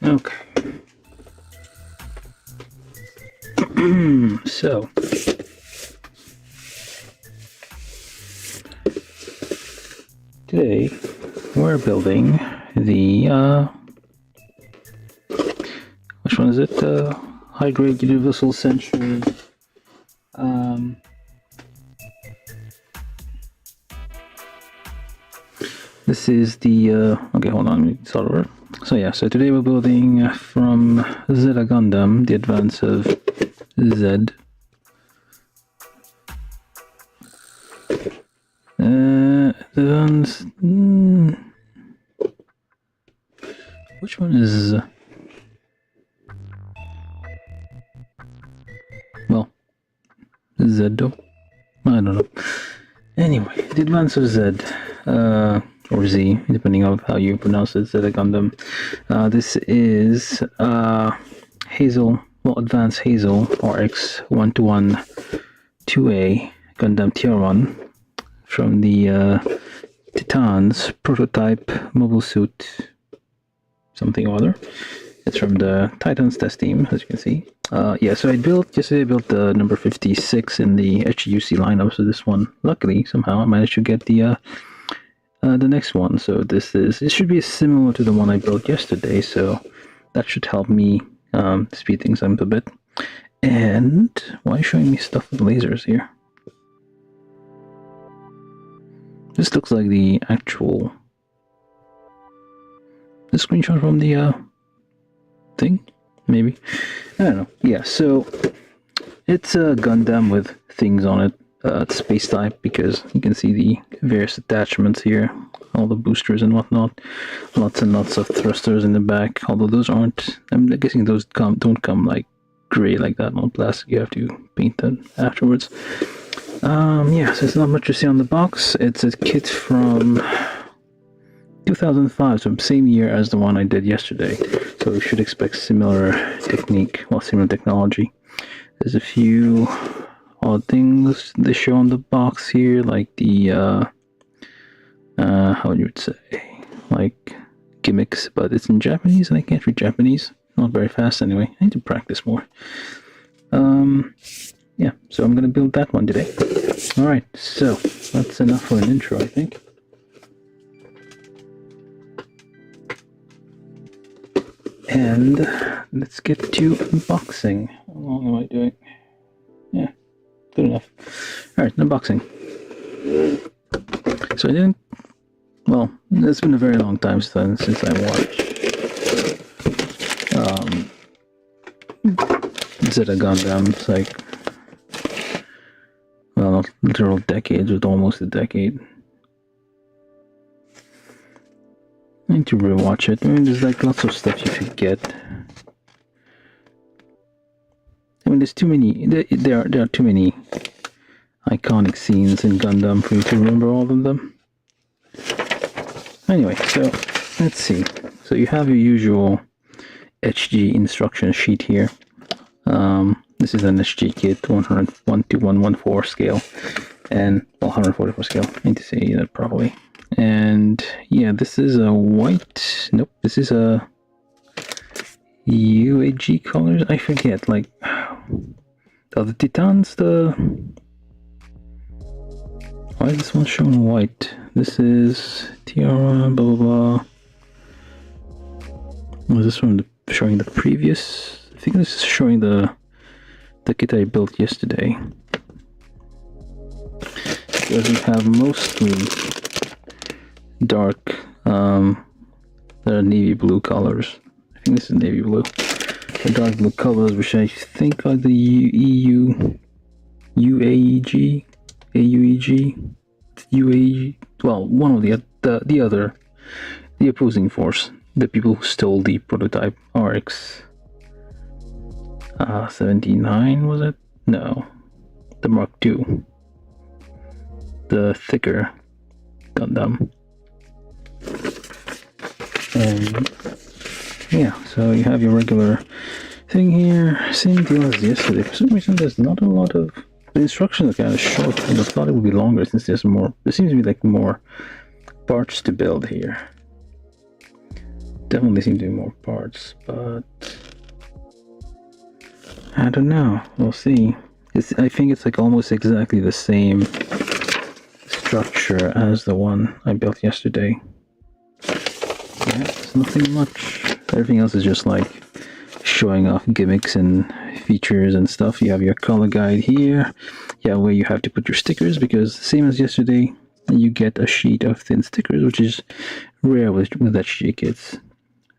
Okay. So today we're building the which one is it? High grade universal century. This is the okay, hold on, let me start over. So yeah, so today we're building from Zeta Gundam, the advance of Z. Advance. Which one is? Well, Z though. I don't know. Anyway, the advance of Z. Or Z, depending on how you pronounce it, Zeta Gundam. This is Hazel, well, Advanced Hazel RX-121-2A Gundam TR-1 from the Titan's prototype mobile suit, something or other. It's from the Titans test team, as you can see. Yeah, so yesterday I built the number 56 in the HUC lineup, so this one, luckily, somehow I managed to get the next one. So it should be similar to the one I built yesterday, so that should help me speed things up a bit. And why are you showing me stuff with lasers here? This looks like the actual screenshot from the thing, maybe. I don't know. Yeah, so it's a Gundam with things on it. Space type, because you can see the various attachments here, all the boosters and whatnot. Lots and lots of thrusters in the back, although those aren't, I'm guessing those don't come like gray like that on plastic. You have to paint them afterwards. Yeah, so it's not much to see on the box. It's a kit from 2005, so same year as the one I did yesterday, so we should expect similar technique, well, similar technology. There's a few odd things they show on the box here, like the how you would say, like gimmicks, but it's in Japanese and I can't read Japanese, not very fast anyway. I need to practice more. Yeah, so I'm gonna build that one today. Alright, so that's enough for an intro, I think. And let's get to unboxing. How long am I doing? Yeah, good enough. Alright, unboxing. So I didn't, well, it's been a very long time since I watched Zeta Gundam. It's like, well, not literal decades, but almost a decade. I need to rewatch it. I mean, there's like lots of stuff you forget. I mean, there's too many. There are too many iconic scenes in Gundam for you to remember all of them. Anyway, so let's see. So you have your usual HG instruction sheet here. This is an HG kit, 101-114 scale, and well, 144 scale. I need to say that properly. And yeah, this is a white. Nope, this is a UAG colors. I forget. Like, the Titans. Why is this one shown white? This is TR-1, blah blah blah. Was this from showing the previous? I think this is showing the kit I built yesterday. Because we have mostly dark, they're navy blue colors. I think this is navy blue. The dark blue colors, which I think are the UAEG, UAEG. Well, one of the other, the opposing force, the people who stole the prototype RX 79, was it? No, the Mark II, the thicker Gundam. And yeah, so you have your regular thing here, same deal as yesterday. For some reason there's not a lot of, the instructions are kind of short, and I thought it would be longer since there's more, there seems to be like more parts to build here. definitely seem to be more parts, but I don't know. We'll see. I think it's like almost exactly the same structure as the one I built yesterday. Yeah, it's nothing much. Everything else is just like showing off gimmicks and features and stuff. You have your color guide here. Yeah, where you have to put your stickers, because same as yesterday, you get a sheet of thin stickers, which is rare with HG kits.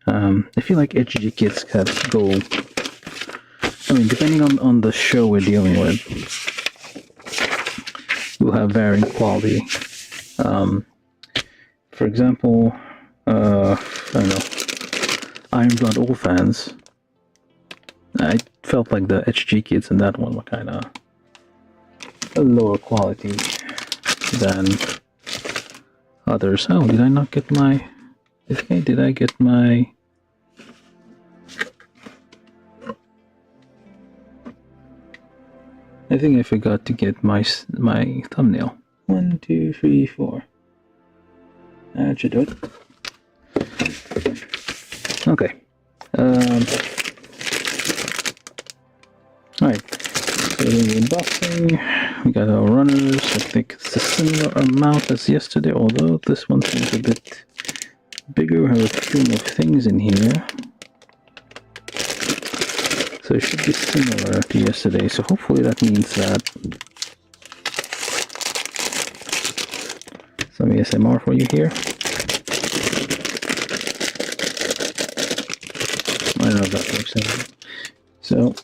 I feel like HG kits go. I mean, depending on the show we're dealing with, you'll have varying quality. For example, I don't know, Iron Blood All fans. I felt like the HG kits in that one were kind of a lower quality than others. Oh, did I not get my... Okay, did I get my... I think I forgot to get my thumbnail. 1, 2, 3, 4. That should do it. Okay. Alright. So in the unboxing, we got our runners. I think it's a similar amount as yesterday, although this one seems a bit bigger. We have a few more things in here. So it should be similar to yesterday. So hopefully that means that some ASMR for you here. I don't know if that works out. So,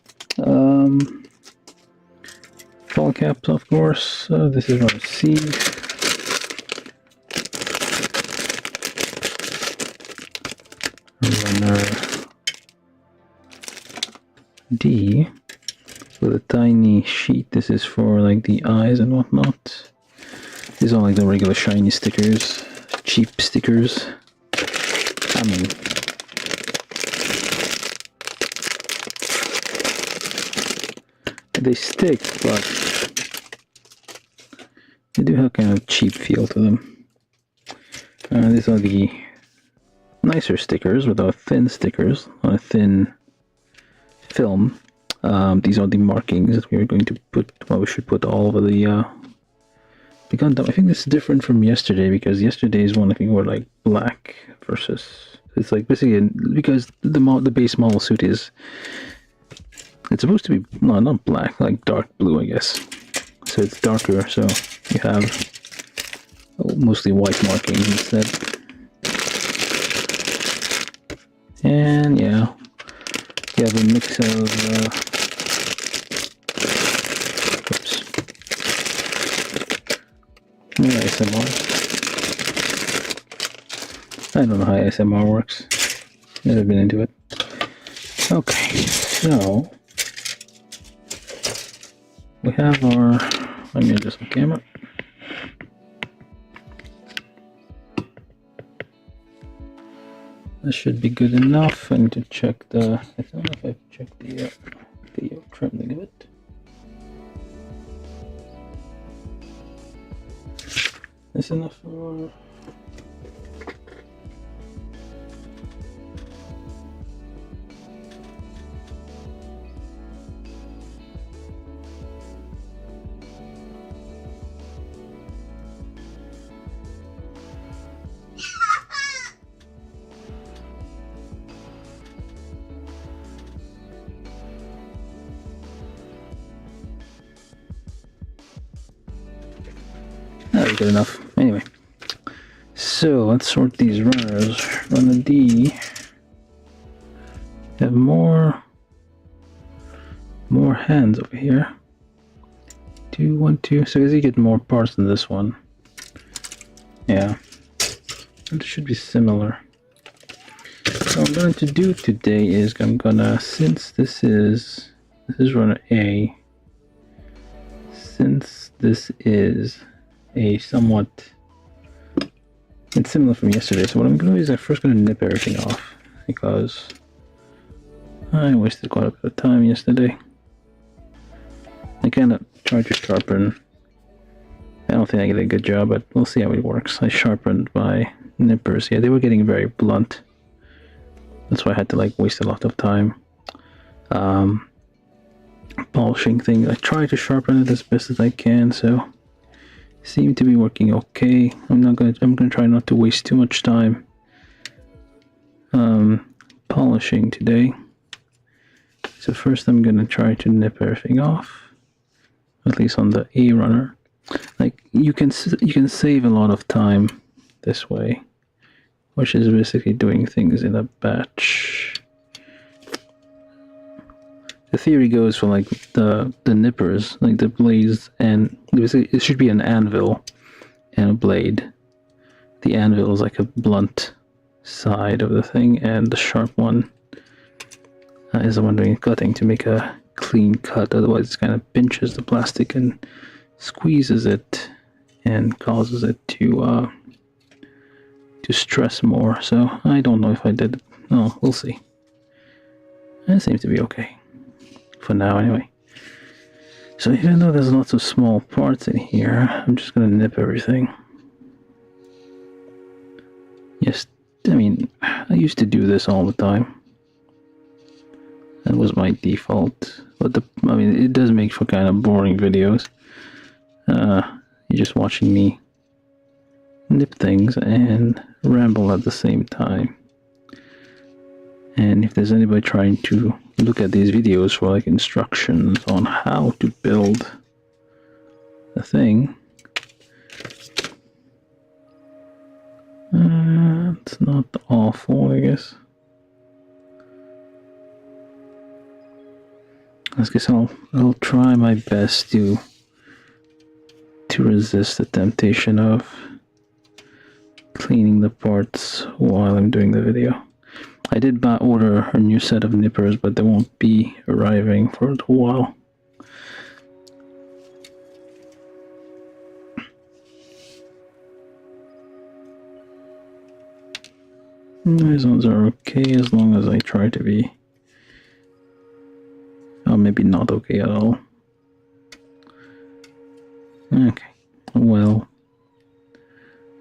fall caps, of course. This is runner C. Runner D with a tiny sheet. This is for like the eyes and whatnot. These are like the regular shiny stickers, cheap stickers. I mean, they stick, but they do have kind of cheap feel to them. These are the nicer stickers with our thin stickers on a thin film. These are the markings that we are going to put. Well, we should put all over the Gundam. I think this is different from yesterday, because yesterday's one I think were like black versus. It's like basically because the base model suit is. It's supposed to be no, not black, like dark blue, I guess. So it's darker. So you have mostly white markings instead. And yeah, you have a mix of. Oops. ASMR. I don't know how ASMR works. Never been into it. Okay, so we have our. Let me adjust the camera. This should be good enough. I need to check the. I don't know if I've checked the trembling of it. Is enough for. That's good enough. Anyway, so let's sort these runners. Runner D. Have more hands over here. 2, 1, 2. So as you get more parts than this one. Yeah, it should be similar. So what I'm going to do today is I'm gonna, since this is runner A. Since this is a somewhat, it's similar from yesterday, so what I'm going to do is I'm first going to nip everything off, because I wasted quite a bit of time yesterday. I kind of tried to sharpen. I don't think I did a good job, but we'll see how it works. I sharpened my nippers. Yeah, they were getting very blunt. That's why I had to like waste a lot of time polishing things. I try to sharpen it as best as I can, so seem to be working okay. I'm gonna try not to waste too much time polishing today. So first I'm gonna try to nip everything off, at least on the A runner. Like you can save a lot of time this way, which is basically doing things in a batch. The theory goes for like the nippers, like the blades, and it should be an anvil and a blade. The anvil is like a blunt side of the thing, and the sharp one is the one doing cutting to make a clean cut. Otherwise, it kind of pinches the plastic and squeezes it and causes it to stress more. So I don't know if I did. Oh, we'll see. It seems to be okay. For now, anyway. So even though there's lots of small parts in here, I'm just gonna nip everything. Yes, I mean, I used to do this all the time. That was my default. But I mean, it does make for kind of boring videos. You're just watching me nip things and ramble at the same time. And if there's anybody trying to look at these videos for like instructions on how to build a thing, it's not awful, I guess. I guess I'll try my best to resist the temptation of cleaning the parts while I'm doing the video. I did order a new set of nippers, but they won't be arriving for a while. These ones are okay as long as I try to be. Oh, maybe not okay at all. Okay, well,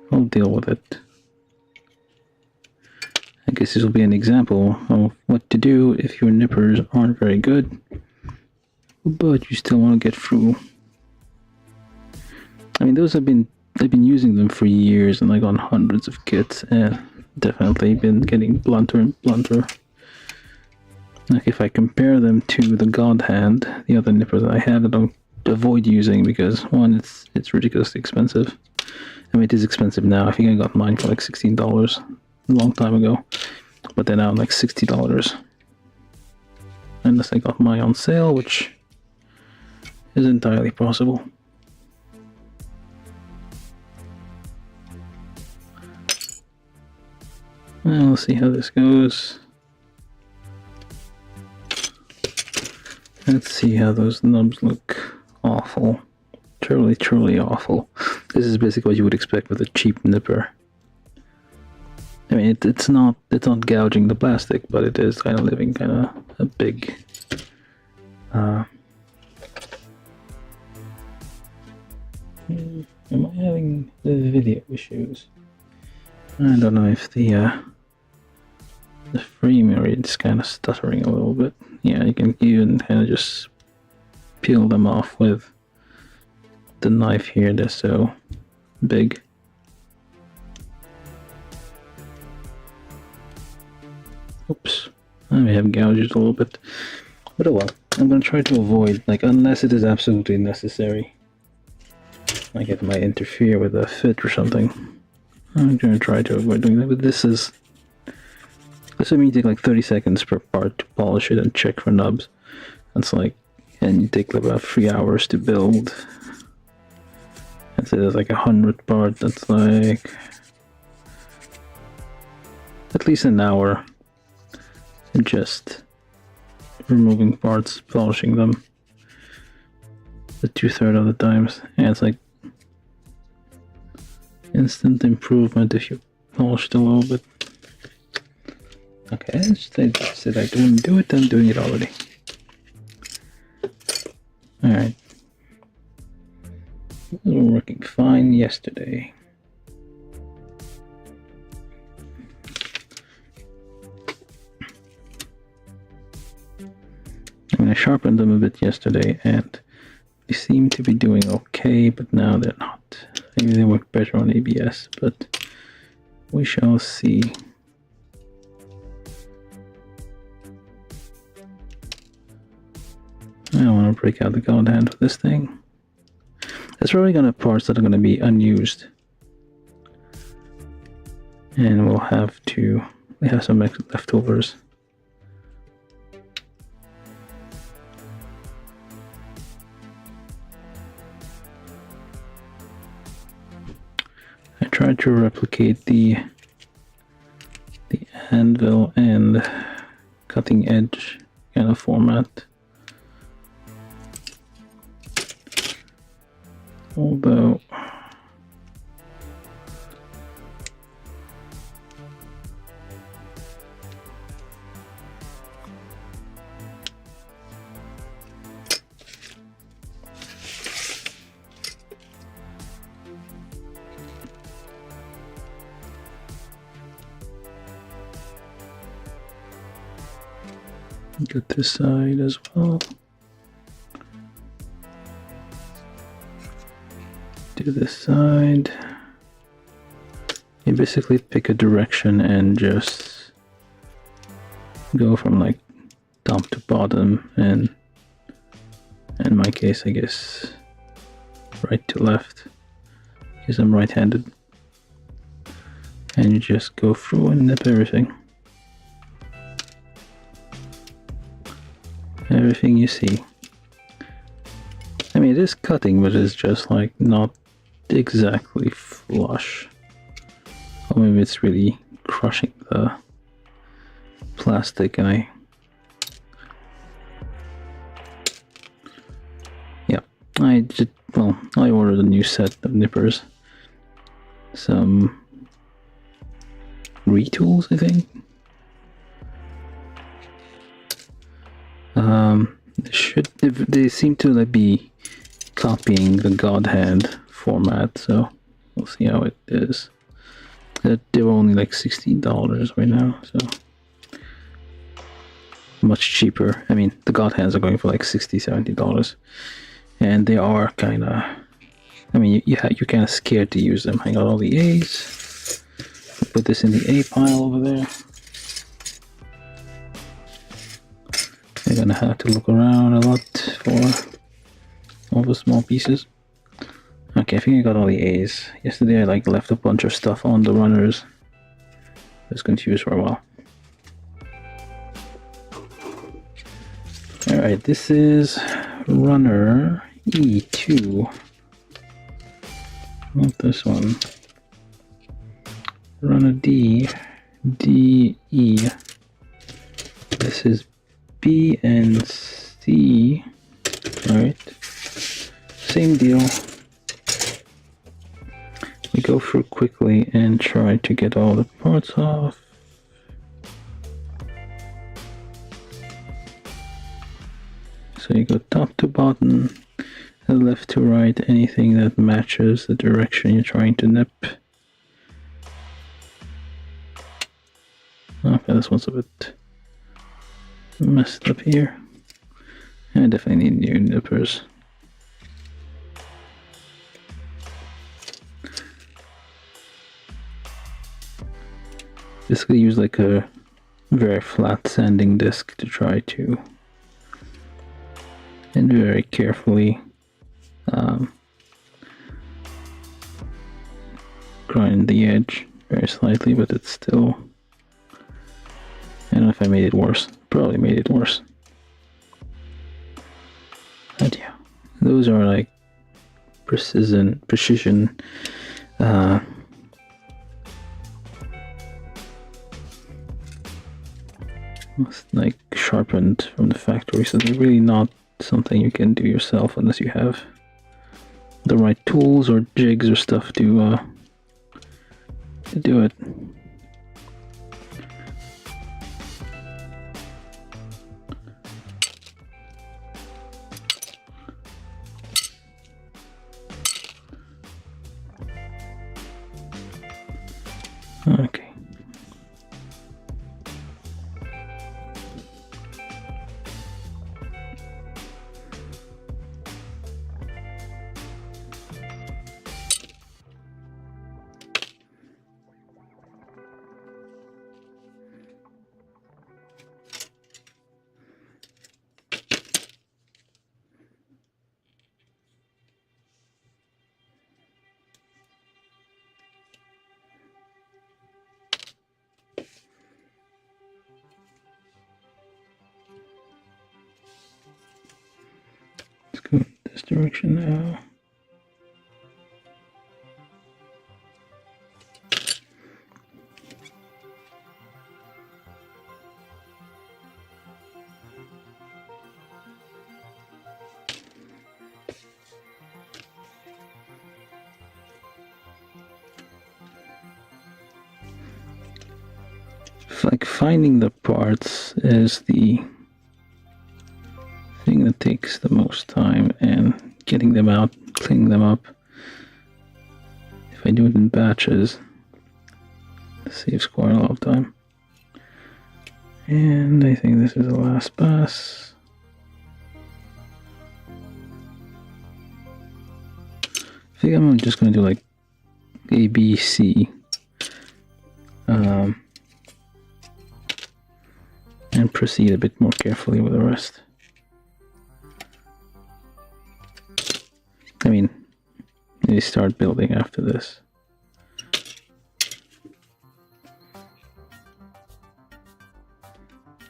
I'll deal with it. I guess this will be an example of what to do if your nippers aren't very good, but you still want to get through. I mean, I've been using them for years and like on hundreds of kits, and definitely been getting blunter and blunter. Like if I compare them to the God Hand, the other nipper that I have, I don't avoid using because one, it's ridiculously expensive. I mean, it is expensive now. I think I got mine for like $16 a long time ago, but they're now like $60. Unless I got mine on sale, which is entirely possible. Well, we'll see how this goes. Let's see how those nubs look. Awful. Truly, truly awful. This is basically what you would expect with a cheap nipper. I mean, it's not gouging the plastic, but it is kind of leaving kind of a big am I having the video issues? I don't know if the frame area is kind of stuttering a little bit. Yeah, you can even kind of just peel them off with the knife here. They're so big. Oops, I may have gouged it a little bit, but oh well. I'm gonna try to avoid, like, unless it is absolutely necessary, like it might interfere with a fit or something, I'm gonna try to avoid doing that. But this would mean take like 30 seconds per part to polish it and check for nubs. That's like, and you take about 3 hours to build. And so there's like 100 parts, that's like at least an hour. Just removing parts, polishing them the 2/3 of the times, and it's like instant improvement if you polished a little bit. Okay, I said I wouldn't do it, I'm doing it already. Alright. We were working fine yesterday. sharpened them a bit yesterday, and they seem to be doing okay, but now they're not. Maybe they work better on ABS, but we shall see. I don't want to break out the god hand with this thing. There's probably gonna be parts that are gonna be unused, and we have some leftovers. I tried to replicate the anvil and cutting edge kind of format, although get this side as well. Do this side. You basically pick a direction and just go from like top to bottom, and in my case I guess right to left because I'm right-handed, and you just go through and nip everything you see. I mean, it is cutting, but it's just like not exactly flush, or maybe it's really crushing the plastic, and I ordered a new set of nippers, some retools I think. They seem to like be copying the God Hand format, so we'll see how it is. They were only like $16 right now, so much cheaper. I mean, the God Hands are going for like $60-$70, and they are kind of. I mean, you're kind of scared to use them. I got all the A's. Put this in the A pile over there. I'm gonna have to look around a lot for all the small pieces. Okay, I think I got all the A's. Yesterday I left a bunch of stuff on the runners. I was confused for a while. Alright, this is runner E2. Not this one. Runner D, E. This is B and C. Alright. Same deal. We go through quickly and try to get all the parts off. So you go top to bottom, and left to right, anything that matches the direction you're trying to nip. Okay, this one's a bit messed up here. I definitely need new nippers. Basically use like a very flat sanding disc to try to, and very carefully grind the edge very slightly, but it's still, I don't know if I made it worse. Probably made it worse. But yeah, those are like precision like sharpened from the factory, so they're really not something you can do yourself unless you have the right tools or jigs or stuff to do it. Okay. let's go this direction now. Like finding the parts is the thing that takes the most time, and getting them out, cleaning them up. If I do it in batches, it saves quite a lot of time. And I think this is the last pass. I think I'm just going to do like A, B, C. And proceed a bit more carefully with the rest. I mean, maybe start building after this.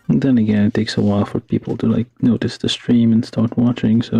And then again, it takes a while for people to like notice the stream and start watching, so.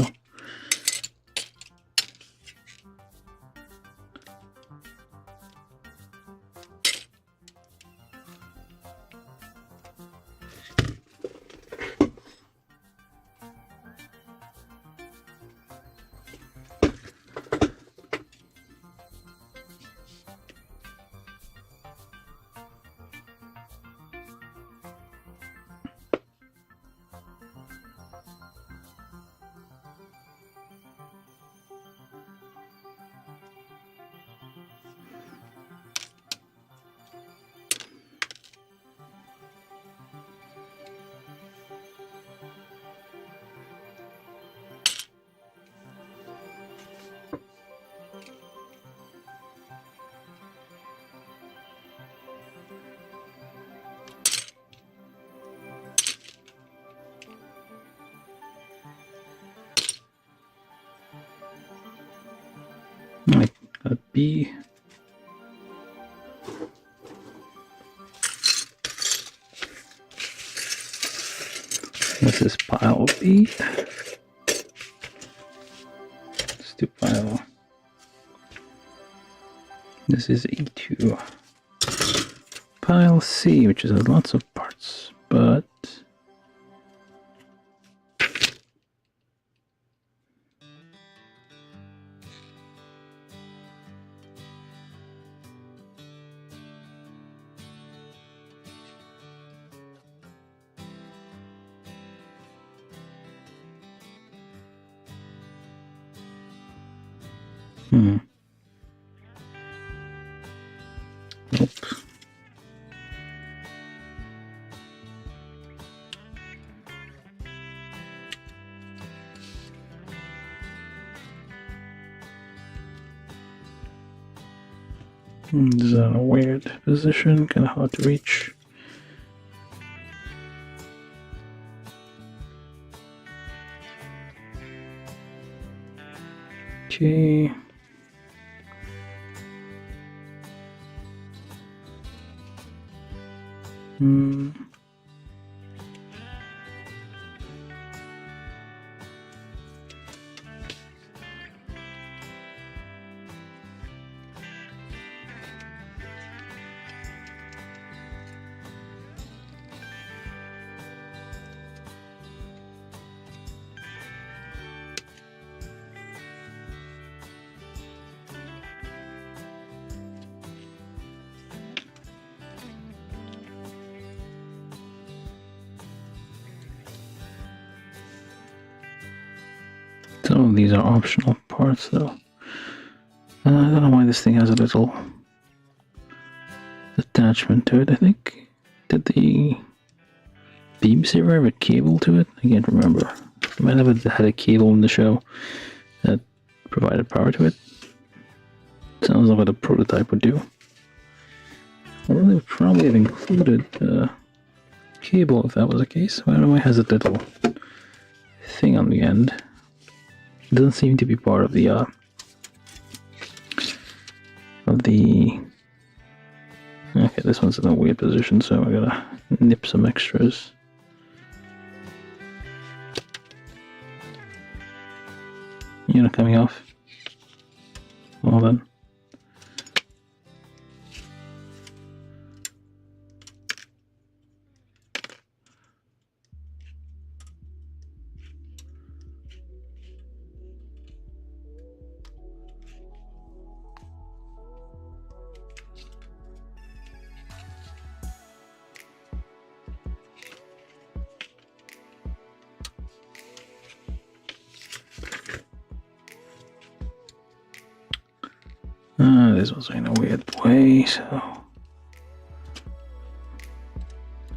Like a B. This is pile B. Let's do pile. This is E2. Pile C, which has lots of parts, but nope. This is in a weird position, kind of hard to reach. Okay. Some of these are optional parts though. I don't know why this thing has a little attachment to it. I think, did the beam saver have a cable to it? I can't remember. It might have had a cable in the show that provided power to it. Sounds like what a prototype would do. Well, they would probably have included a cable if that was the case. I don't know why it has a little thing on the end. It doesn't seem to be part of the okay, this one's in a weird position, so I gotta nip some extras. you know, coming off. Well then. This was in a weird way, so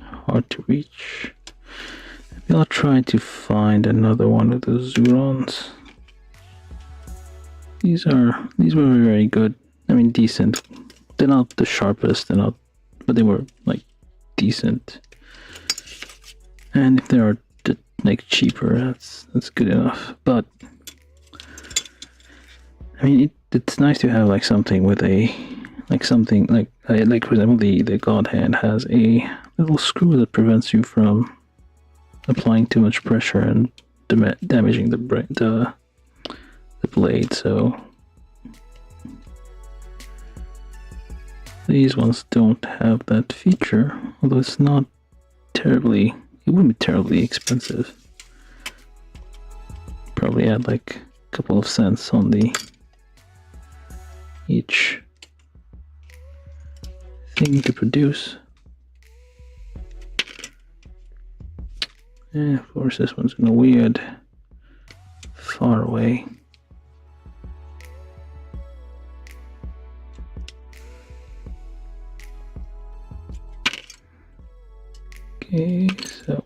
hard to reach. Maybe I'll try to find another one of those Zurons. These were very good. I mean, decent. They're not the sharpest, but they were like decent. And if they are like cheaper, that's good enough. But I mean, it's nice to have like something with like for example, the God Hand has a little screw that prevents you from applying too much pressure and damaging the blade. So these ones don't have that feature, although it wouldn't be terribly expensive. Probably add like a couple of cents on each thing to produce. And of course this one's in a weird far away. Okay, so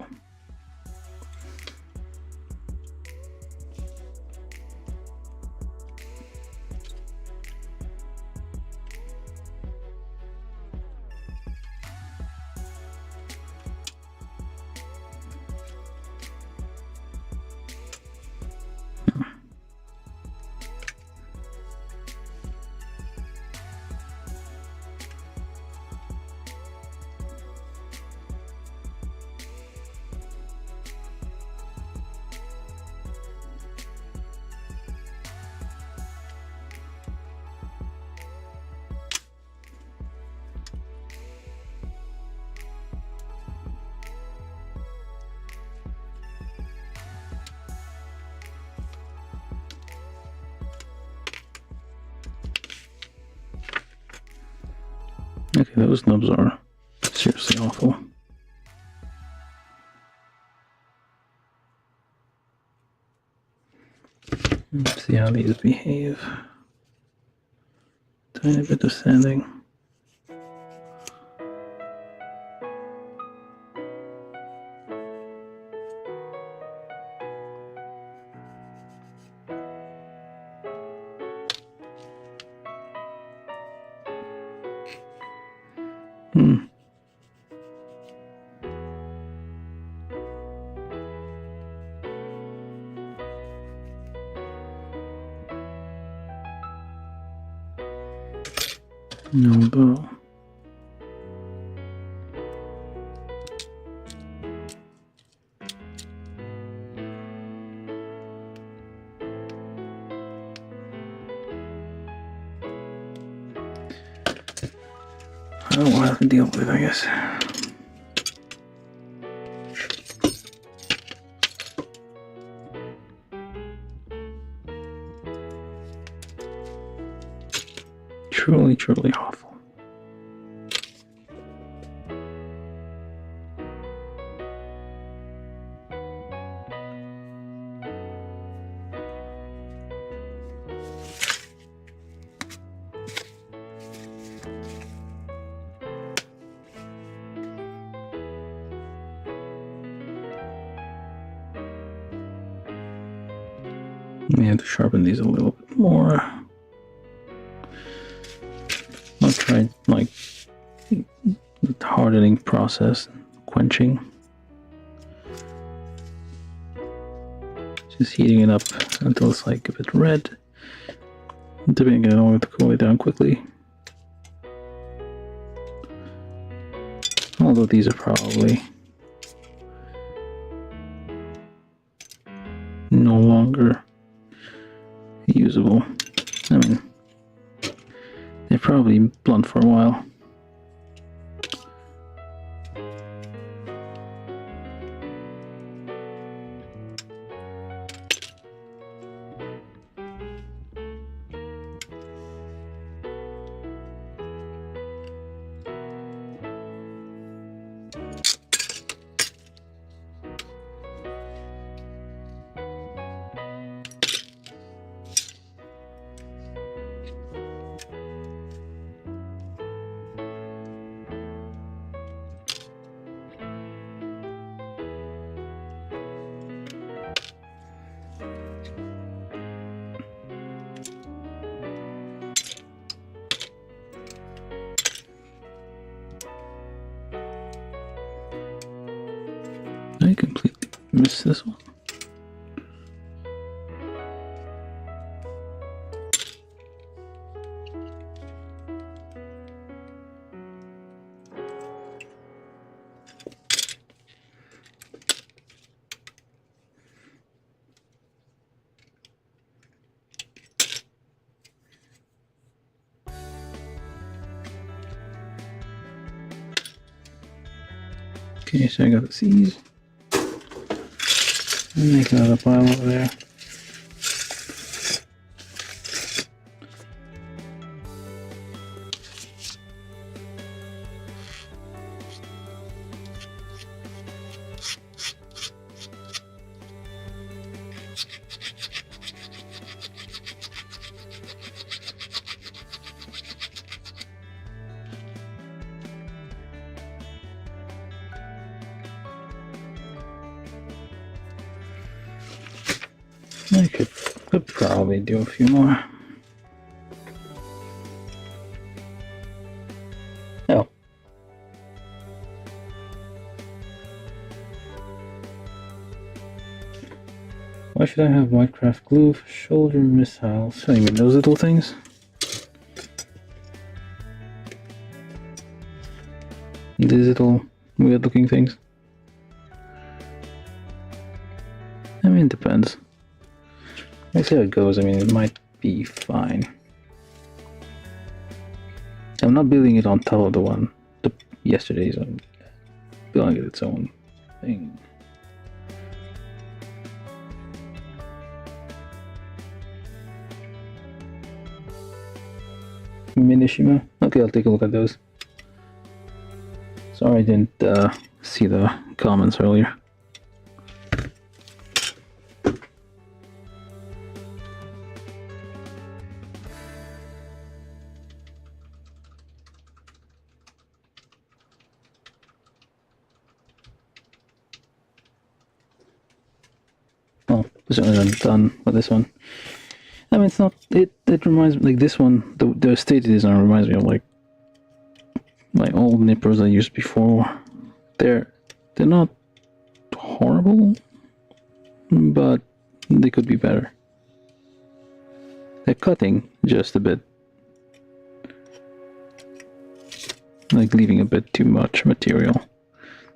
okay, those nubs are seriously awful. Let's see how these behave. Tiny bit of sanding. No bow. I don't have to deal with it, I guess. Truly, truly awful. We have to sharpen these a little bit more. I'll try like the hardening process, quenching. Just heating it up until it's like a bit red. Dipping it all to cool it down quickly. Although these are probably no longer probably blunt for a while. I completely missed this one. Okay, so I got the C's. Make another pile over there. I could probably do a few more. Oh. Why should I have Minecraft glue for shoulder missiles? I mean those little things? These little weird looking things? I mean, it depends. We'll see how it goes. I mean, it might be fine. I'm not building it on top of the one, yesterday's one. Building it its own thing. Minishima? Okay, I'll take a look at those. Sorry I didn't see the comments earlier. Well, certainly I'm done with this one. I mean, it's not. It reminds me, like this one. The stated design reminds me of like my old nippers I used before. They're not horrible, but they could be better. They're cutting just a bit, like leaving a bit too much material.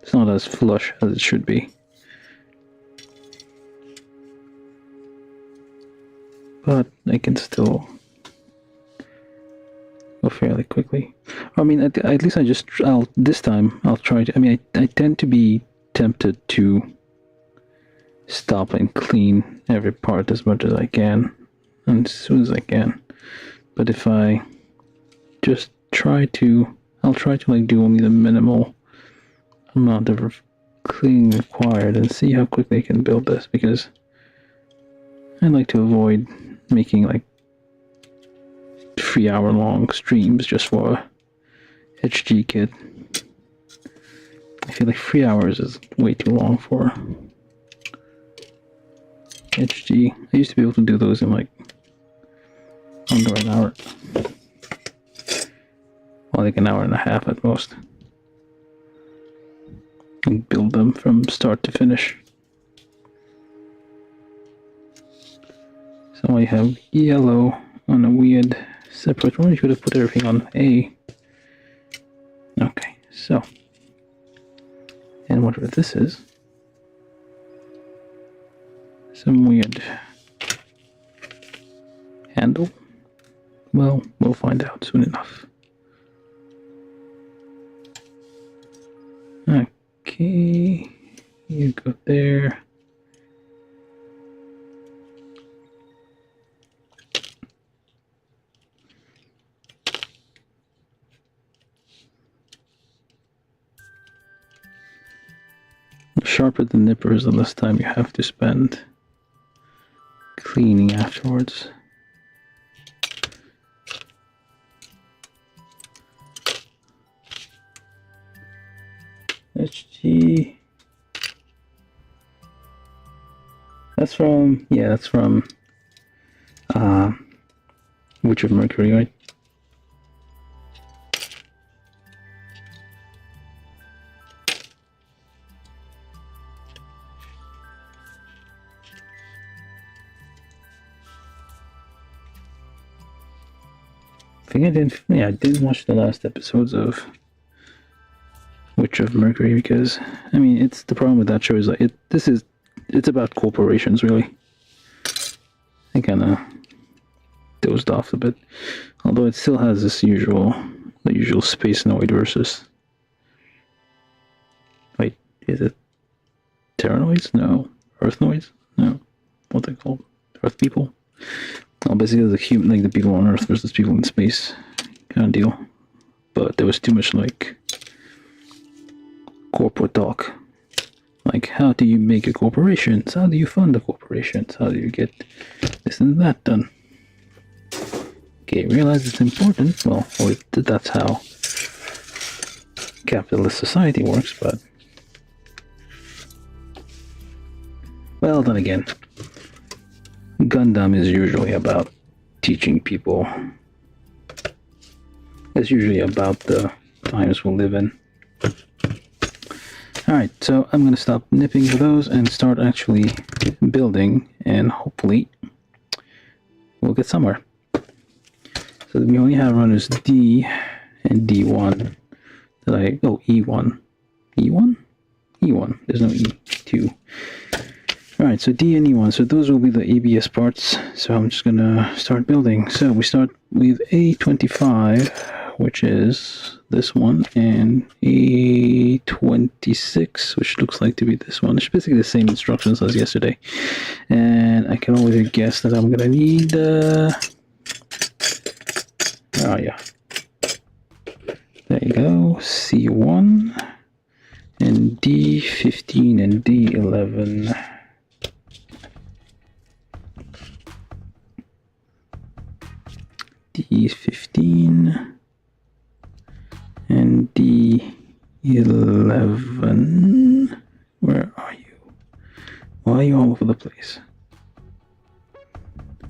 It's not as flush as it should be. But I can still go fairly quickly. I mean, at least this time I'll try to. I mean, I tend to be tempted to stop and clean every part as much as I can, and as soon as I can. But if I just I'll try to like do only the minimal amount of cleaning required and see how quickly I can build this, because I like to avoid making like 3-hour-long streams just for a HG kit. I feel like 3 hours is way too long for HG. I used to be able to do those in like under an hour. Well, like an hour and a half at most. And build them from start to finish. So I have yellow on a weird separate one. You could have put everything on A. Okay, so. And whatever this is. Some weird handle Well, we'll find out soon enough. Okay, you go there. The sharper the nipper is, the less time you have to spend cleaning afterwards. HG. That's from, yeah, that's from Witch of Mercury, right? I think I didn't watch the last episodes of Witch of Mercury because, I mean, it's the problem with that show is like it's about corporations, really. I kind of dozed off a bit, although it still has this the usual space noid versus. Wait, is it Terranoids? No, Earthnoids? No, what they called? Earth people? Well, basically the human, like the people on Earth versus people in space, kind of deal. But there was too much like corporate talk. Like, how do you make a corporation? How do you fund a corporation? How do you get this and that done? Okay, realize it's important. Well, that's how capitalist society works, but... Well, then again, Gundam is usually about teaching people. It's usually about the times we live in. Alright, so I'm going to stop nipping for those and start actually building, and hopefully we'll get somewhere. So we only have runners D and D1. E1. E1? E1. There's no E2. Alright, so D and E1. So those will be the ABS parts. So I'm just going to start building. So we start with A25. Which is this one, and A26, which looks like to be this one. It's basically the same instructions as yesterday. And I can already guess that I'm gonna need oh yeah. There you go. C1 and D15 and D11. D15 and D11. Where are you? Why are you all over the place?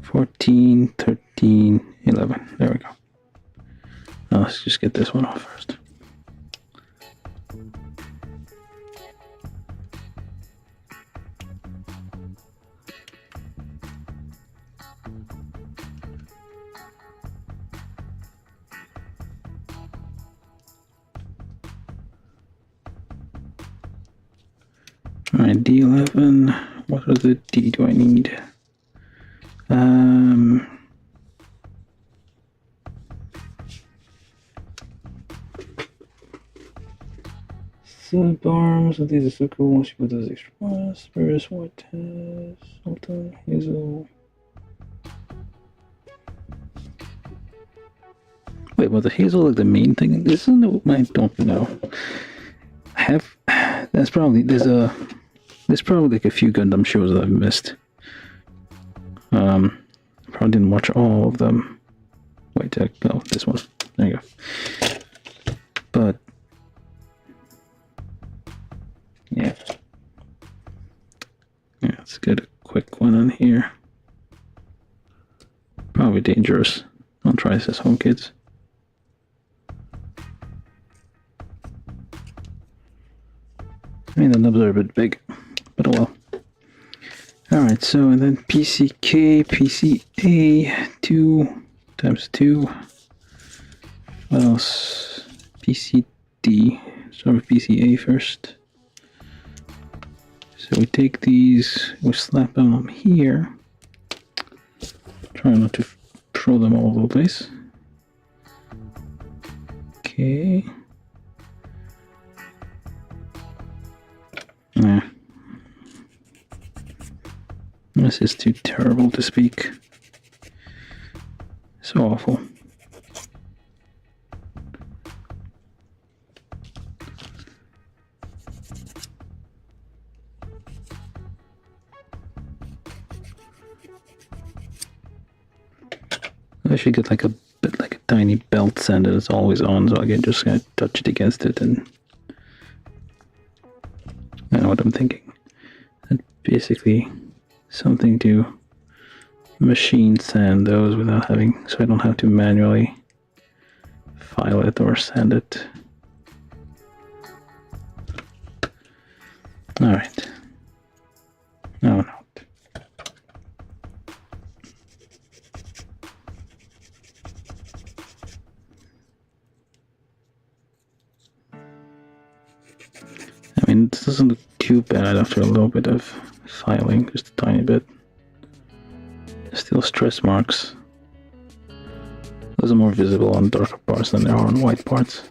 14, 13, 11. There we go. Now let's just get this one off first. Alright, D11. What other D do I need? Subarms. These are so cool. Once you put those extra ones, Spurs, White Test, Sultan, Hazel. Wait, was the Hazel like the main thing? This is no, I don't know. There's probably like a few Gundam shows that I've missed. Probably didn't watch all of them. Wait, oh, this one. There you go. But yeah, let's get a quick one on here. Probably dangerous. Don't try this at home, kids. I mean, the nubs are a bit big, but oh well. Alright, so and then PCK, PCA, 2 times 2. What else? PCD. Start with PCA first. So we take these, we slap them on here. Try not to throw them all over the place. Okay. This is too terrible to speak. So awful. I should get like a bit like a tiny belt sander that's always on, so I can just kind of touch it against it, and I know what I'm thinking. And basically something to machine sand those without having, so I don't have to manually file it or sand it. All right. No. I mean, this doesn't look too bad after a little bit of filing, just a tiny bit. Still stress marks. Those are more visible on darker parts than they are on white parts.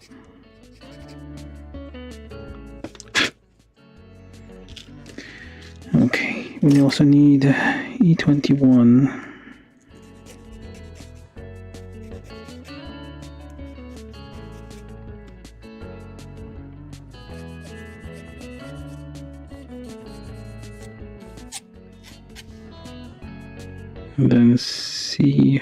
Okay, we also need E21. And then C.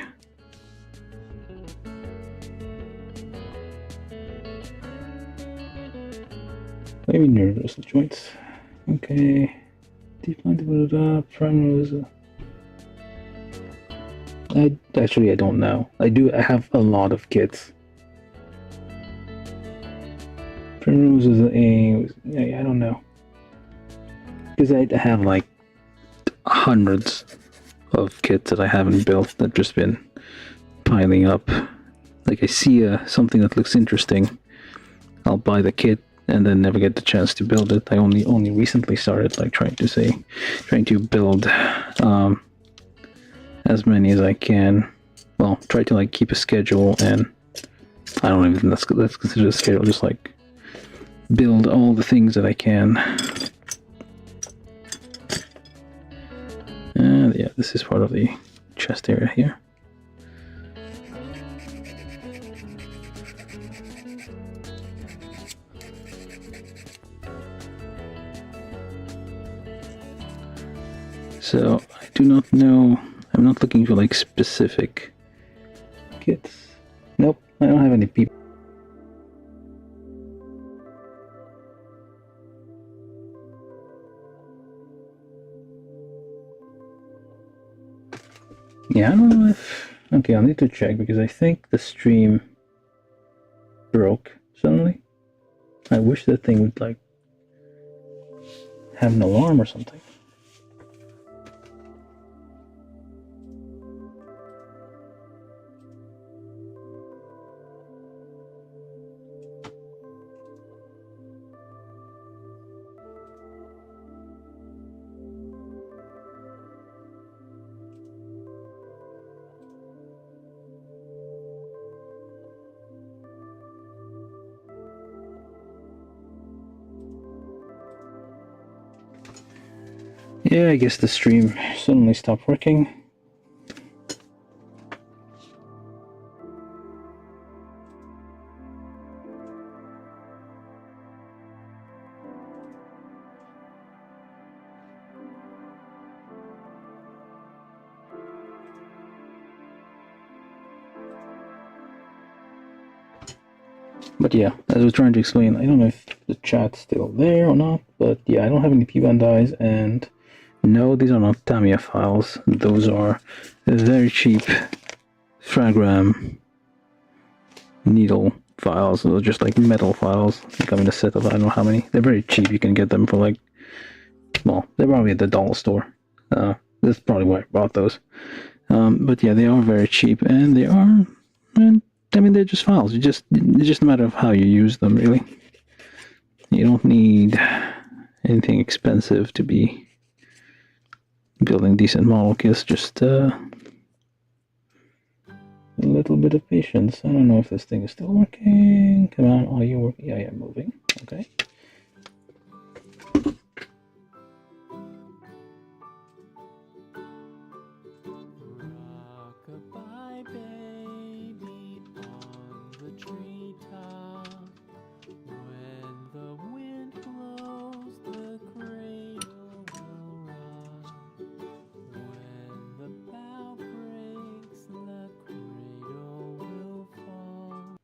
Maybe universal joints. Okay. Deep primrose. I don't know. I have a lot of kits. Primrose is I don't know. Because I have like hundreds of kits that I haven't built that just been piling up. Like I see something that looks interesting, I'll buy the kit and then never get the chance to build it. I only recently started like trying to build as many as I can. Well, try to like keep a schedule, and I don't even let's consider a schedule, just like build all the things that I can. Yeah, this is part of the chest area here. So I do not know. I'm not looking for like specific kits. Nope, I don't have any people. Yeah, I don't know if... Okay, I'll need to check because I think the stream broke suddenly. I wish that thing would like have an alarm or something. Yeah, I guess the stream suddenly stopped working. But yeah, as I was trying to explain, I don't know if the chat's still there or not, but yeah, I don't have any Bandais, and no, these are not Tamiya files. Those are very cheap Fragram needle files. They're just like metal files. They come in a set of I don't know how many. They're very cheap. You can get them for like, well, they're probably at the dollar store. That's probably why I bought those. But yeah, they are very cheap, and they are, and I mean, they're just files. It's just a matter of how you use them, really. You don't need anything expensive to be building decent model kits. Just a little bit of patience. I don't know if this thing is still working. Come on, are you working? Yeah, yeah, moving. Okay. Rock-a-bye baby on the treetop. When the wind blows, the cradle will rock. When the bough breaks, the cradle will fall.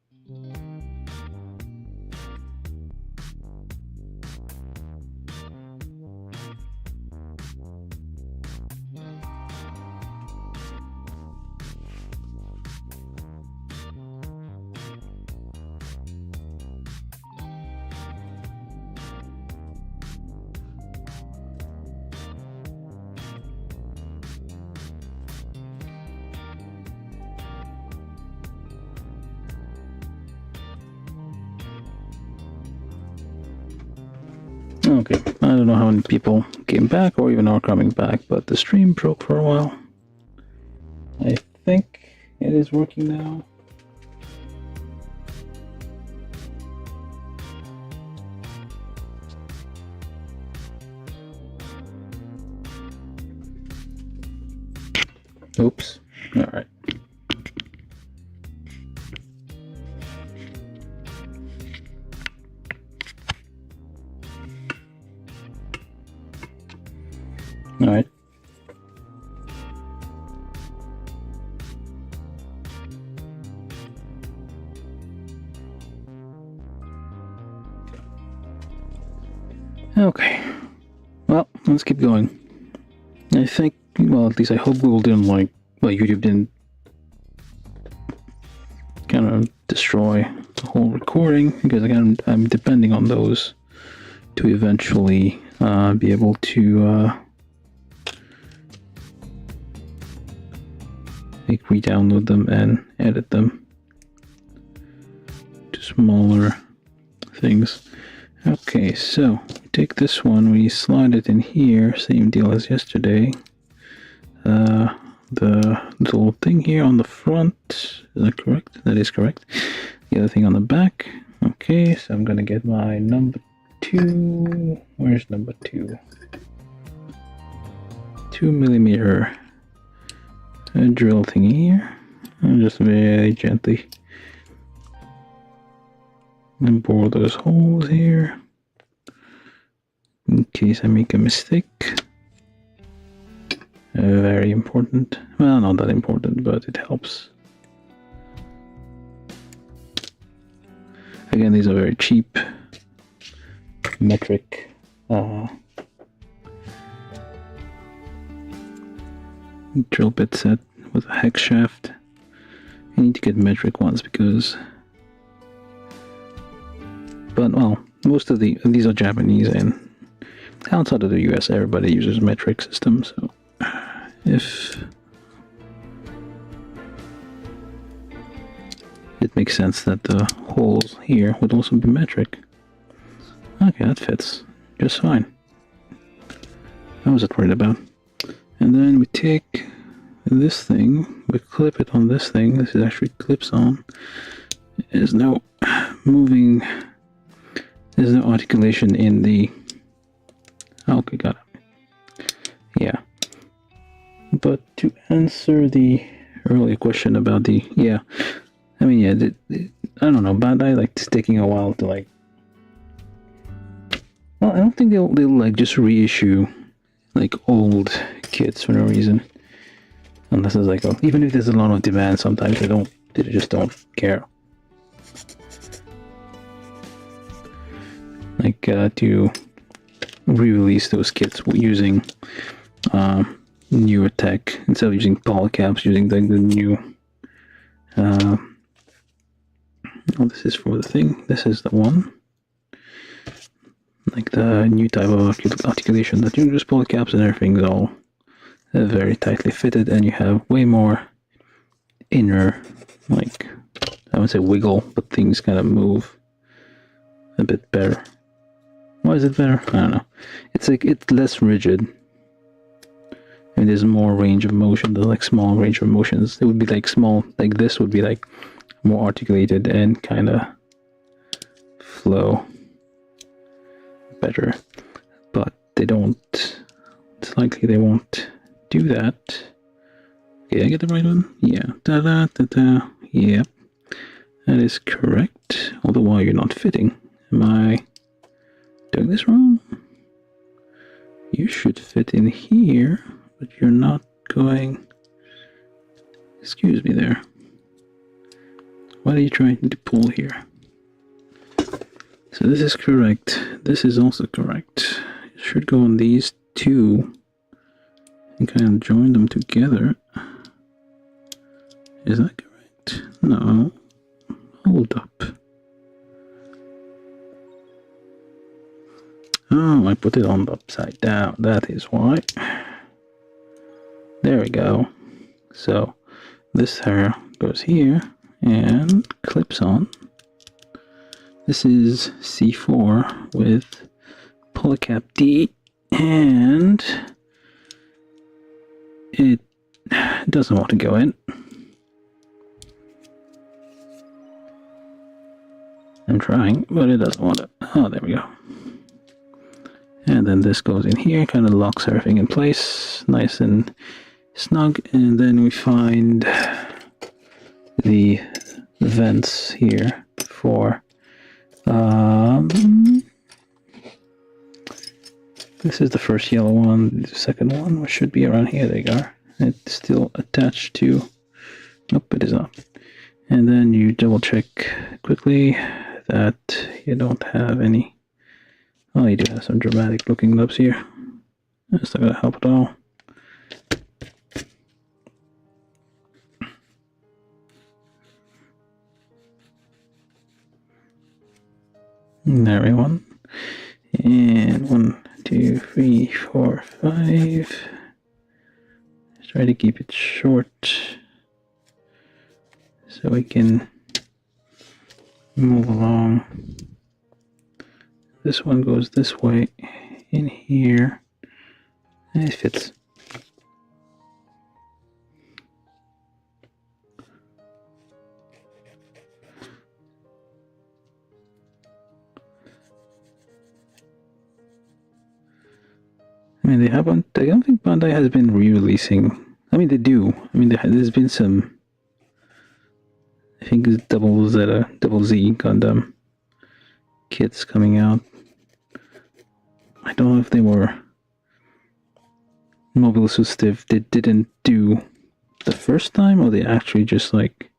Okay, I don't know how many people came back or even are coming back, but the stream broke for a while. I think it is working now. Oops. All right. All right. Okay. Well, let's keep going. I think, well, at least I hope Google didn't YouTube didn't kind of destroy the whole recording, because again, I'm depending on those to eventually be able to re-download them and edit them to smaller things. Okay, so take this one, we slide it in here, same deal as yesterday. The little thing here on the front, is that correct? That is correct. The other thing on the back. Okay, so I'm gonna get my number 2. Where's number 2? 2mm drill thing here, and just very gently and bore those holes here in case I make a mistake. Very important. Well, not that important, but it helps. Again, these are very cheap metric drill bit set with a hex shaft. You need to get metric ones because, but well, most of these are Japanese, and outside of the US, everybody uses metric systems. So if it makes sense that the holes here would also be metric. Okay, that fits just fine. I wasn't worried about. And then we take this thing, we clip it on this thing. This is actually clips on. There's no moving, there's no articulation in the, okay, got it. Yeah. But to answer the earlier question about the, yeah, I mean, yeah, I don't know, Bandai, like, it's taking a while to, like, well, I don't think they'll like, just reissue, like, old kits for no reason. Unless it's like, even if there's a lot of demand, sometimes they just don't care. Like, to re-release those kits using newer tech, instead of using polycaps, using the new, oh, this is for the thing, this is the one. Like the new type of articulation that you just polycaps and everything's all very tightly fitted, and you have way more inner, like, I wouldn't say wiggle, but things kind of move a bit better. Why is it better? I don't know. It's like, it's less rigid. And mean, there's more range of motion. There's like small range of motions. It would be like small, like this would be like more articulated and kind of flow better. But they don't. It's likely they won't do that. Okay, I get the right one? Yeah. Da-da-da-da. Yep. That is correct. Although, why you're not fitting? Am I doing this wrong? You should fit in here, but you're not going... Excuse me there. What are you trying to pull here? So this is correct. This is also correct. It should go on these two and kind of join them together. Is that correct? No. Hold up. Oh, I put it on the upside down. That is why. There we go. So this hair goes here and clips on. This is C4 with polycap D, and it doesn't want to go in. I'm trying, but it doesn't want it. Oh, there we go. And then this goes in here, kind of locks everything in place, nice and snug. And then we find the vents here for this is the first yellow one. The second one, which should be around here. There you go. It's still attached to... Nope, it is not. And then you double check quickly that you don't have any... Oh, you do have some dramatic looking nubs here. That's not going to help at all. There we go. And 1, 2, 3, 4, 5. Try to keep it short so we can move along. This one goes this way in here, and it fits. I mean, they haven't. I don't think Bandai has been re-releasing. I mean, they do. I mean, there's been some. I think it's double Z Gundam kits coming out. I don't know if they were mobile suits they didn't do the first time, or they actually just like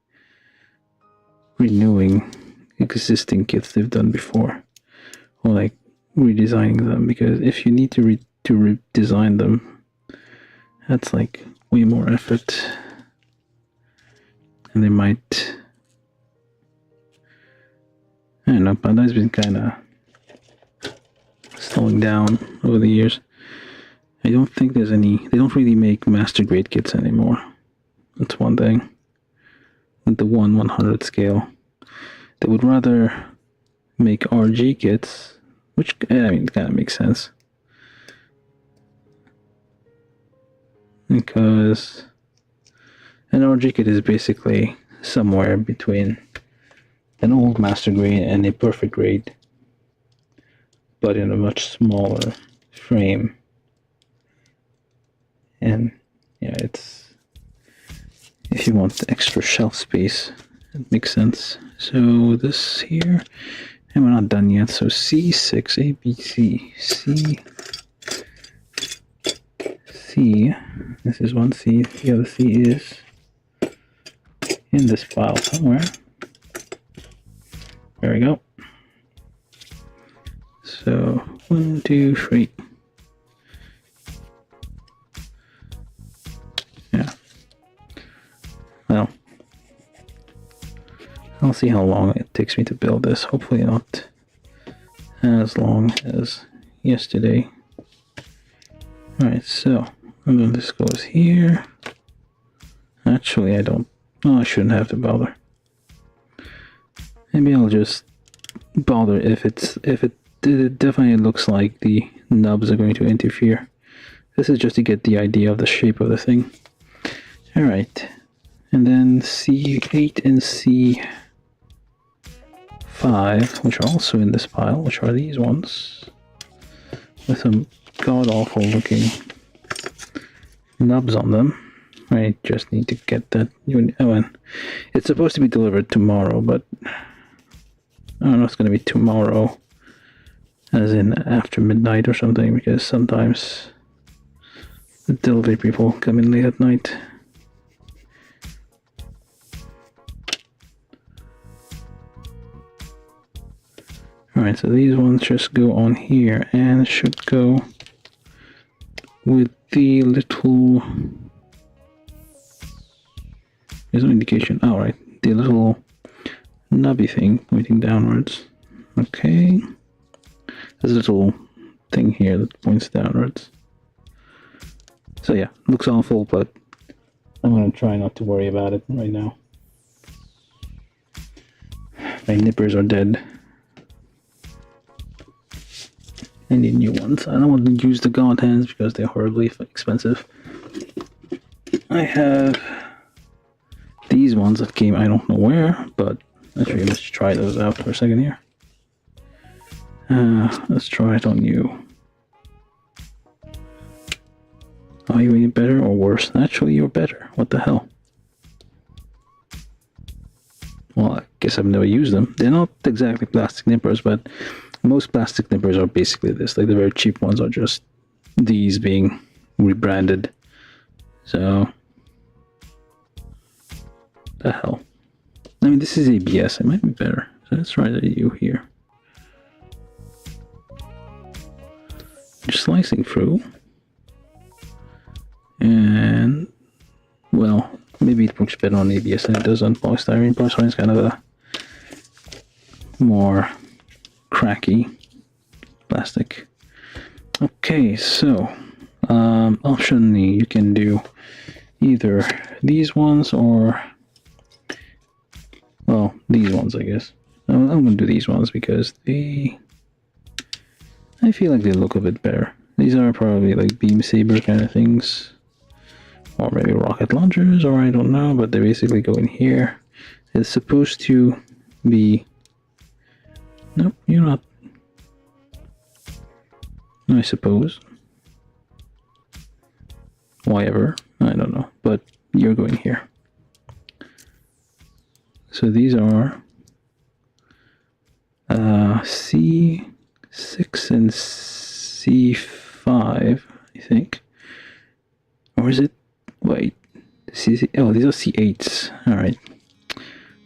renewing existing kits they've done before, or like redesigning them. Because if you need to redesign them, that's like way more effort, and they might. I don't know. Bandai's been kind of slowing down over the years. I don't think there's any. They don't really make master grade kits anymore. That's one thing. At the 1/100 scale, they would rather make RG kits, which I mean, it kind of makes sense. Because an RG kit is basically somewhere between an old master grade and a perfect grade, but in a much smaller frame. And yeah, it's, if you want extra shelf space, it makes sense. So this here, and we're not done yet. So C6, A, B, C, C. This is one C. The other C is in this file somewhere. There we go. So 1, 2, 3. Yeah. Well, I'll see how long it takes me to build this. Hopefully not as long as yesterday. Alright, so and then this goes here. Actually, I don't. Oh, I shouldn't have to bother. Maybe I'll just bother if it definitely looks like the nubs are going to interfere. This is just to get the idea of the shape of the thing. Alright, and then C8 and C5, which are also in this pile, which are these ones, with some god-awful looking nubs on them. I just need to get that. Oh, and it's supposed to be delivered tomorrow, but I don't know if it's going to be tomorrow, as in after midnight or something, because sometimes the delivery people come in late at night. Alright, so these ones just go on here and should go with the little... There's no indication. Alright, the little nubby thing pointing downwards. Okay. There's a little thing here that points downwards. So yeah, looks awful, but I'm going to try not to worry about it right now. My nippers are dead. I need new ones. I don't want to use the god hands because they're horribly expensive. I have these ones that came I don't know where, but actually let's try those out for a second here. Let's try it on you. Are you any better or worse? Actually, you're better. What the hell? Well, I guess I've never used them. They're not exactly plastic nippers, but most plastic nippers are basically this. Like the very cheap ones are just these being rebranded. So, the hell. I mean, this is ABS. It might be better. So let's try the U here. Just slicing through. And, well, maybe it works better on ABS than it does on polystyrene. Polystyrene is kind of a more cracky plastic. Okay, so optionally you can do either these ones or, well, these ones, I guess. I'm going to do these ones because I feel like they look a bit better. These are probably like beam saber kind of things, or maybe rocket launchers, or I don't know, but they basically go in here. It's supposed to be... Nope, you're not. I suppose. Why ever? I don't know, but you're going here. So these are C6 and C5, I think. Or is it? Wait. Oh, these are C8s. Alright.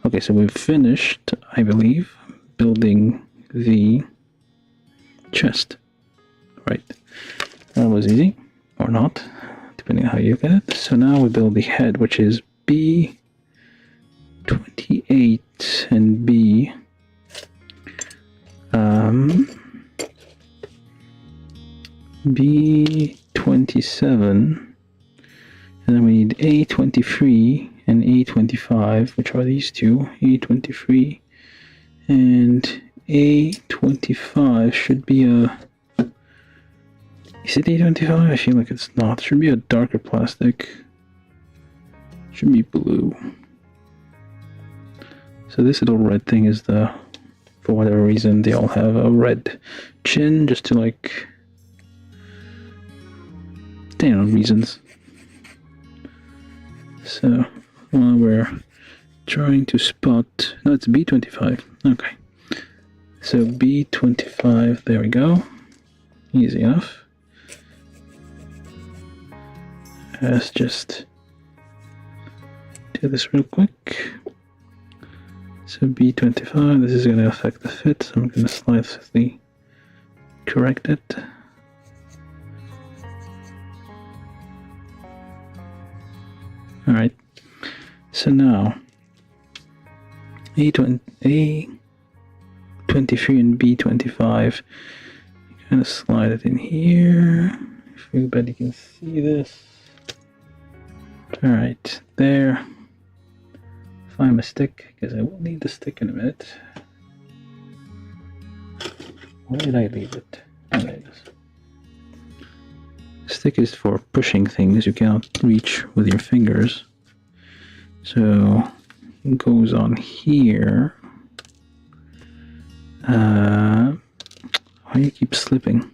Okay, so we've finished, I believe, building the chest. Right. That was easy. Or not, depending on how you look at it. So now we build the head, which is B28 and B27, and then we need A23 and A25, which are these two. A23 and A25 should be a... Is it A25? I feel like it's not. It should be a darker plastic. It should be blue. So this little red thing is the... For whatever reason, they all have a red chin, just to like... You know, reasons. So, while we're trying to spot... No, it's B25. Okay. So B25, there we go. Easy enough. Let's just do this real quick. So B25, this is going to affect the fit, so I'm going to slightly correct it. Alright, so now A23 and B25, kind of slide it in here. If everybody can see this. Alright, there. Find my stick, because I will need the stick in a minute. Where did I leave it? Oh, there it is. stick is for pushing things you cannot reach with your fingers. So it goes on here. Why do you keep slipping?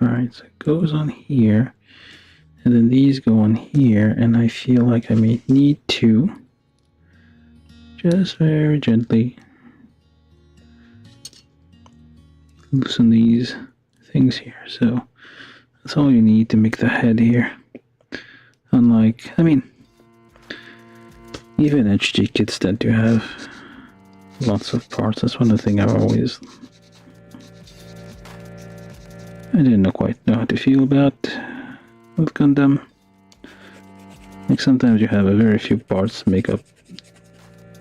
Alright, so it goes on here. And then these go on here, and I feel like I may need to just very gently loosen these things here. So that's all you need to make the head here. Unlike, I mean, even HG kits tend to have lots of parts. That's one of the things I didn't quite know how to feel about with Gundam. Like sometimes you have a very few parts make up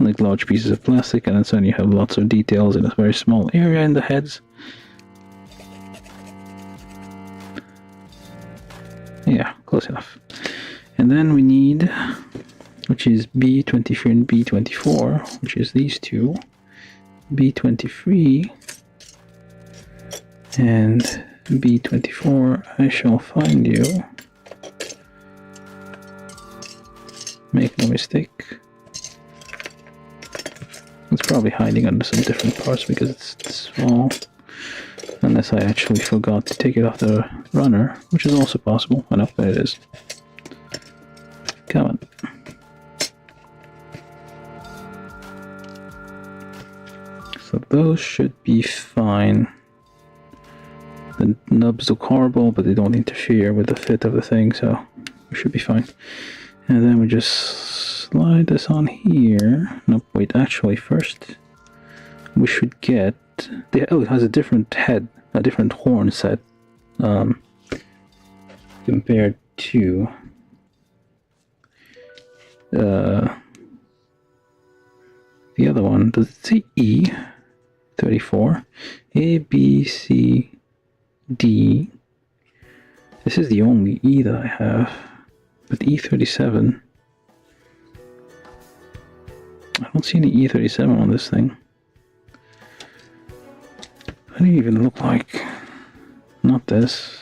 like large pieces of plastic, and then suddenly you have lots of details in a very small area in the heads. Yeah, close enough. And then we need, which is B23 and B24, which is these two. B23 and B24, I shall find you. Make no mistake. It's probably hiding under some different parts because it's small. Unless I actually forgot to take it off the runner, which is also possible. I know, there it is. Come on. So those should be fine. The nubs look horrible, but they don't interfere with the fit of the thing, so we should be fine. And then we just slide this on here. Nope, wait, actually first we should get oh, it has a different head, a different horn set compared to the other one. Does it say E34? A, B, C, D. This is the only E that I have. But E37, I don't see any E37 on this thing. What do you even look like? Not this.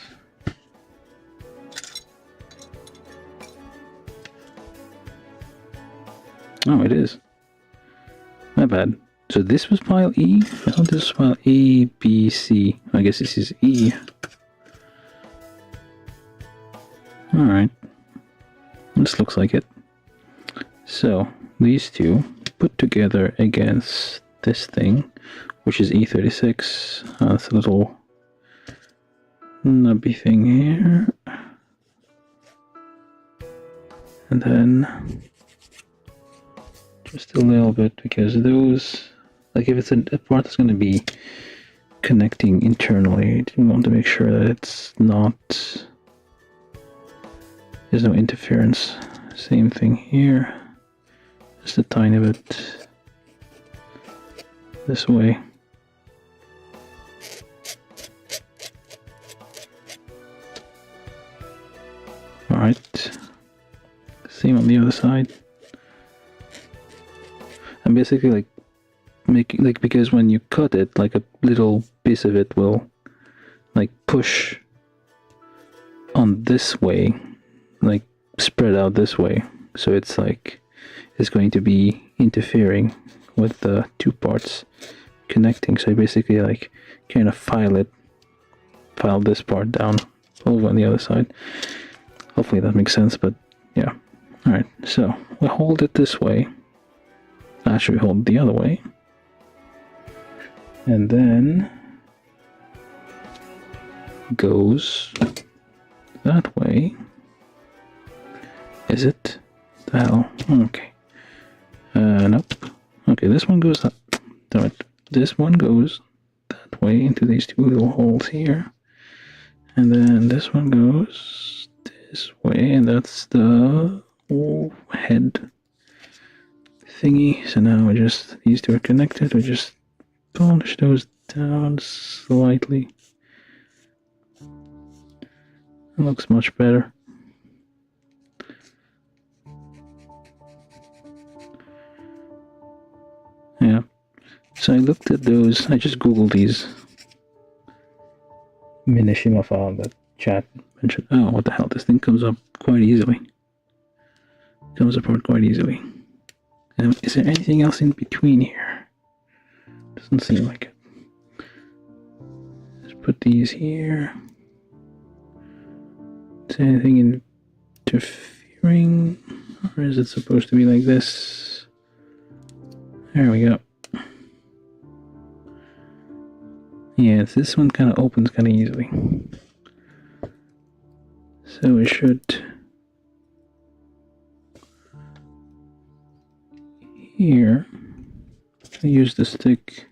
Oh, it is. My bad. So this was file E? I thought this was file A, B, C. I guess this is E. Alright. This looks like it. So, these two put together against this thing, which is E36. That's a little nubby thing here. And then just a little bit, because those, like if it's a part that's going to be connecting internally, you want to make sure that it's not, there's no interference. Same thing here, just a tiny bit this way. Alright, same on the other side. I'm basically like making, like, because when you cut it, like a little piece of it will like push on this way, like spread out this way, so it's like it's going to be interfering with the two parts connecting. So I basically like kind of file this part down over on the other side. Hopefully that makes sense, but yeah. Alright, so we hold it this way. Actually, hold it the other way. And then goes that way. Is it? The hell? Okay. Nope. Okay, this one goes up. Damn it. This one goes that way into these two little holes here. And then this one goes this way, and that's the head thingy. So now these two are connected. We just polish those down slightly. It looks much better. Yeah. So I looked at those. I just googled these Minishima file, but chat mentioned, oh, what the hell, this thing comes up quite easily. Comes apart quite easily. And is there anything else in between here? Doesn't seem like it. Let's put these here. Is there anything interfering? Or is it supposed to be like this? There we go. Yeah, this one kind of opens kind of easily. So we should here use the stick.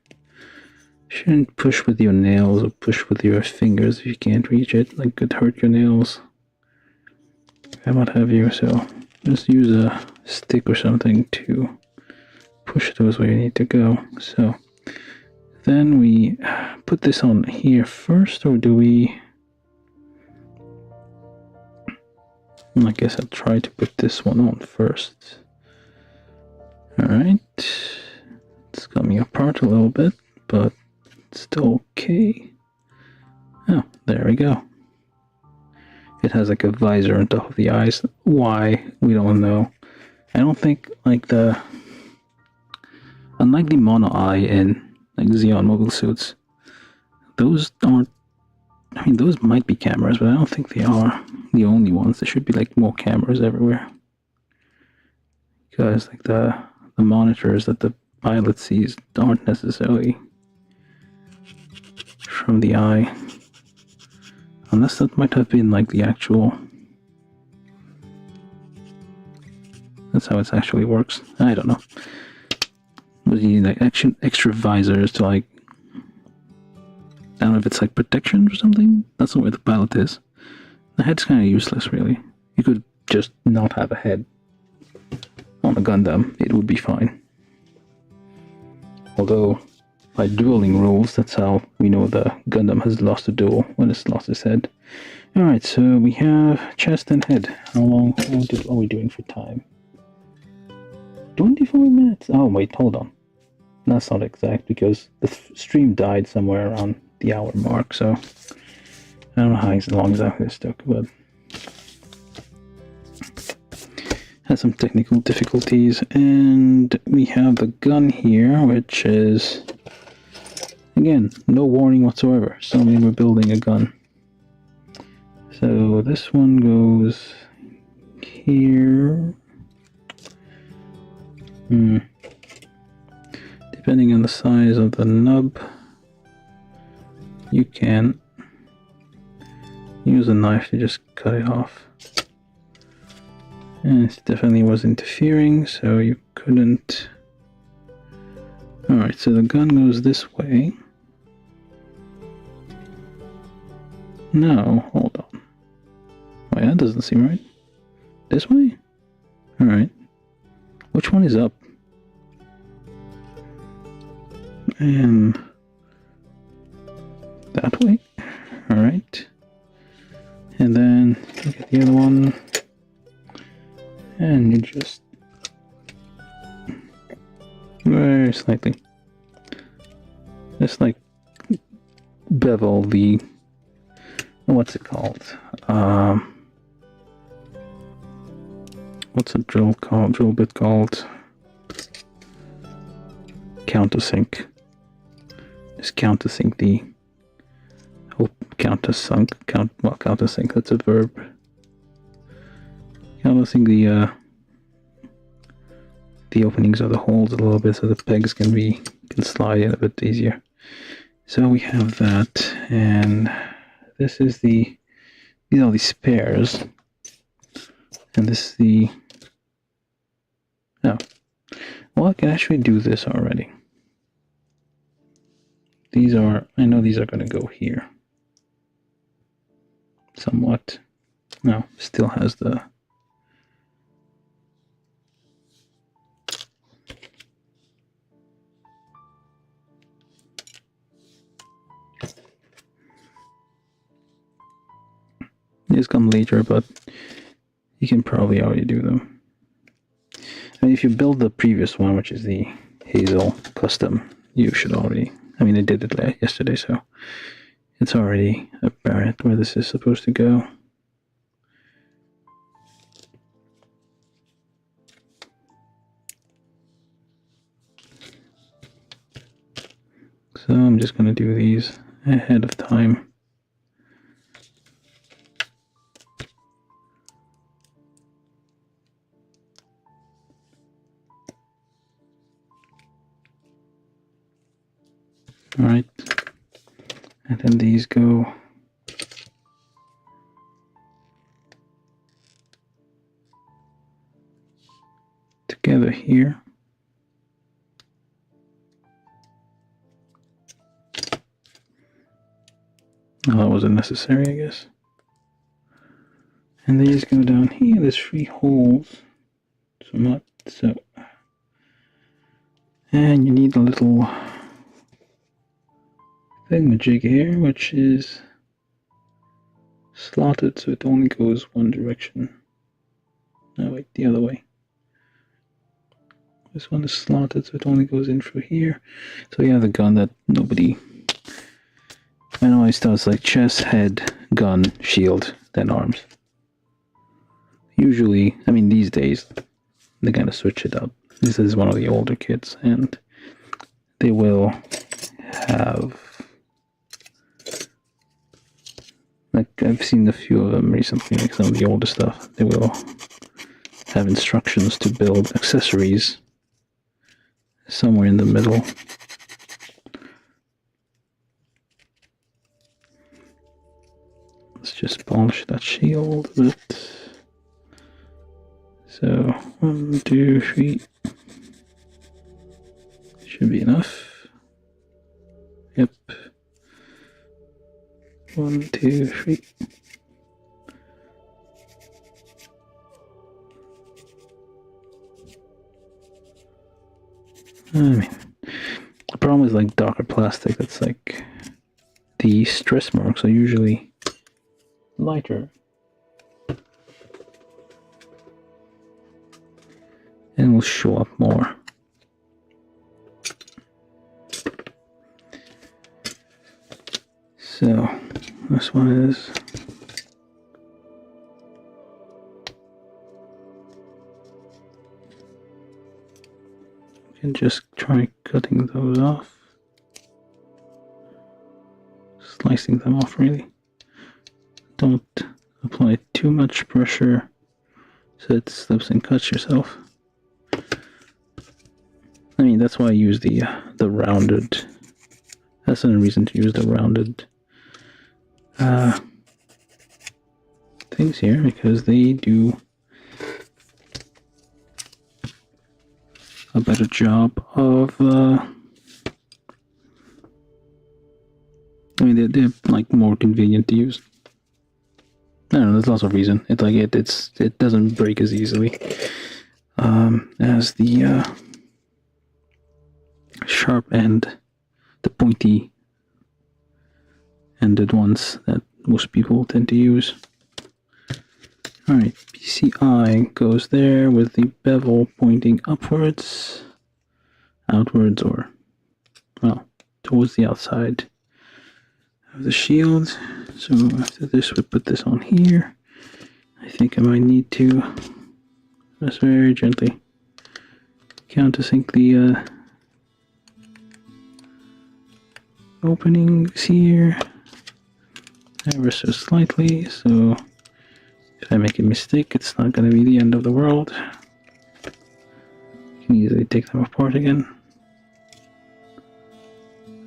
Shouldn't push with your nails or push with your fingers if you can't reach it. Like, could hurt your nails and what have you. So just use a stick or something to push those where you need to go. So then we put this on here first, or do we? I guess I'll try to put this one on first. Alright, it's coming apart a little bit, but it's still okay. Oh, there we go. It has like a visor on top of the eyes. Why? We don't know. I don't think like unlike the mono eye in like Xeon mobile suits, those aren't, I mean, those might be cameras, but I don't think they are the only ones. There should be like more cameras everywhere. Because like the monitors that the pilot sees aren't necessarily from the eye. Unless that might have been like the actual... That's how it actually works. I don't know. Was you need like extra visors to like... I don't know if it's like protection or something? That's not where the pilot is. The head's kind of useless, really. You could just not have a head on a Gundam. It would be fine. Although, by dueling rules, that's how we know the Gundam has lost a duel, when it's lost its head. Alright, so we have chest and head. How long are we doing for time? 24 minutes? Oh, wait, hold on. That's not exact, because the stream died somewhere around the hour mark, so I don't know how long exactly this took, but had some technical difficulties. And we have the gun here, which is, again, no warning whatsoever. So we're building a gun. So this one goes here. Depending on the size of the nub, you can use a knife to just cut it off. And it definitely was interfering, so you couldn't. Alright, so the gun goes this way. No, hold on. Wait, that doesn't seem right. This way? Alright. Which one is up? And that way? Alright. And then look at the other one. And you just very slightly just like bevel the, what's it called? What's a drill bit called? Countersink. Just countersink the countersink, that's a verb. Countersink the openings of the holes a little bit so the pegs can slide in a bit easier. So we have that, and this is these are the spares, and this is the, oh, well, I can actually do this already. I know these are going to go here somewhat. No, still has the, these come later, but you can probably already do them. I mean, if you build the previous one, which is the Hazel custom, you should already, I mean, I did it yesterday, so it's already apparent where this is supposed to go. So I'm just going to do these ahead of time. Alright, and then these go together here. Oh, that wasn't necessary, I guess. And these go down here. There's 3 holes. So. And you need a little thingamajig here, which is slotted so it only goes one direction. No, wait, the other way. This one is slotted so it only goes in through here. So you have a gun that nobody... I know it starts like chest, head, gun, shield, then arms. Usually, I mean these days, they kind of switch it up. This is one of the older kits, and they will have... Like, I've seen a few of them recently, like some of the older stuff. They will have instructions to build accessories somewhere in the middle. Let's just polish that shield a bit. So, 1, 2, 3. Should be enough. Yep. 1, 2, 3. I mean, the problem is like darker plastic. That's like the stress marks are usually lighter and will show up more. So this one is you can just try cutting those off, slicing them off really. Don't apply too much pressure so it slips and cuts yourself. I mean, that's why I use the rounded. That's another reason to use the rounded things here, because they do a better job of. I mean, they're like more convenient to use. I don't know. There's lots of reason. It's like it doesn't break as easily as the sharp end, the pointy ended ones that most people tend to use. Alright, PCI goes there with the bevel pointing upwards, outwards, or, well, towards the outside of the shield. So after this, we put this on here. I think I might need to just very gently countersink the openings here ever so slightly, so if I make a mistake, it's not going to be the end of the world. You can easily take them apart again.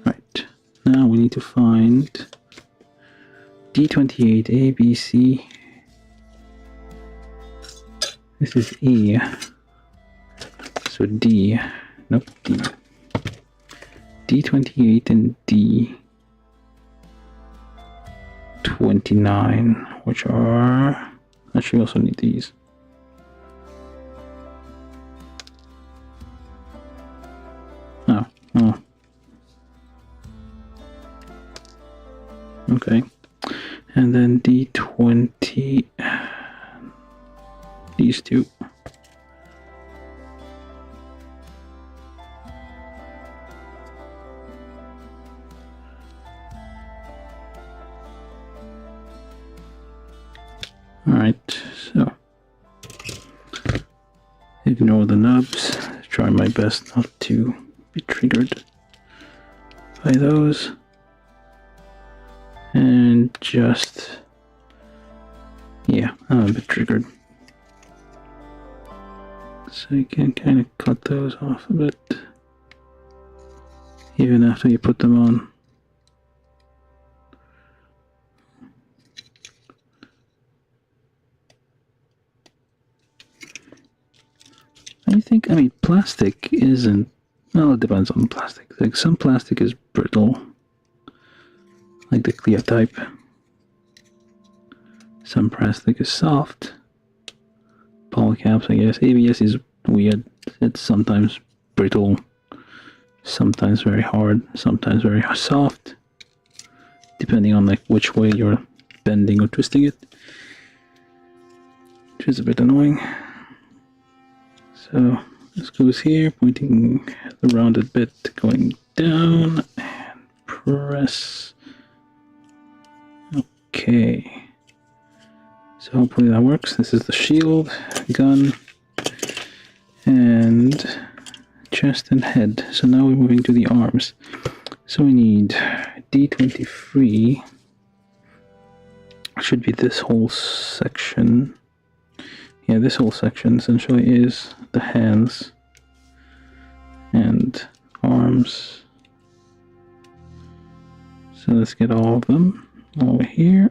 Right, now we need to find D28 A, B, C. This is E, so D, nope, D. D28 and D29, which are... Actually, also need these. Oh. Okay. And then D20... These two. Alright, so ignore the nubs. Try my best not to be triggered by those. And just, yeah, I'm a bit triggered. So you can kind of cut those off a bit, even after you put them on. I mean, plastic isn't, well, it depends on plastic. Like, some plastic is brittle, like the clear type. Some plastic is soft. Polycaps, I guess. ABS is weird. It's sometimes brittle, sometimes very hard, sometimes very soft, depending on like which way you're bending or twisting it, which is a bit annoying. So this goes here, pointing the rounded bit, going down, and press. Okay. So hopefully that works. This is the shield, gun, and chest and head. So now we're moving to the arms. So we need D23. Should be this whole section. Yeah, this whole section essentially is the hands and arms. So let's get all of them over here.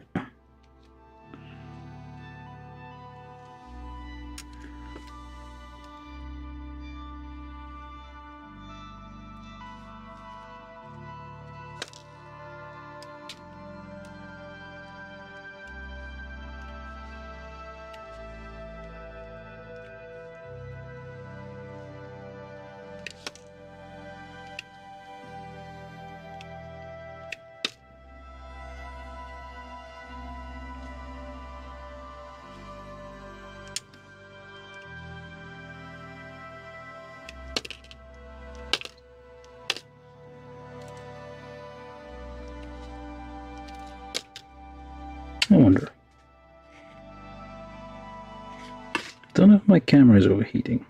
I wonder. Don't know if my camera is overheating.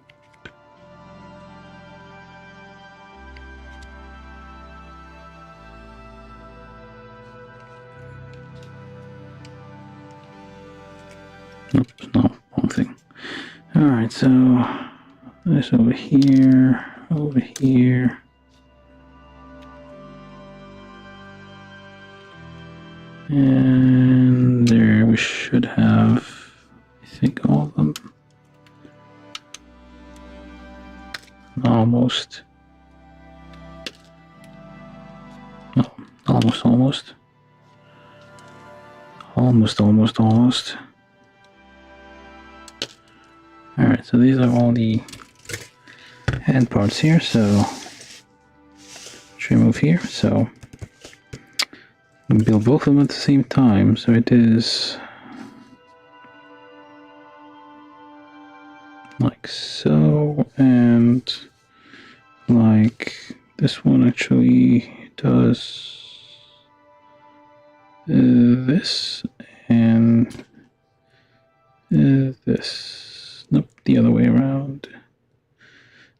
Oops, no, wrong thing. Alright, so this over here, over here. And there we should have, I think, all of them. Almost. Oh, almost. Almost. Alright, so these are all the hand parts here, so let's remove here. So we build both of them at the same time, so it is like so, and like this one actually does this and this. Nope, the other way around.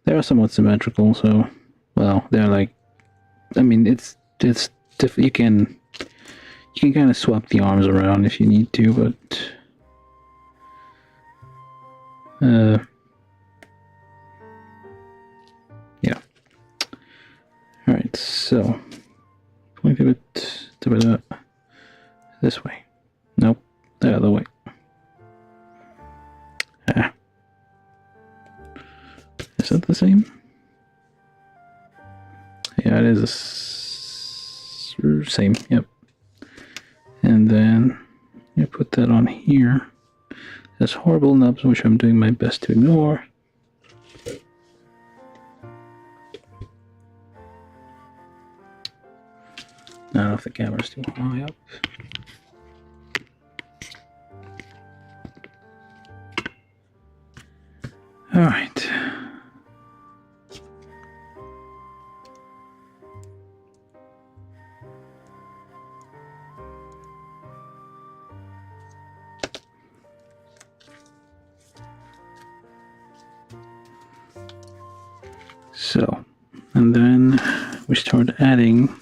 They are somewhat symmetrical, so, well, they're like, I mean, it's you can kind of swap the arms around if you need to, but yeah. Alright, so point a bit this way. Nope, the other way. Is that the same? Yeah, it is the same, yep. And then you put that on here. There's horrible nubs, which I'm doing my best to ignore. I don't know if the camera's too high up. Alright. So, and then we start adding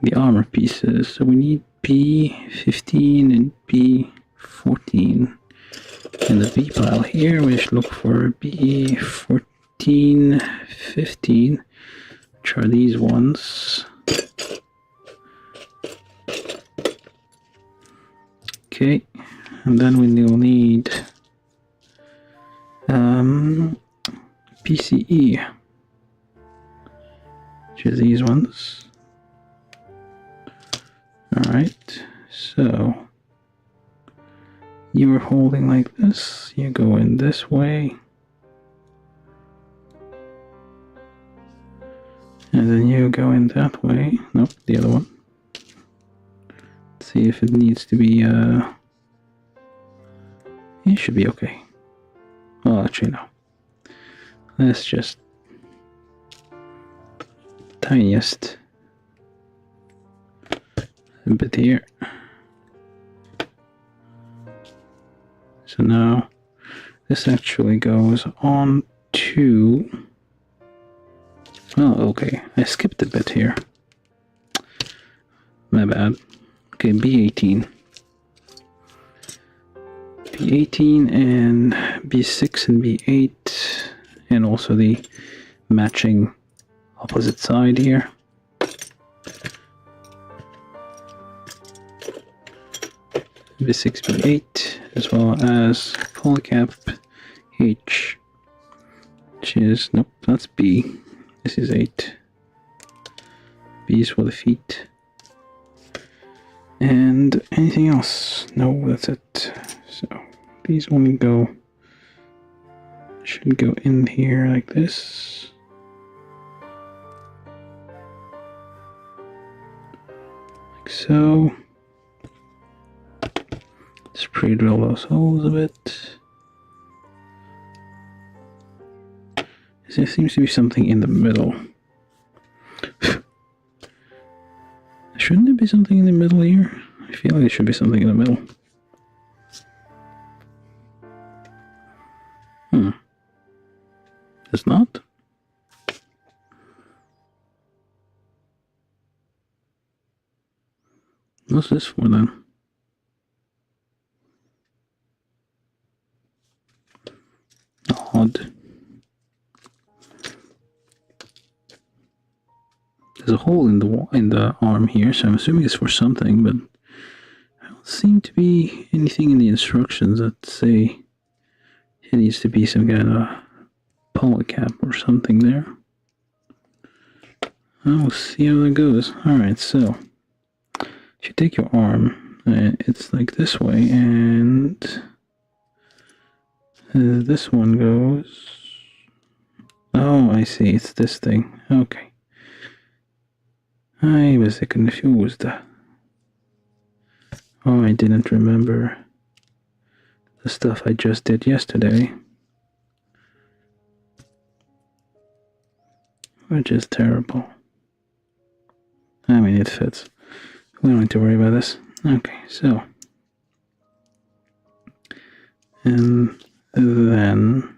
the armor pieces. So we need B15 and B14. In the B pile here, we should look for B14, 15, which are these ones. Okay, and then we will need PCE, which is these ones. Alright, so you are holding like this, you go in this way, and then you go in that way. Nope, the other one. Let's see if it needs to be, it should be okay. Well, actually, no. Let's just tiniest bit here. So now this actually goes on to, oh, okay, I skipped a bit here. My bad. Okay, B18. B18 and B6 and B8, and also the matching opposite side here. B6, B8, as well as polycap H, which is, nope, that's B. This is 8. B is for the feet. And anything else? No, that's it. So these only go, should go in here like this. Like so. Let's pre-drill those holes a bit. There seems to be something in the middle. Shouldn't there be something in the middle here? I feel like there should be something in the middle. There's not? What's this for then? Odd. There's a hole in the arm here, so I'm assuming it's for something, but I don't seem to be anything in the instructions that say it needs to be some kind of polycap or something there. We'll see how that goes. Alright, so if you take your arm, it's like this way, and this one goes. Oh, I see, it's this thing. Okay. I was confused. Oh, I didn't remember the stuff I just did yesterday. Which is terrible. I mean, it fits. We don't need to worry about this. Okay, so. And then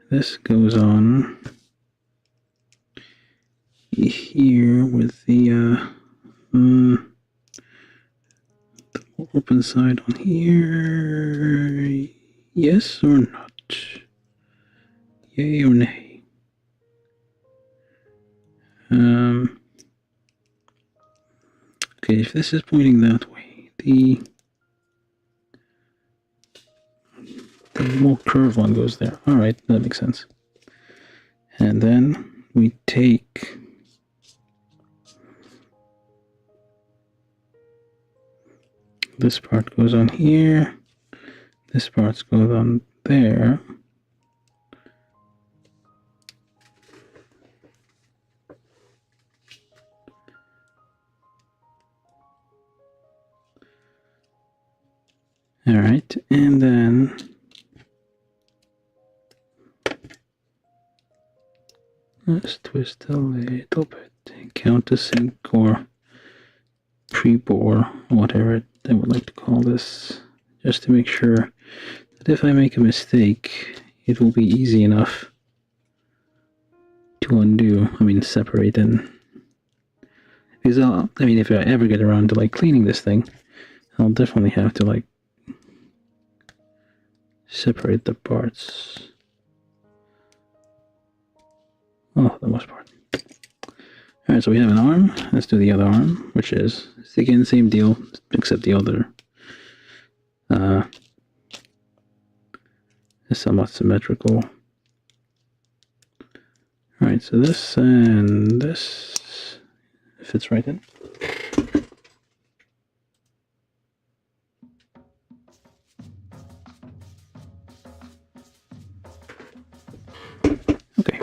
this goes on here with the open side on here. Yes or not? Yay or nay? Okay, if this is pointing that way, the more curved one goes there. Alright, that makes sense. And then we take this part goes on here, this part goes on there. Alright, and then let's twist a little bit, countersink or pre-bore, whatever I would like to call this, just to make sure that if I make a mistake, it will be easy enough to undo. I mean, separate and because if I ever get around to like cleaning this thing, I'll definitely have to like separate the parts. Oh, the most part. Alright, so we have an arm. Let's do the other arm, which is, again, same deal, except the other is somewhat symmetrical. Alright, so this and this fits right in. Okay.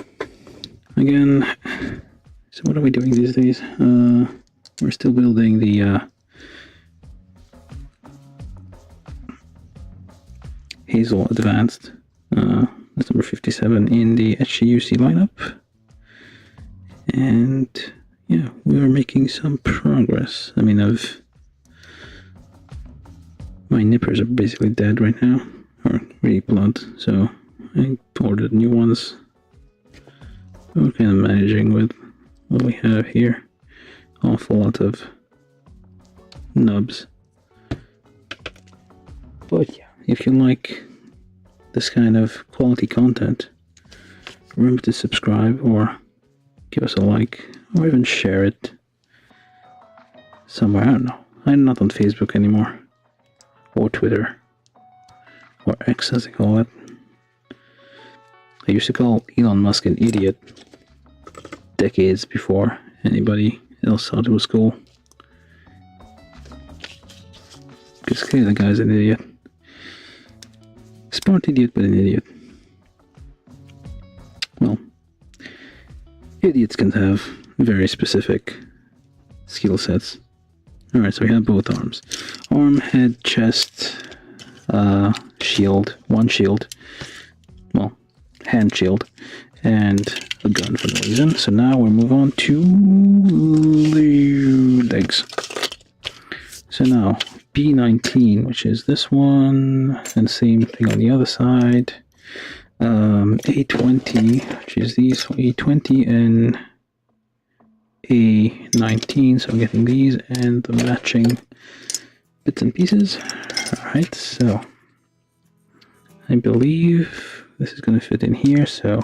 Again, so what are we doing these days? We're still building the Hazel Advanced. That's number 57 in the HUC lineup. And yeah, we are making some progress. I mean, my nippers are basically dead right now, or really blunt, so I ordered new ones. We're kind of managing with what we have here. Awful lot of nubs. But yeah, if you like this kind of quality content, remember to subscribe or give us a like or even share it somewhere. I don't know. I'm not on Facebook anymore, or Twitter, or X as they call it. I used to call Elon Musk an idiot decades before anybody else thought it was cool. Because clearly the guy's an idiot. Smart idiot, but an idiot. Well, idiots can have very specific skill sets. Alright, so we have both arms. Arm, head, chest, shield, one shield. Well, hand shield, and a gun for no reason. So now we'll move on to legs. So now B19, which is this one, and same thing on the other side. A20, which is these, A20 and A19. So I'm getting these and the matching bits and pieces. Alright, so I believe this is going to fit in here, so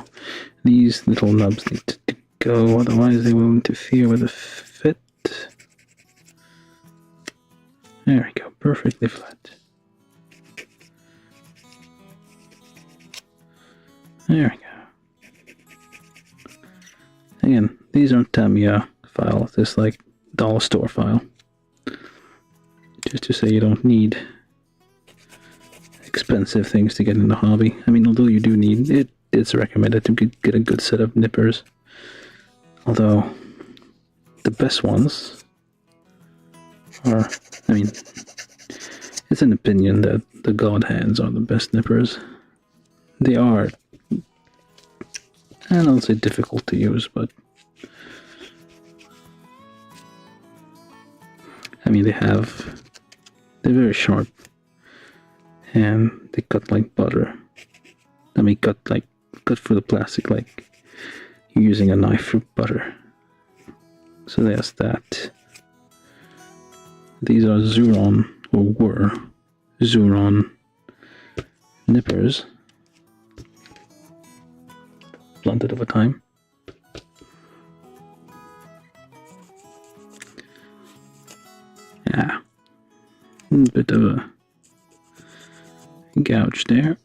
these little nubs need to go, otherwise they will interfere with the fit. There we go, perfectly flat. There we go. Again, these aren't Tamiya files, this like dollar store file. Just to say you don't need expensive things to get in the hobby. I mean, although you do need it, it's recommended to get a good set of nippers. Although the best ones are, I mean, it's an opinion that the God hands are the best nippers. They are, I don't say difficult to use, but I mean, they're very sharp and they cut like butter. I mean, cut through the plastic like you're using a knife for butter. So there's that. These are Zuron, or were Zuron nippers, blunted over time. Yeah, a bit of a gouge there.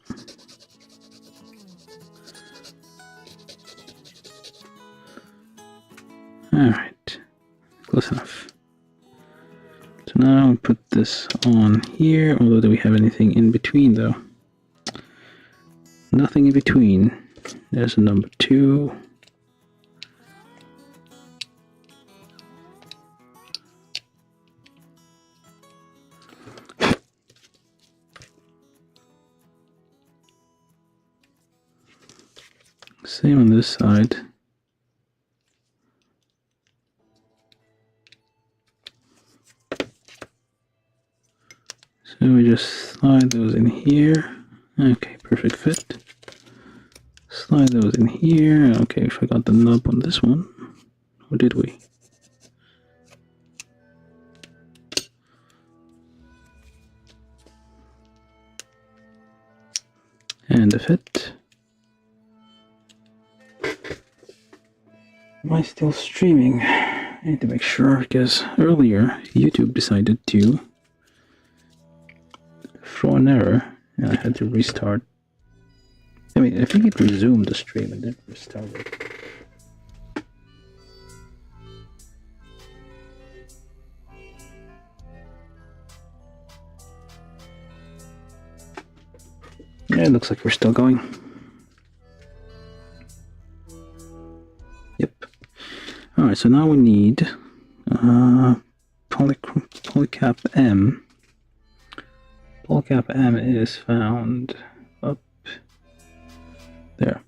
Alright, close enough. So now we put this on here, although do we have anything in between though? Nothing in between. There's a number 2. Same on this side. So we just slide those in here. Okay, perfect fit. slide those in here. Okay, we forgot the nub on this one. Or did we? And the fit. Am I still streaming? I need to make sure, because earlier YouTube decided to throw an error and I had to restart. I mean, I think it resumed the stream and then restarted. Yeah, it looks like we're still going. Yep. Alright, so now we need polycap M. Polycap M is found up there.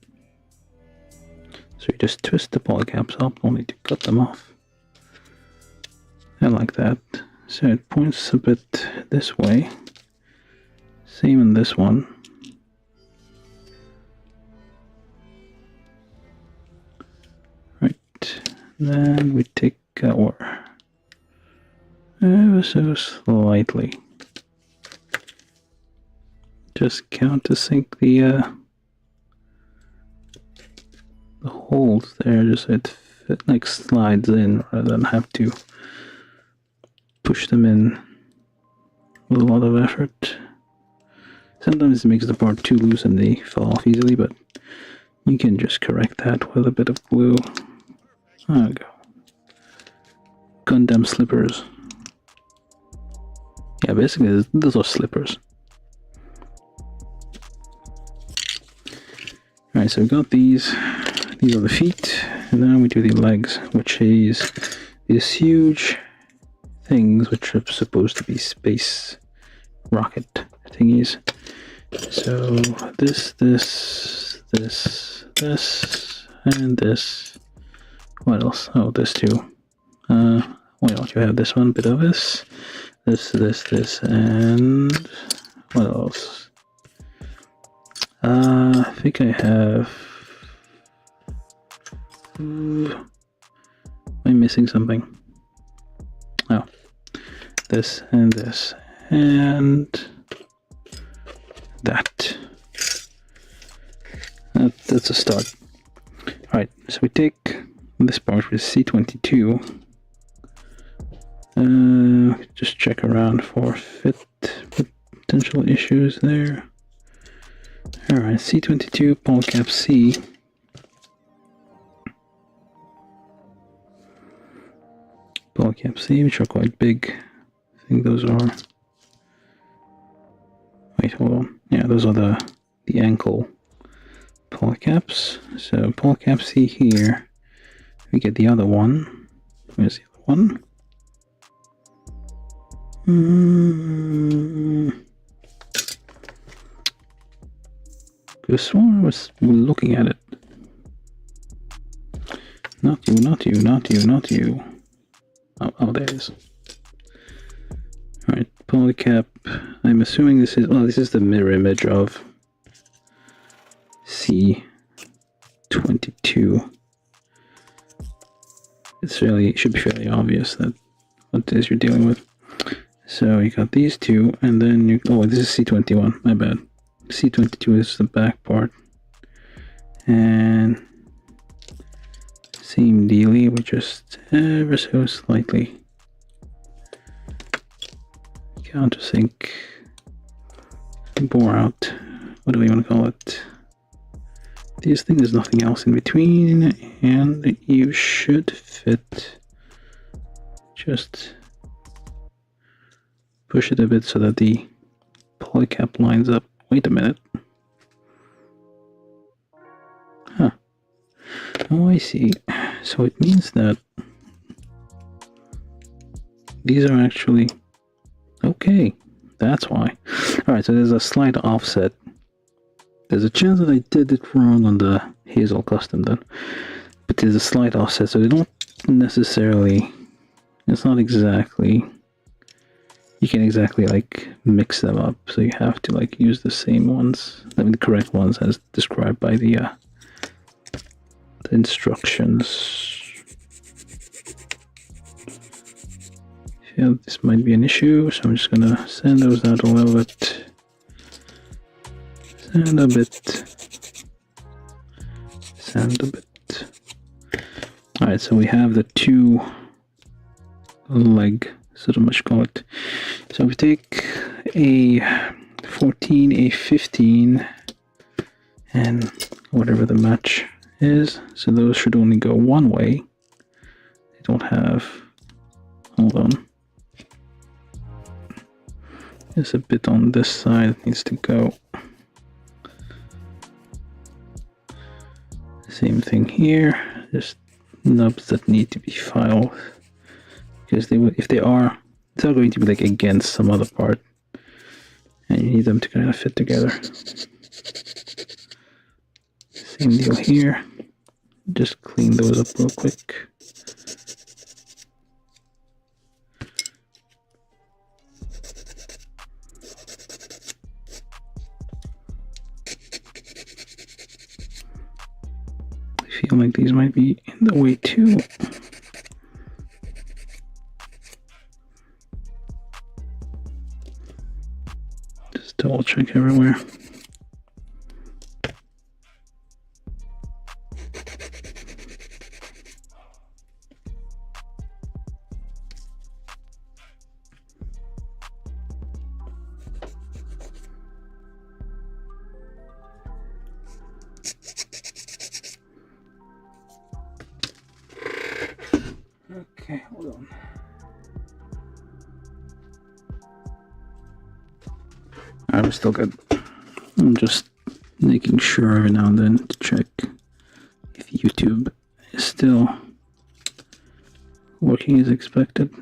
So you just twist the polycaps up, only to cut them off. And like that. So it points a bit this way. Same in this one. Then we take our ever so slightly, just countersink the holes there, just so it like slides in rather than have to push them in with a lot of effort. Sometimes it makes the part too loose and they fall off easily, but you can just correct that with a bit of glue. There we go. Gundam slippers. Yeah, basically those are slippers. Alright, so we've got these. These are the feet. And then we do the legs, which is these huge things which are supposed to be space rocket thingies. So this, and this. What else? Oh, this too. Why don't you have this one? Bit of this, and what else? I think I have. Am I missing something? Oh, this and this and that. That's a start. All right, so we take this part with C22. Just check around for fit potential issues there. Alright, C22, polycap C. Polycap C, which are quite big. I think those are. Wait, hold on. Yeah, those are the ankle polycaps. So polycap C here. We get the other one. Where's the other one? This one was looking at it. Not you, not you, not you, not you. Oh, there it is. Alright, polycap. I'm assuming this is, this is the mirror image of C22. It should be fairly obvious that what it is you're dealing with. So you got these two, and then you, this is C21, my bad. C22 is the back part. And same dealie, we just ever so slightly countersink, bore out, what do we want to call it? These things, there's nothing else in between, and you should fit. Just push it a bit so that the polycap lines up. Wait a minute. Huh. Oh, I see. So it means that these are actually okay. That's why. Alright, so there's a slight offset. There's a chance that I did it wrong on the Hazel custom then. But there's a slight offset, so they don't necessarily, it's not exactly, you can exactly like mix them up, so you have to like use the same ones, I mean the correct ones as described by the the instructions. Yeah, this might be an issue, so I'm just gonna sand those out a little bit. Sand a bit. Sand a bit. Alright, so we have the two leg, so much call it. So we take a 14, a 15, and whatever the match is. So those should only go one way. They don't have, hold on. There's a bit on this side that needs to go. Same thing here. There's nubs that need to be filed because they will, if they are, they're going to be like against some other part, and you need them to kind of fit together. Same deal here. Just clean those up real quick. I feel like these might be in the way too. Just double check everywhere. Okay, hold on. I'm still good. I'm just making sure every now and then to check if YouTube is still working as expected.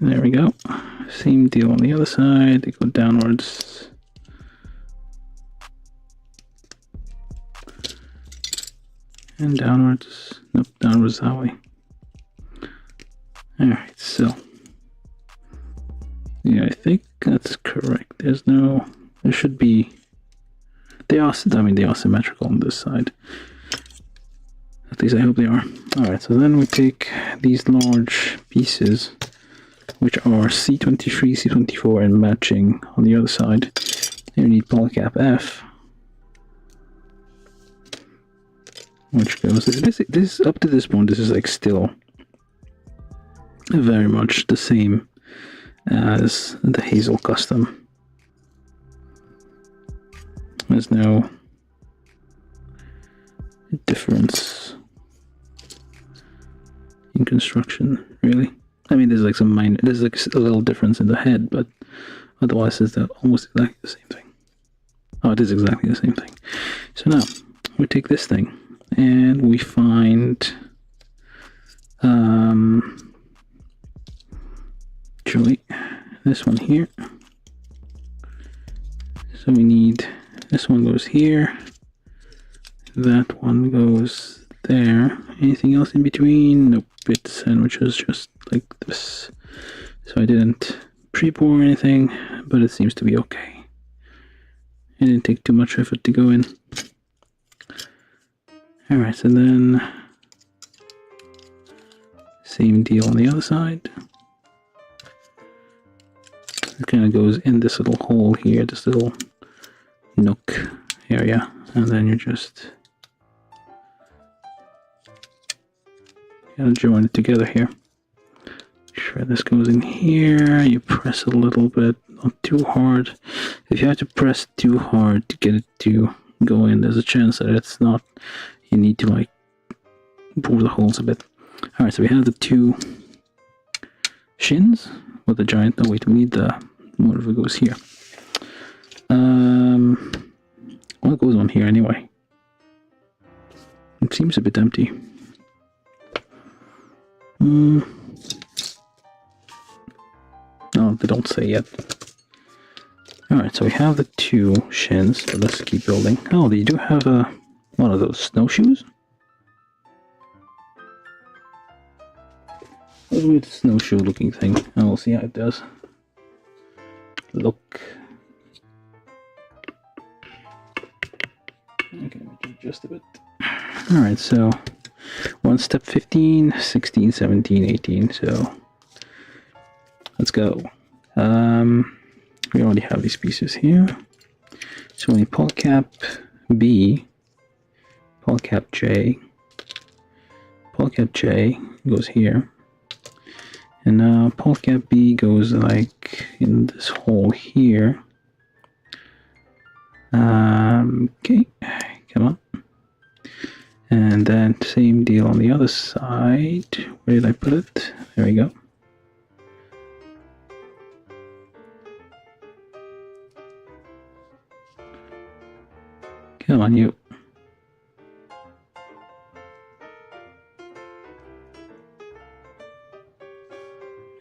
There we go. Same deal on the other side. They go downwards. And downwards. Nope, downwards that way. Alright, so. Yeah, I think that's correct. There should be. They are symmetrical on this side. At least I hope they are. Alright, so then we take these large pieces, which are C23, C24, and matching on the other side. And we need polycap F. Which goes, this up to this point, this is like still very much the same as the Hazel custom. There's no difference in construction, really. I mean, there's like there's like a little difference in the head, but otherwise it's almost exactly the same thing. Oh, it is exactly the same thing. So now we take this thing and we find actually this one here. So we need, this one goes here, that one goes there. Anything else in between? Nope, it's sandwiches just like this. So I didn't pre-pour anything, but it seems to be okay. It didn't take too much effort to go in. Alright, so then same deal on the other side. It kind of goes in this little hole here, this little nook area, and then you just gotta join it together here. Make sure this goes in here. You press a little bit, not too hard. If you have to press too hard to get it to go in, there's a chance that it's not. You need to like bore the holes a bit. Alright, so we have the two shins with the giant. Oh wait, we need the whatever goes here. What goes on here anyway? It seems a bit empty. No, they don't say yet. Alright, so we have the two shins, so let's keep building. Oh, they do have one of those snowshoes? A weird snowshoe looking thing. And we'll see how it does. Look. just a bit. Alright, so one step 15, 16, 17, 18, so let's go. We already have these pieces here. So we need polycap B, polycap J. Polycap J goes here. And now polycap B goes like in this hole here. Okay, come on. And then same deal on the other side. Where did I put it? There we go. Come on, you.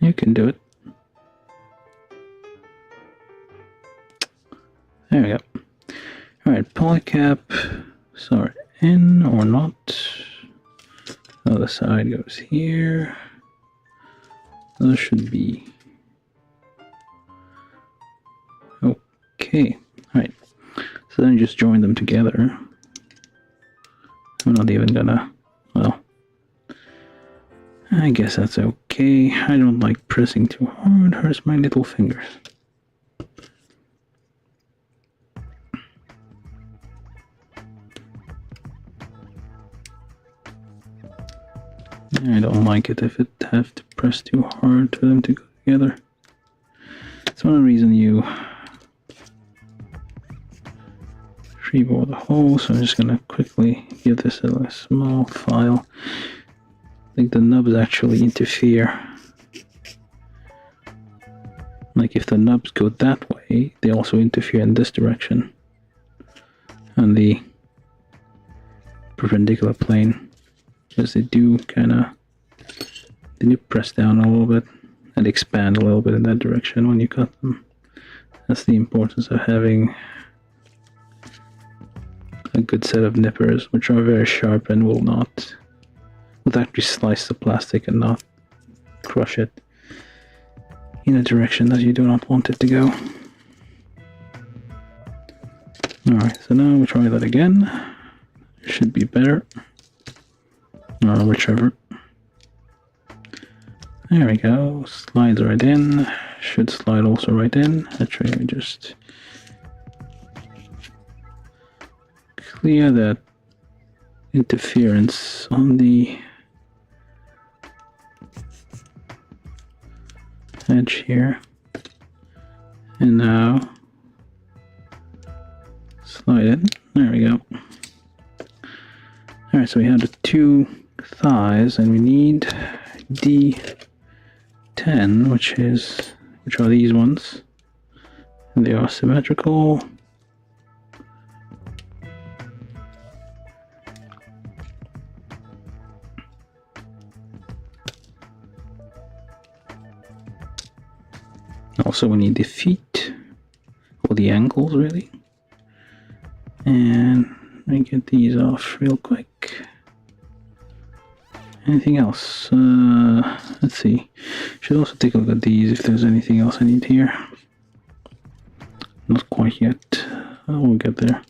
You can do it. There we go. Alright, polycap, sorry, in or not. Other side goes here. Those should be okay. Alright, so then you just join them together. I'm not even gonna, well, I guess that's okay. I don't like pressing too hard, it hurts my little fingers. I don't like it if it have to press too hard for them to go together. That's one of the reasons you freebore the hole, so I'm just gonna quickly give this a small file. I think the nubs actually interfere. Like if the nubs go that way, they also interfere in this direction on the perpendicular plane. Because they do press down a little bit and expand a little bit in that direction when you cut them. That's the importance of having a good set of nippers, which are very sharp and will actually slice the plastic and not crush it in a direction that you do not want it to go. Alright, so now we try that again. It should be better. Or whichever. There we go. Slides right in. Should slide also right in. Actually, we just clear that interference on the edge here. And now slide it. There we go. Alright, so we have the two thighs, and we need D10, which are these ones. And they are symmetrical. Also, we need the feet, or the ankles, really. And let me get these off real quick. Anything else? Let's see. Should also take a look at these if there's anything else I need here. Not quite yet. We'll get there.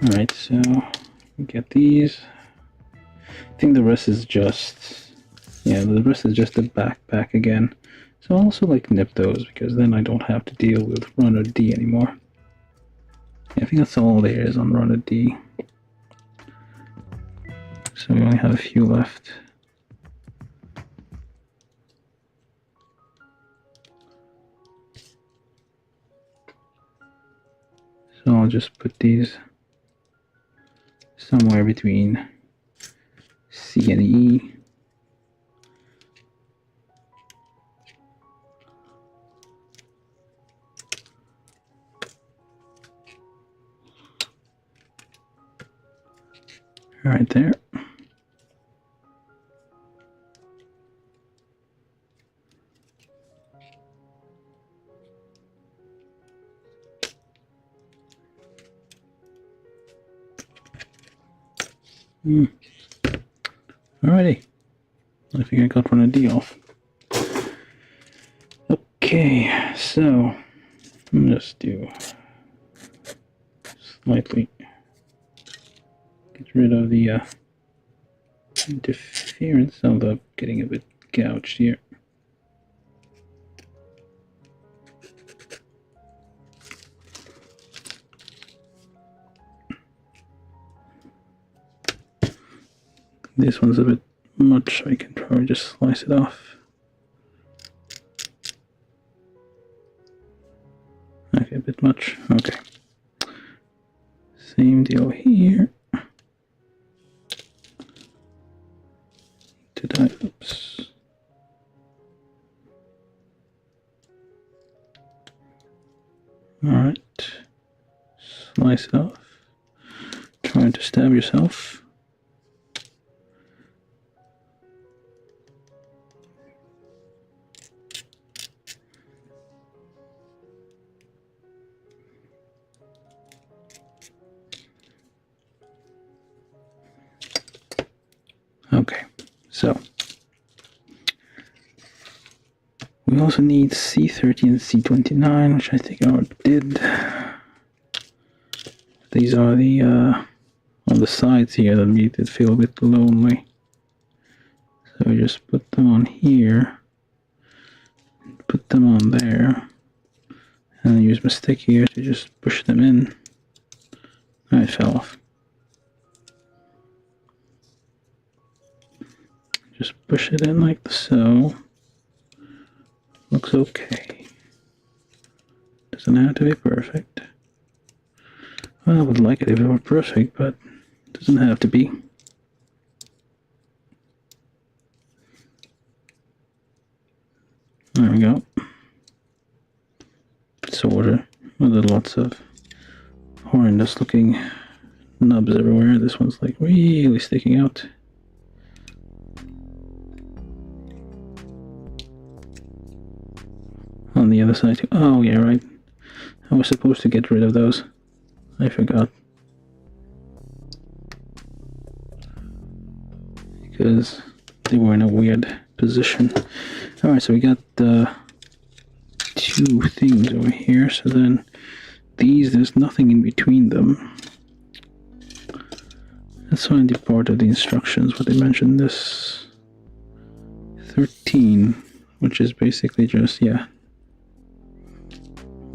Alright, so get these. I think the rest is just, the rest is just the backpack again. So I'll also nip those, because then I don't have to deal with runner D anymore. Yeah, I think that's all there is on runner D. So we only have a few left. So I'll just put these somewhere between C and E. Right there. Alrighty. I think I got one idea off. Okay, so let's do slightly get rid of the interference, although getting a bit gouged here. This one's a bit much, so I can probably just slice it off. Okay, a bit much. Okay. Same deal here. Did I? Oops. Alright. Slice it off. Trying to stab yourself. Okay, so we also need C30 and C29, which I think I already did. These are the on the sides here that made it feel a bit lonely. So we just put them on here, put them on there, and use my stick here to just push them in. Oh, it fell off. Just push it in like so. Looks okay. Doesn't have to be perfect. Well, I would like it if it were perfect, but it doesn't have to be. There we go. Sorta. With lots of horrendous looking nubs everywhere. This one's like really sticking out. On the other side too. Oh yeah, right. I was supposed to get rid of those. I forgot. Because they were in a weird position. Alright, so we got the two things over here. So then these, there's nothing in between them. That's only part of the instructions, what they mentioned. This 13, which is basically just, yeah.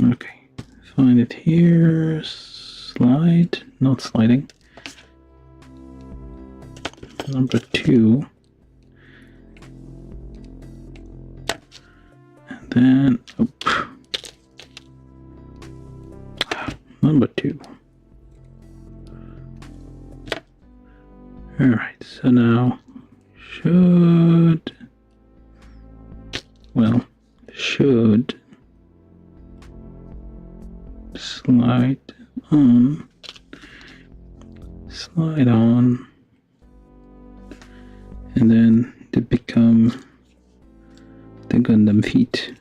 Okay, find it here, slide, not sliding. Number 2. And then, oh, number 2. Alright, so now should slide on, and then to become the Gundam feet,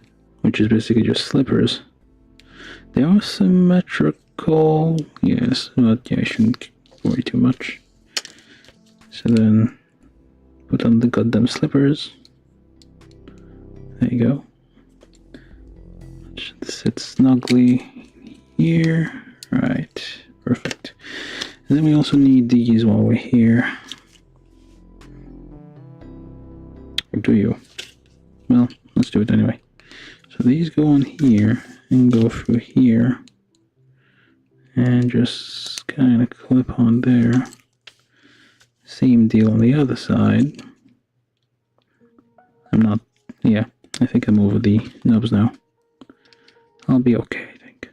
which is basically just slippers. They are symmetrical, yes, but yeah, I shouldn't worry too much. So then put on the Gundam slippers. There you go. Should sit snugly here. Right, perfect. And then we also need these while we're here. Or do you? Well, let's do it anyway. So these go on here and go through here. And just kind of clip on there. Same deal on the other side. Yeah, I think I'm over the nubs now. I'll be okay, I think.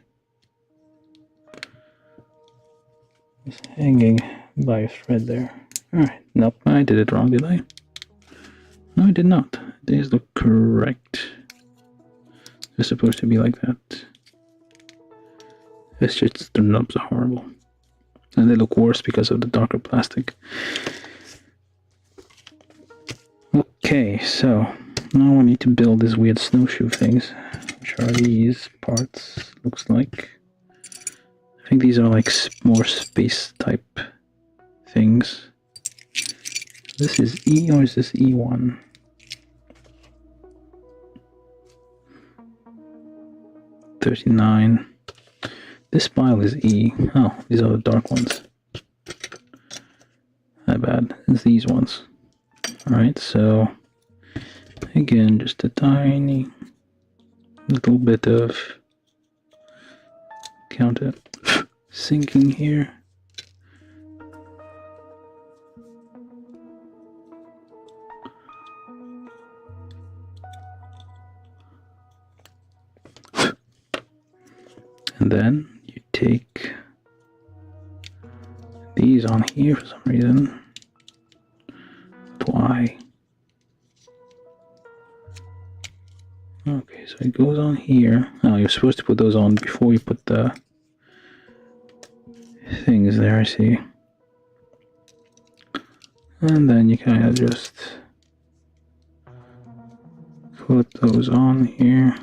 It's hanging by a thread there. Alright, nope, I did it wrong, did I? No, I did not. These look correct. They're supposed to be like that. It's just the nubs are horrible. And they look worse because of the darker plastic. Okay, so now we need to build these weird snowshoe things, which are these parts, looks like. I think these are like more space type things. This is E, or is this E1? 39. This pile is E. Oh, these are the dark ones. My bad. It's these ones. Alright, so again, just a tiny little bit of counter sinking here. And then you take these on here for some reason. Why? Okay, so it goes on here. Oh, you're supposed to put those on before you put the things there, I see. And then you kind of just put those on here.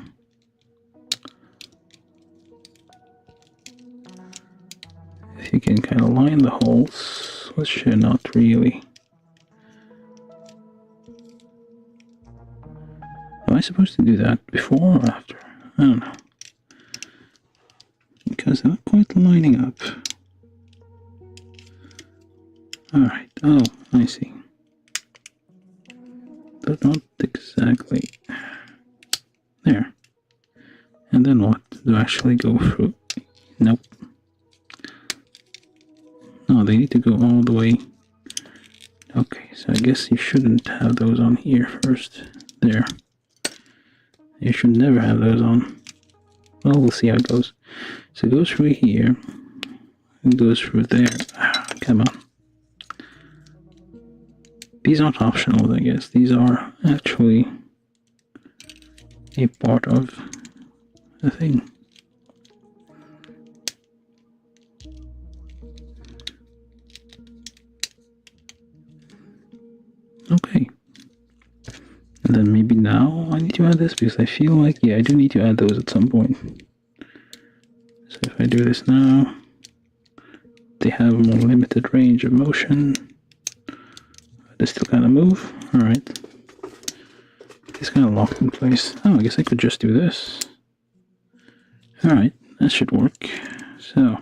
If you can kind of line the holes, which are not really. Am I supposed to do that before or after? I don't know. Because they're not quite lining up. Alright, oh, I see. They're not exactly there. And then what? Do I actually go through? Nope. No, they need to go all the way. Okay, so I guess you shouldn't have those on here first. There. You should never have those on. Well, we'll see how it goes. So it goes through here. It goes through there. Come on. These aren't optional, I guess. These are actually a part of the thing. Okay. And then maybe now I need to add this because I feel like, yeah, I do need to add those at some point. So if I do this now, they have a more limited range of motion. They still kind of move. Alright. It's kind of locked in place. Oh, I guess I could just do this. Alright, that should work. So,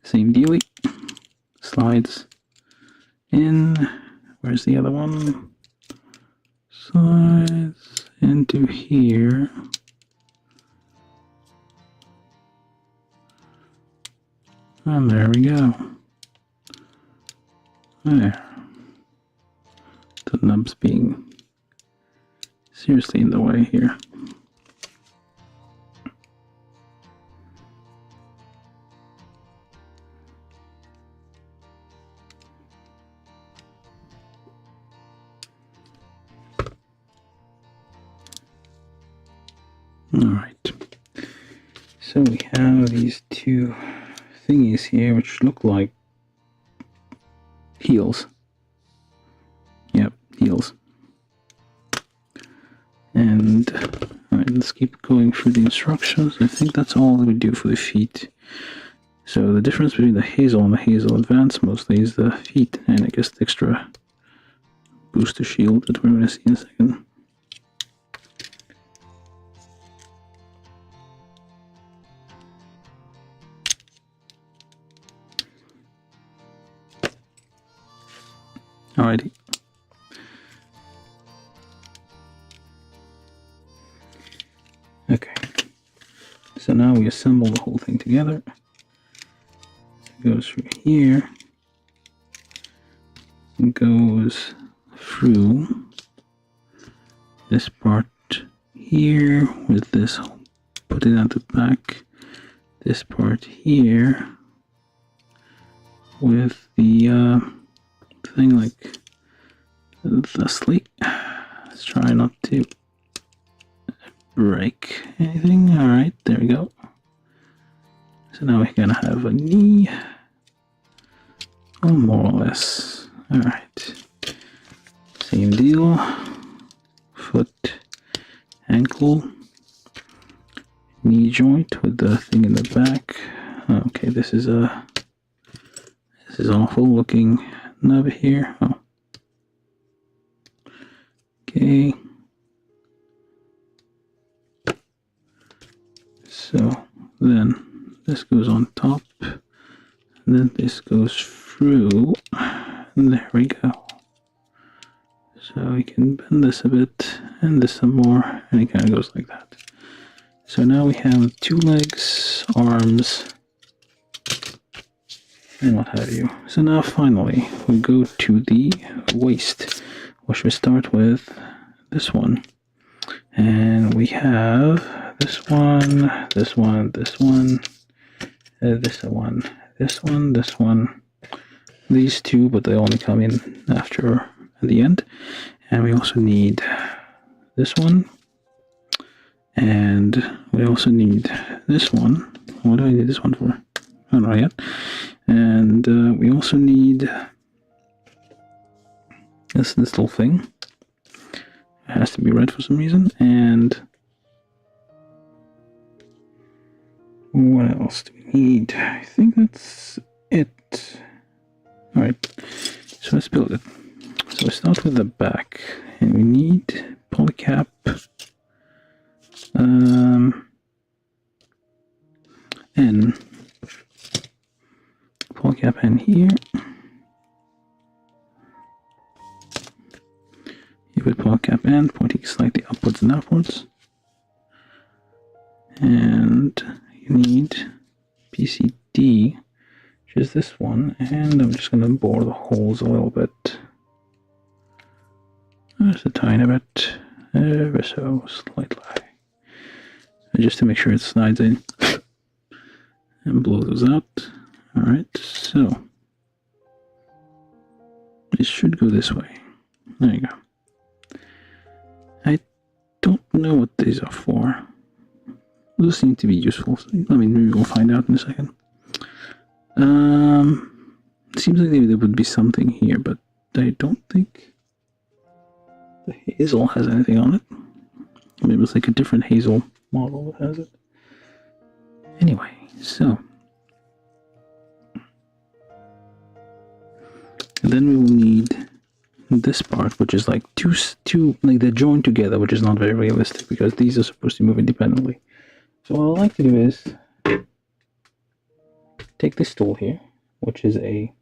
same dealie. Slides in. Where's the other one? Slides into here. And there we go. There. The nub's being seriously in the way here. Alright, so we have these two thingies here which look like heels. Yep, heels. And alright, let's keep going through the instructions. I think that's all we do for the feet. So the difference between the Hazel and the Hazel Advance mostly is the feet, and I guess the extra booster shield that we're going to see in a second. Alrighty. Okay. So now we assemble the whole thing together. It goes through here. It goes through this part here with this, put it at the back. This part here with the thing like thusly. Let's try not to break anything. Alright, there we go. So now we're gonna have a knee. Well, more or less. Alright. Same deal. Foot, ankle, knee joint with the thing in the back. Okay, this is awful looking nub here. Oh. Okay. So then this goes on top, and then this goes through, and there we go. So we can bend this a bit, and this some more, and it kind of goes like that. So now we have 2 legs, arms, and what have you. So now finally we go to the waist, which we start with this one. And we have this one, this one, this one, this one, this one, this one, these 2, but they only come in after at the end. And we also need this one, and we also need this one. What do I need this one for? I don't know yet. And we also need this little thing. It has to be red for some reason. And what else do we need? I think that's it. Alright, so let's build it. So we start with the back, and we need polycap. N. Polycap N here. You put polycap N pointing slightly upwards and outwards. And you need PCD, which is this one, and I'm just going to bore the holes a little bit. Just a tiny bit, ever so slightly. Just to make sure it slides in and blow those out. Alright, so it should go this way. There you go. I don't know what these are for. Those seem to be useful. I mean, maybe we'll find out in a second. Seems like there would be something here, but I don't think the Hazel has anything on it. Maybe it's like a different Hazel model that has it. Anyway, so then we will need this part, which is like two like they're joined together, which is not very realistic because these are supposed to move independently. So what I like to do is take this tool here, which is a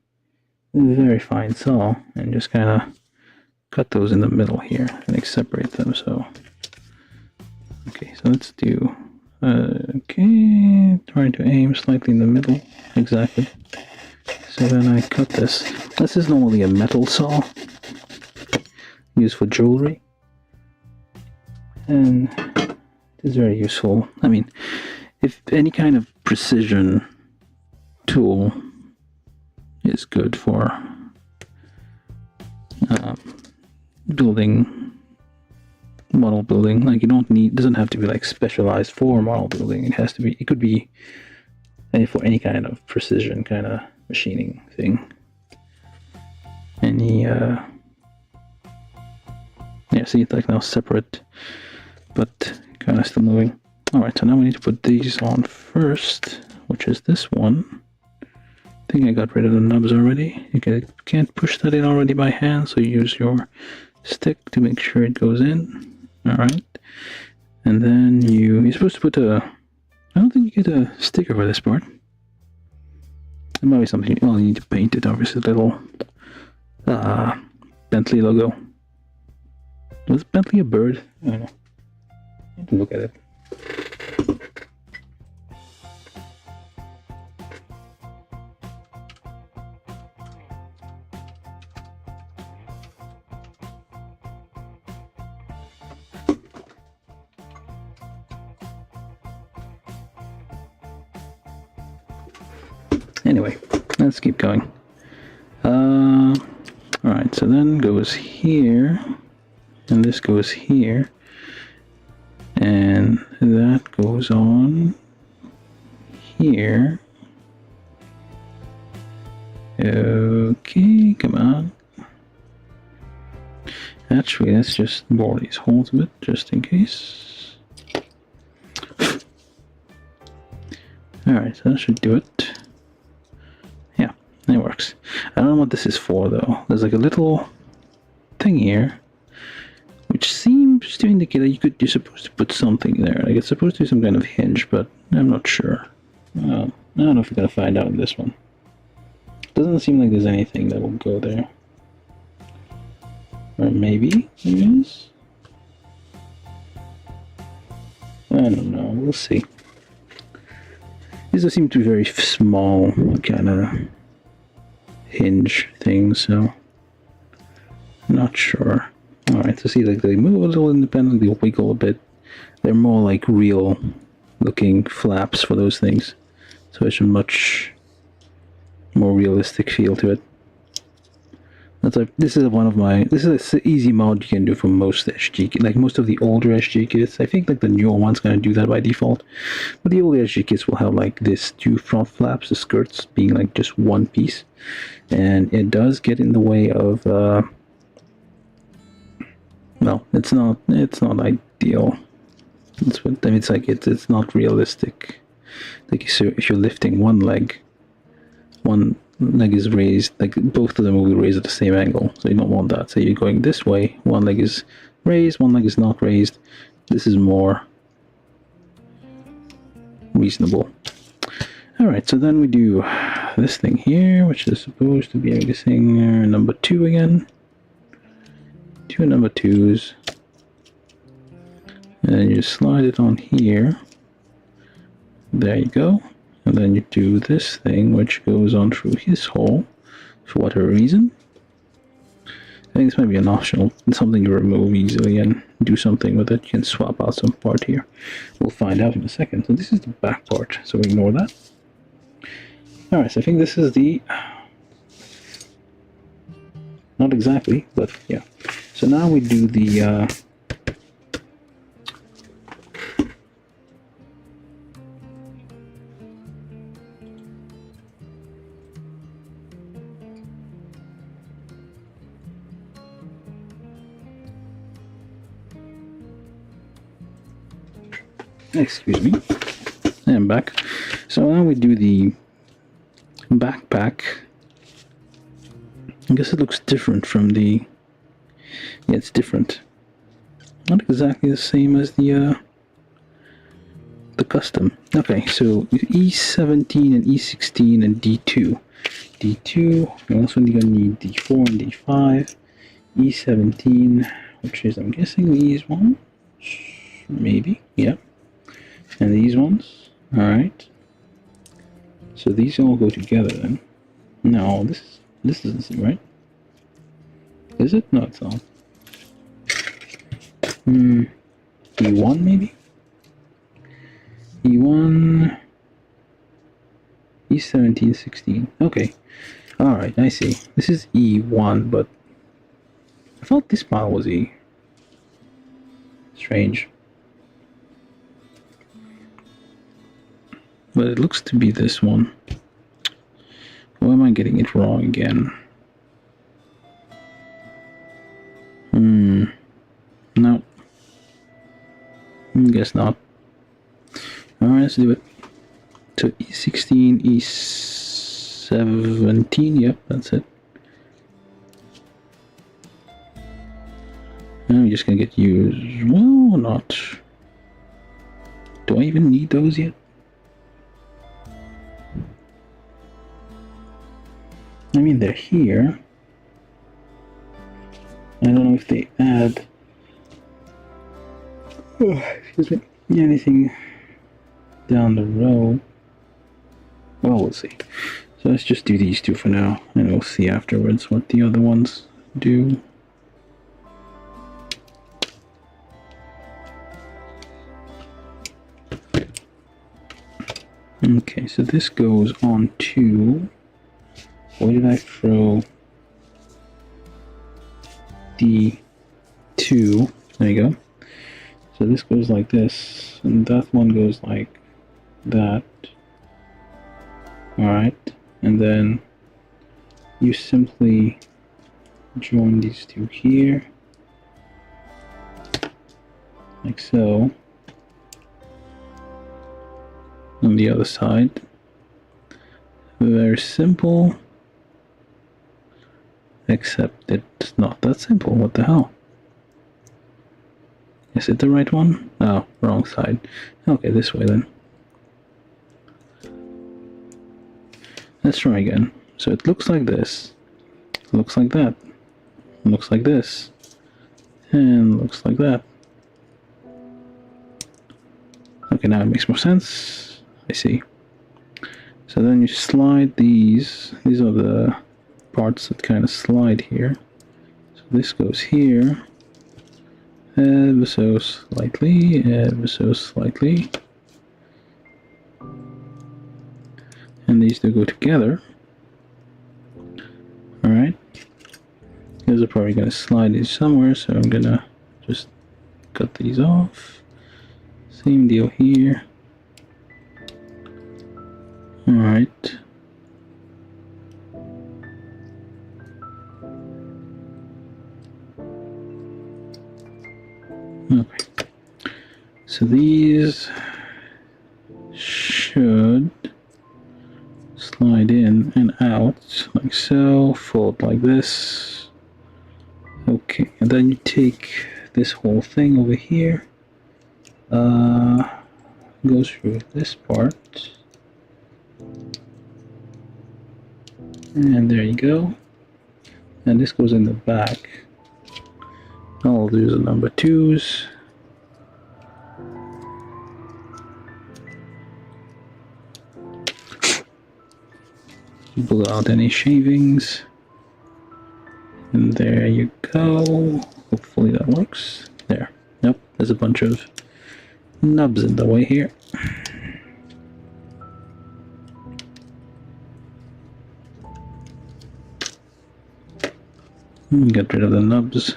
very fine saw, and just kind of cut those in the middle here and like separate them. So okay, so let's do okay, trying to aim slightly in the middle, exactly. So then I cut this. This is normally a metal saw used for jewelry, and it is very useful. I mean, if any kind of precision tool is good for building, model building. Like, you don't need, doesn't have to be like specialized for model building. It has to be, it could be for any kind of precision kind of machining thing. Any yeah, see, it's like now separate but kind of still moving. Alright, so now we need to put these on first, which is this one. I think I got rid of the nubs already. You can't push that in already by hand, so you use your stick to make sure it goes in. Alright, and then you're supposed to put a, I don't think you get a sticker for this part. There might be something, well, you need to paint it, obviously, the little Bentley logo. Was Bentley a bird? I don't know. I need to look at it. Anyway, let's keep going. Alright, so then goes here, and this goes here, and that goes on here. Okay, come on. Actually, let's just bore these holes a bit, just in case. Alright, so that should do it. Yeah, it works. I don't know what this is for, though. There's like a little thing here, which seems to indicate that you're supposed to put something there. Like it's supposed to be some kind of hinge, but I'm not sure. I don't know if we're gonna find out in this one. Doesn't seem like there's anything that will go there. Or maybe there is? I don't know, we'll see. These seem to be very small kind of hinge things, so I'm not sure. Alright, so see, like they move a little independently, wiggle a bit. They're more like real looking flaps for those things. So it's a much more realistic feel to it. That's like, this is an easy mod you can do for most SG kits, like most of the older SG kits. I think like the newer one's gonna do that by default, but the older SG kits will have like this two front flaps, the skirts being like just one piece, and it does get in the way of. Well, it's not ideal. It's what I mean. It's like it's not realistic. Like so, if you're lifting one leg is raised, like both of them will be raised at the same angle, so you don't want that. So you're going this way, one leg is raised, one leg is not raised. This is more reasonable. Alright, so then we do this thing here, which is supposed to be, I'm guessing, number 2 again. 2 number 2s. And then you slide it on here. There you go. And then you do this thing, which goes on through his hole, for whatever reason. I think this might be an optional, something you remove easily and do something with it. You can swap out some part here. We'll find out in a second. So this is the back part, so we ignore that. Alright, so I think this is the... Not exactly, but yeah. So now we do the... Excuse me, I'm back. So now we do the backpack. I guess it looks different from the... Yeah, it's different. Not exactly the same as the custom. Okay, so E17 and E16 and D2. D2, we're also going to need D4 and D5. E17, which is, I'm guessing, these ones? Maybe, yeah. And these ones, alright. So these all go together then. No, this doesn't seem right. Is it? No, it's not. E1 maybe? E1... E17, 16. Okay. Alright, I see. This is E1, but... I thought this file was E. Strange. But it looks to be this one. Or am I getting it wrong again? No. Guess not. Alright, let's do it. So E16, E17, yep, that's it. And I'm just gonna get used. Well, or not. Do I even need those yet? I mean, they're here. I don't know if they add... excuse me. Anything down the road. Well, we'll see. So let's just do these two for now, and we'll see afterwards what the other ones do. Okay, so this goes on to... Where did I throw D2? There you go. So this goes like this, and that one goes like that. Alright, and then you simply join these two here, like so. On the other side. Very simple. Except it's not that simple. What the hell? Is it the right one? Oh, wrong side. Okay, this way then. Let's try again. So it looks like this, looks like that, looks like this, and looks like that. Okay, now it makes more sense. I see. So then you slide these are the parts that kind of slide here. So this goes here, ever so slightly, ever so slightly. And these two go together. Alright. These are probably going to slide these somewhere, so I'm going to just cut these off. Same deal here. Alright. Okay. So these should slide in and out like so, fold like this. Okay, and then you take this whole thing over here, go through this part, and there you go. And this goes in the back. I'll do the number 2s. Pull out any shavings. And there you go. Hopefully that works. There. Nope, there's a bunch of nubs in the way here. Get rid of the nubs.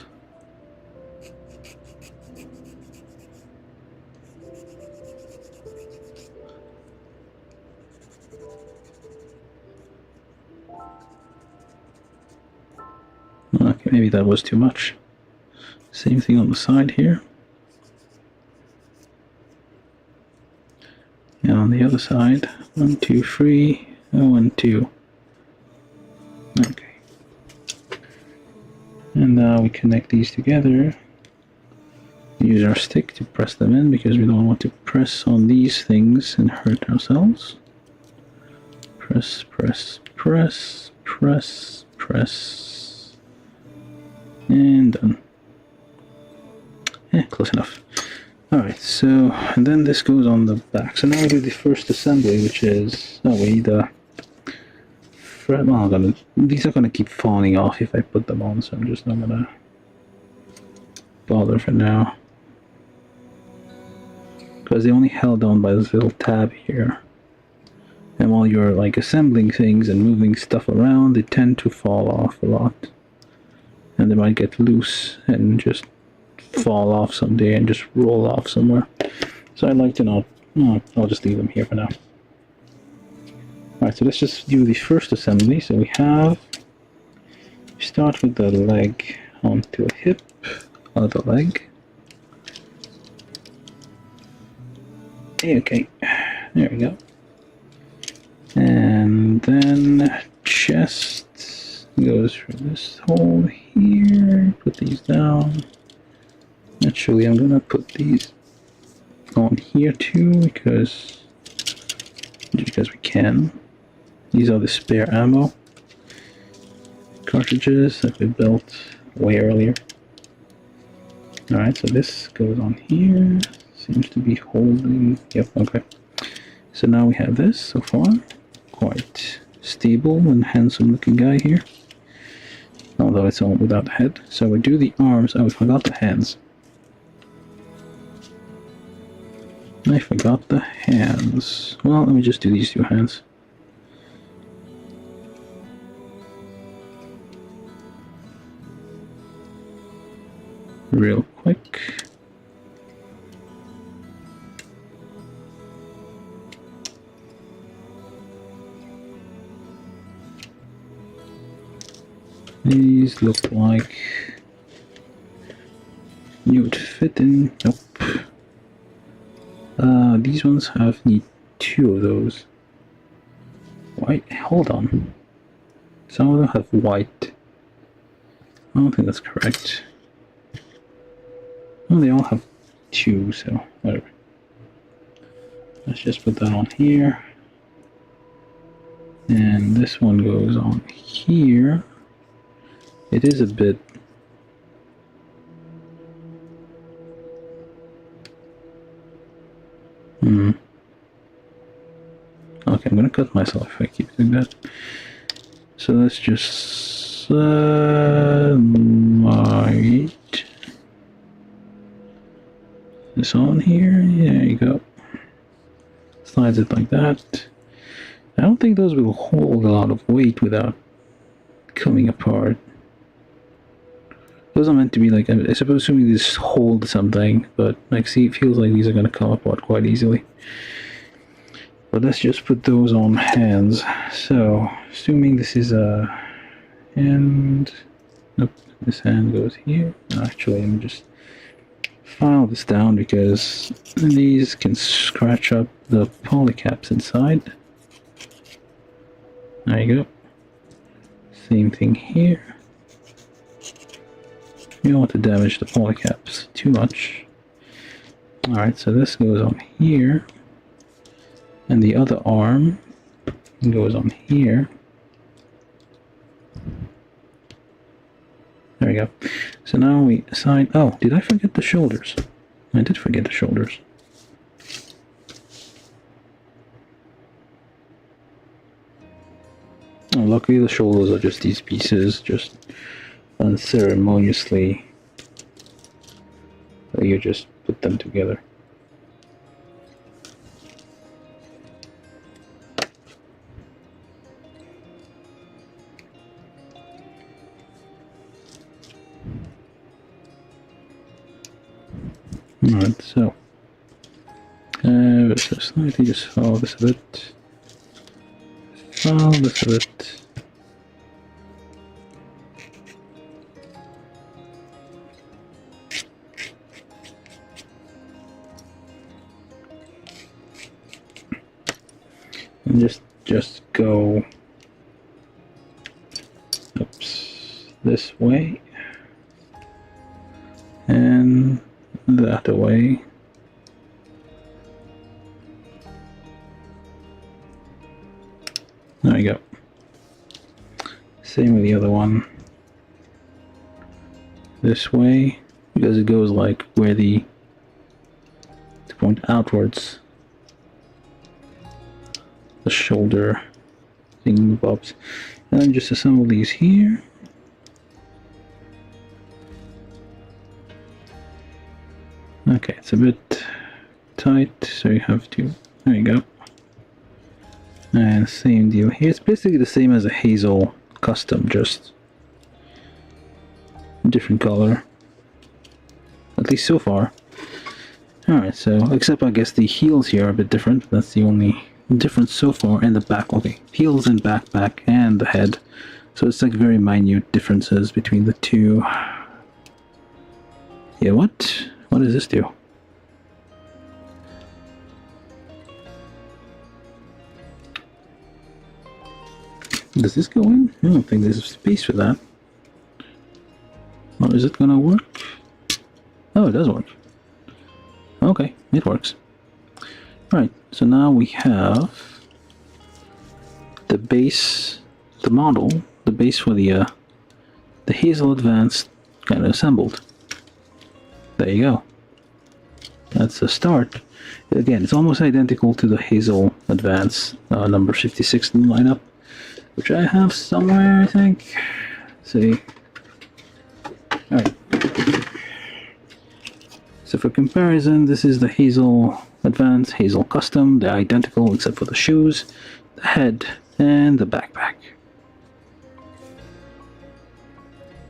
Okay, maybe that was too much. Same thing on the side here. And on the other side, 1, 2, 3, and 1, 2. Okay. And now we connect these together. Use our stick to press them in because we don't want to press on these things and hurt ourselves. Press, press, press, press, press. And done. Close enough. Alright, so, and then this goes on the back. So now we do the first assembly, which is, oh, we need the thread. Well, these are going to keep falling off if I put them on, so I'm just not going to bother for now. Because they only held on by this little tab here. And while you're like assembling things and moving stuff around, they tend to fall off a lot. And they might get loose and just fall off someday and just roll off somewhere. So I'd like to not, I'll just leave them here for now. Alright, so let's just do the first assembly. So we start with the leg onto a hip, other leg. Okay, there we go. And then chest goes through this hole here, put these down. Actually, I'm gonna put these on here too because we can. These are the spare ammo cartridges that we built way earlier. Alright, so this goes on here. Seems to be holding. Yep, okay. So now we have this so far. Quite stable and handsome looking guy here. Although it's all without a head. So we do the arms. Oh, we forgot the hands. I forgot the hands. Well, let me just do these two hands. Real quick. These look like you would fit in. Nope. These ones need 2 of those. White. Hold on. Some of them have white. I don't think that's correct. Oh, they all have 2, so whatever. Let's just put that on here. And this one goes on here. It is a bit... Okay, I'm gonna cut myself if I keep doing that. So let's just slide this on here. Yeah, there you go. Slides it like that. I don't think those will hold a lot of weight without coming apart. Those are meant to be like, I suppose, assuming these hold something, but like, see, it feels like these are going to come apart quite easily. But let's just put those on hands. So, assuming this is a hand, nope, this hand goes here. Actually, let me just file this down because these can scratch up the polycaps inside. There you go. Same thing here. You don't want to damage the polycaps too much. Alright, so this goes on here. And the other arm goes on here. There we go. So now we assign... Oh, did I forget the shoulders? I did forget the shoulders. Oh, luckily the shoulders are just these pieces, just unceremoniously. So you just put them together. Alright, so let's slightly just follow this a bit. Follow this a bit. And just go, oops, this way and that away. There you go. Same with the other one. This way, because it goes like where to point outwards. The shoulder thing bobs. And then just assemble these here. Okay, it's a bit tight, so you have to, there you go. And same deal here. It's basically the same as a Hazel custom, just different color. At least so far. Alright, so, except I guess the heels here are a bit different. That's the only difference so far. And the back, okay. Heels and back, and the head. So it's like very minute differences between the two. Yeah, what? What does this do? Does this go in? I don't think there's space for that. Or is it gonna work? Oh, it does work. Okay, it works. Right, so now we have the base, the model, the base for the Hazel Advanced kind of assembled. There you go. That's a start. Again, it's almost identical to the Hazel Advance number 56 in the lineup, which I have somewhere, I think. Let's see. Alright. So for comparison, this is the Hazel Advance, Hazel Custom. They're identical except for the shoes, the head, and the backpack.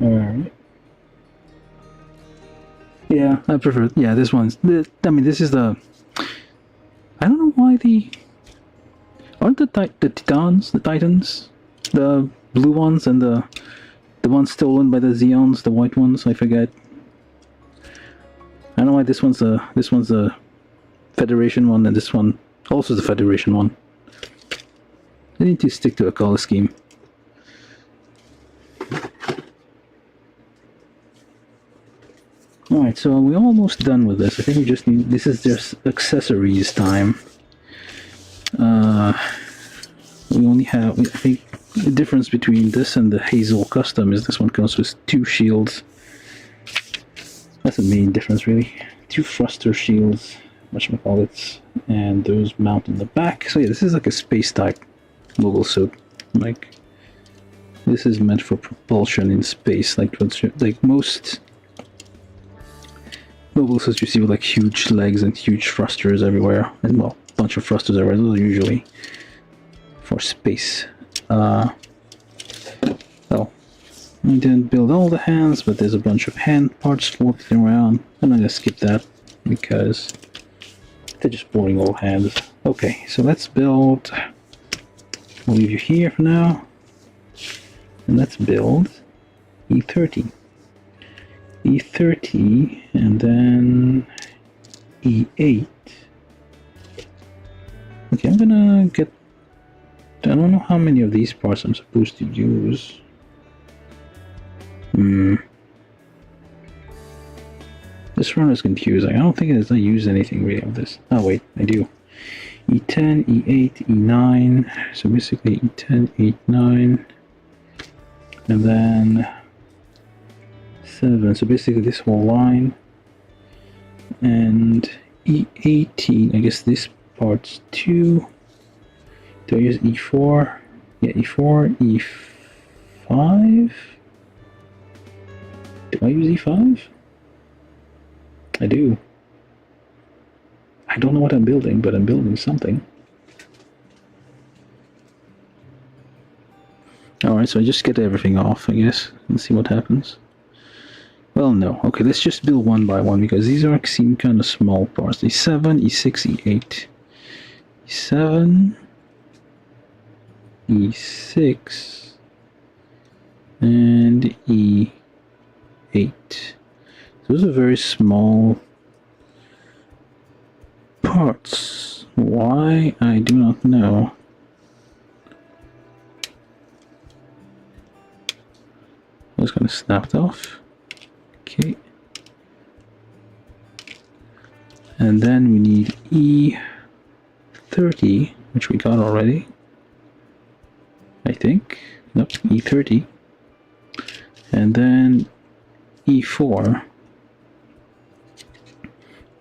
Alright. Yeah, I prefer. Yeah, this one's. I mean, this is the. I don't know why the. Aren't the Titans, the Titans, the blue ones, and the ones stolen by the Zeons, the white ones? I forget. I don't know why this one's a Federation one, and this one also the Federation one. They need to stick to a color scheme. Alright, so we're almost done with this. I think we just need, this is just accessories time. We only have, I think the difference between this and the Hazel custom is this one comes with 2 shields. That's the main difference really. 2 thruster shields, whatchamacallits, and those mount in the back. So yeah, this is like a space type mobile suit. Like, this is meant for propulsion in space, like most mobile suits you see with like huge legs and huge thrusters everywhere, and well, a bunch of thrusters everywhere. Those are usually for space. So I didn't build all the hands, but there's a bunch of hand parts floating around. I'm gonna skip that because they're just boring old hands. Okay, so let's build. We'll leave you here for now, and let's build E30. E30, and then E8. Okay, I'm gonna get. I don't know how many of these parts I'm supposed to use. This run is confusing. I don't think I use anything really of this. Oh wait, I do. E10, E8, E9. So basically E10, E8, 9. And then 7. So basically this whole line. And E18, I guess this part's 2. Do I use E4? Yeah, E4, E5? Do I use E5? I do. I don't know what I'm building, but I'm building something. Alright, so I just get everything off, I guess, and see what happens. Well, no. Okay, let's just build one by one, because these are seem kind of small parts. E7, E6, E8. E7, E6, and E8. Those are very small parts. Why? I do not know. I was going to snap it off. Okay. And then we need E30, which we got already. I think. Nope, E30. And then E4.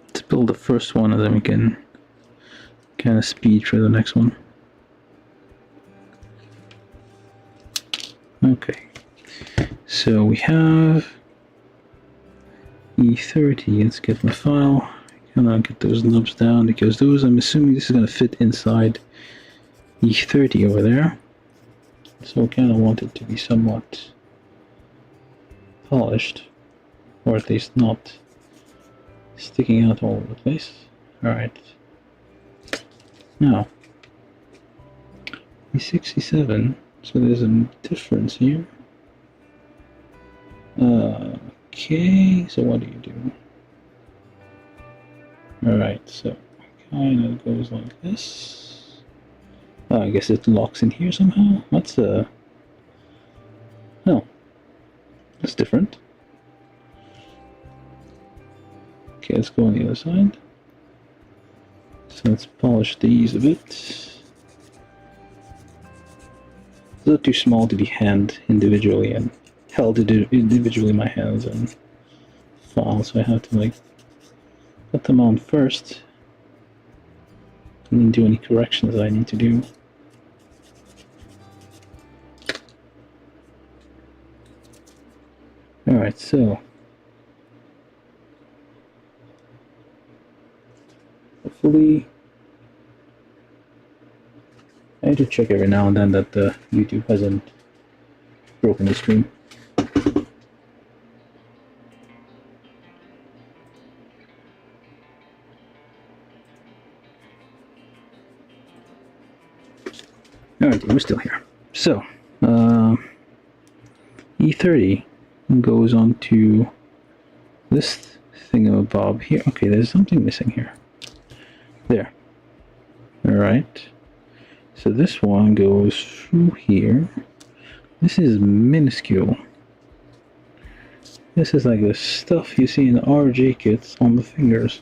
Let's build the first one and then we can kind of speed for the next one. Okay. So we have E30. Let's get my file. And I'll get those nubs down because those, I'm assuming this is going to fit inside E30 over there. So I kind of want it to be somewhat polished, or at least not sticking out all over the place. Alright. Now, E6, E7, so there's a difference here. Okay, so what do you do? Alright, so kind of goes like this. I guess it locks in here somehow. That's oh, that's different. Okay, let's go on the other side. So let's polish these a bit. They're too small to be handled individually and held individually in my hands and file, so I have to like put them on first and then do any corrections I need to do. Alright, so hopefully I need to check every now and then that YouTube hasn't broken the stream. Alright, we're still here. So, E30 goes on to this thingamabob here. Okay, there's something missing here. There. Alright. So this one goes through here. This is minuscule. This is like the stuff you see in RG kits on the fingers.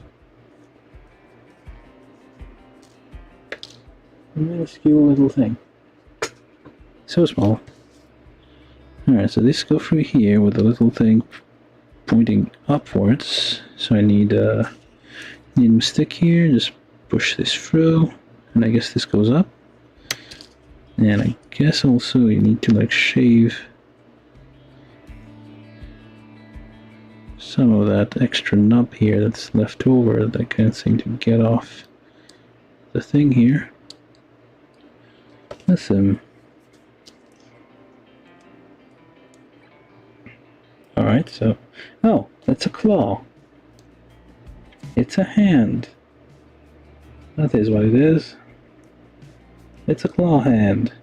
A minuscule little thing. So small. Alright, so this go through here with a little thing pointing upwards. So I need a stick here, just push this through, and I guess this goes up. And I guess also you need to like shave some of that extra nub here that's left over that I can't seem to get off the thing here. Listen. Alright, so... Oh, that's a claw. It's a hand. That is what it is. It's a claw hand.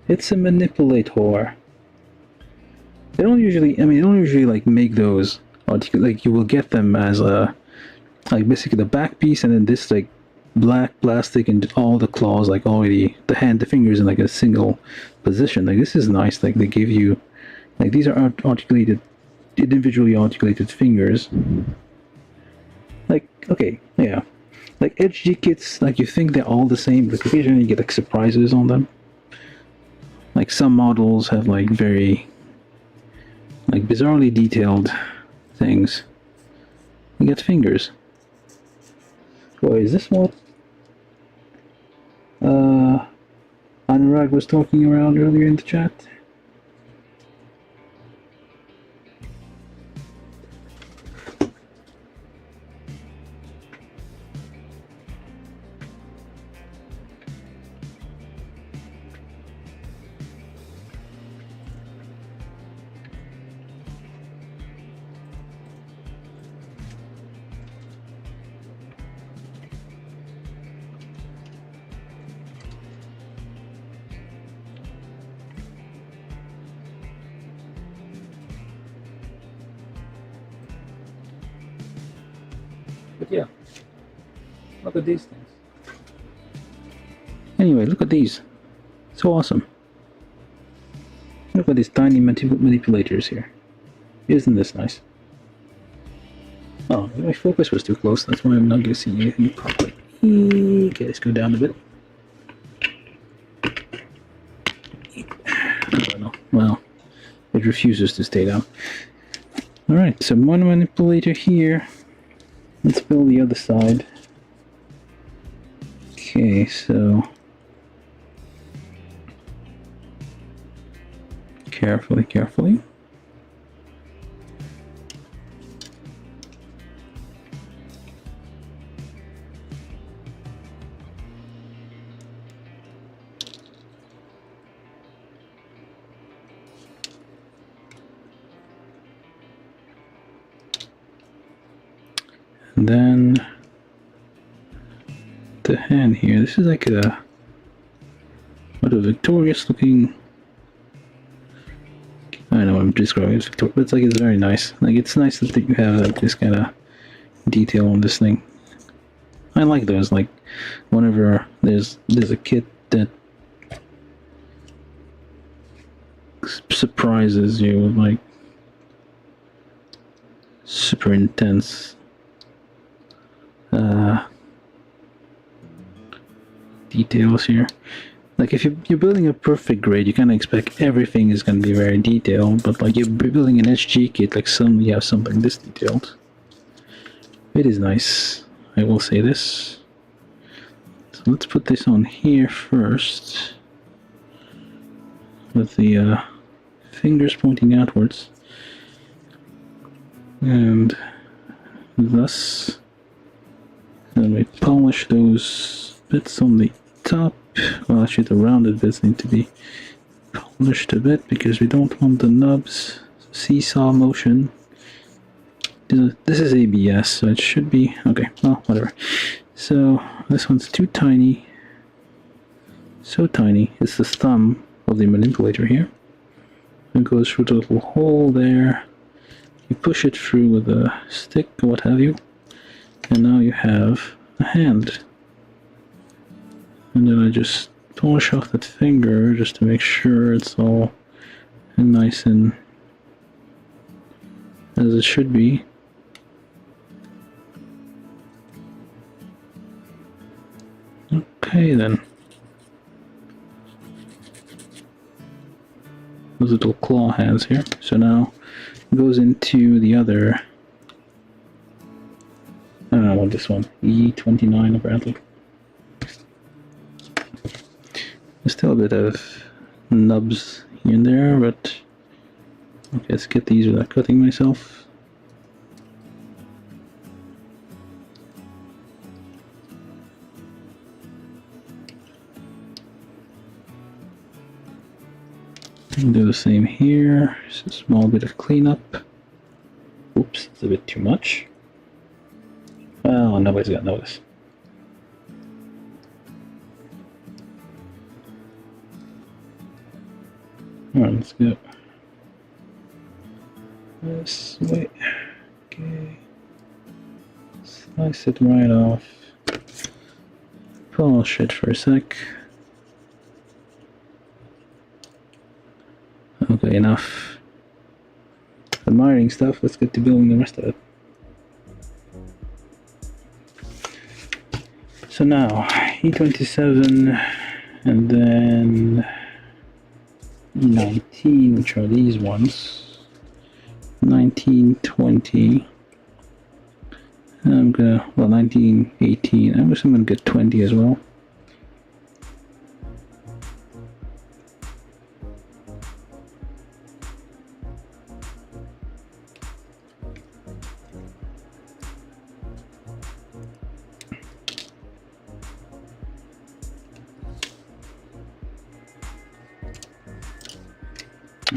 It's a manipulator. They don't usually, they don't usually like make those, like you will get them as a, like basically the back piece and then this like black plastic and all the claws like already, the fingers in like a single position. Like this is nice, like they give you, like these are articulated, individually articulated fingers. Like, okay, yeah. Like HG kits, like you think they're all the same, but occasionally you get like surprises on them. Like some models have like very, like bizarrely detailed things. You get fingers. Boy, is this what Anurag was talking around earlier in the chat? But yeah, look at these things. Anyway, look at these. So awesome. Look at these tiny manipulators here. Isn't this nice? Oh, my focus was too close. That's why I'm not going to see anything properly. Okay, let's go down a bit. I don't know. Well, it refuses to stay down. Alright, so one manipulator here. Let's build the other side. Okay, so carefully. And then the hand here. This is like a victorious looking. I don't know what I'm describing it, but it's like it's very nice. Like it's nice that you have like this kind of detail on this thing. I like those. Like whenever there's a kit that surprises you with like super intense details here. Like if you're building a perfect grade, you kind of expect everything is going to be very detailed, but like you're building an HG kit, like suddenly you have something this detailed. It is nice, I will say this. So let's put this on here first, with the fingers pointing outwards, and thus, then we polish those bits on the top. Well, actually the rounded bits need to be polished a bit because we don't want the nubs seesaw motion. This is ABS, so it should be okay. Well, whatever. So this one's too tiny. So tiny. It's the thumb of the manipulator here. It goes through the little hole there. You push it through with a stick or what have you, and now you have a hand. And then I just polish off that finger just to make sure it's all nice and as it should be. Okay then. Those little claw hands here. So now it goes into the other. I don't know what this one. E29 apparently. There's still a bit of nubs here and there, but okay, let's get these without cutting myself. And do the same here. Just a small bit of cleanup. Oops, it's a bit too much. Well, nobody's gonna notice. Alright, let's go this way. Okay. Slice it right off. Polish it for a sec. Okay, enough admiring stuff. Let's get to building the rest of it. So now, E27 and then E19, which are these ones. 19, 20. I'm gonna, well, 19, 18. I'm gonna get 20 as well.